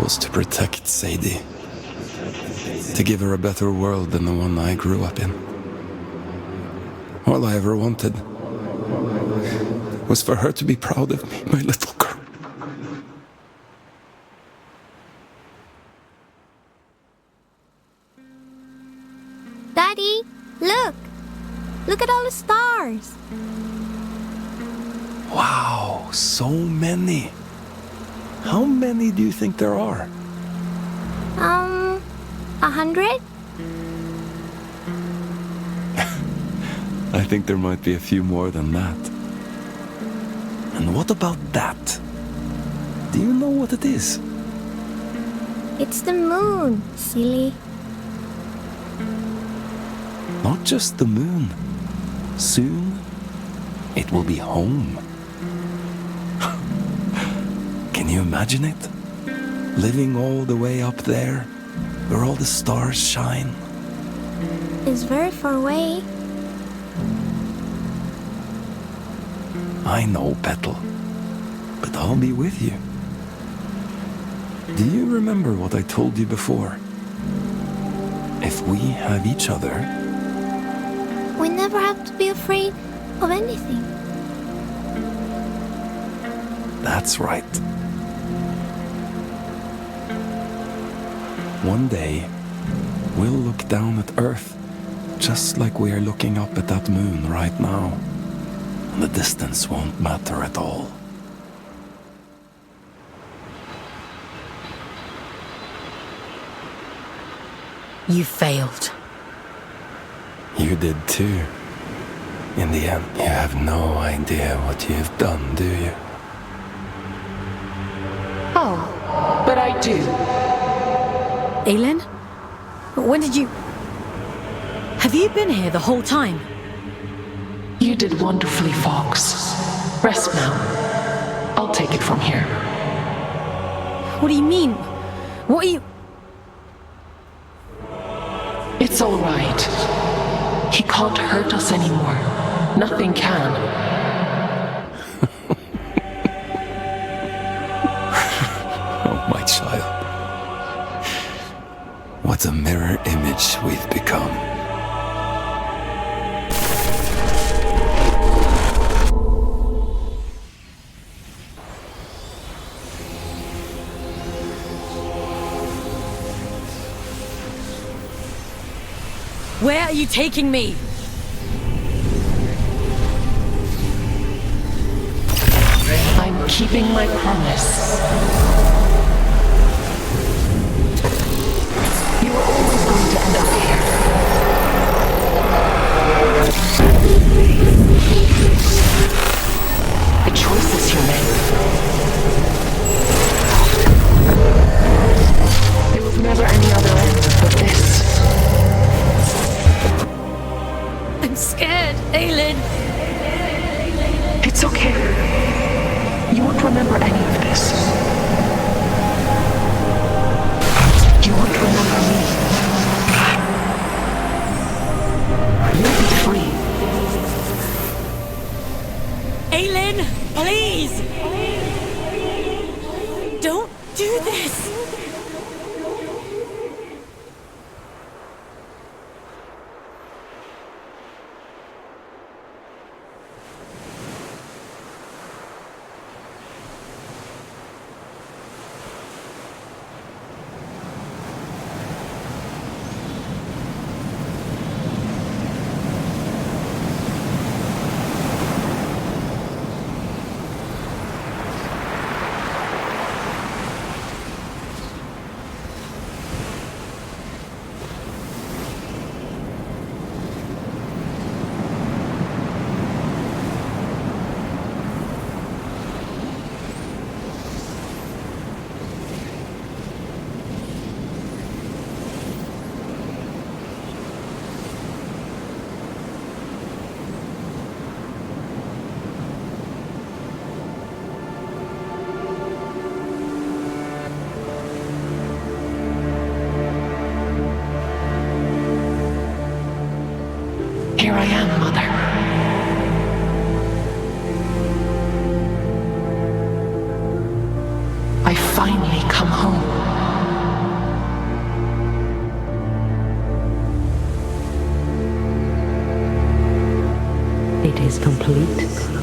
Was to protect Sadie. To give her a better world than the one I grew up in. All I ever wanted was for her to be proud of me, my little girl. Daddy, look! Look at all the stars! Wow, so many. How many do you think there are? 100? I think there might be a few more than that. And what about that? Do you know what it is? It's the moon, silly. Not just the moon. Soon, it will be home. Can you imagine it? Living all the way up there, where all the stars shine. It's very far away. I know, Petal. But I'll be with you. Do you remember what I told you before? If we have each other... We never have to be afraid of anything. That's right. One day, we'll look down at Earth, just like we are looking up at that moon right now. And the distance won't matter at all. You failed. You did too. In the end, you have no idea what you've done, do you? Oh, but I do. Aylin? When did you... Have you been here the whole time? You did wonderfully, Fawkes. Rest now. I'll take it from here. What do you mean? What are you... It's all right. He can't hurt us anymore. Nothing can. Oh, my child. What a mirror image we've become. Where are you taking me? I'm keeping my promise. You were always going to end up here. The choices you made. There was never any other end but this. I'm scared. scared, Aelin. It's okay. You won't remember any of this. You won't remember me. You'll be free. Aelin, please! Don't do this! Here I am, Mother. I finally come home. It is complete.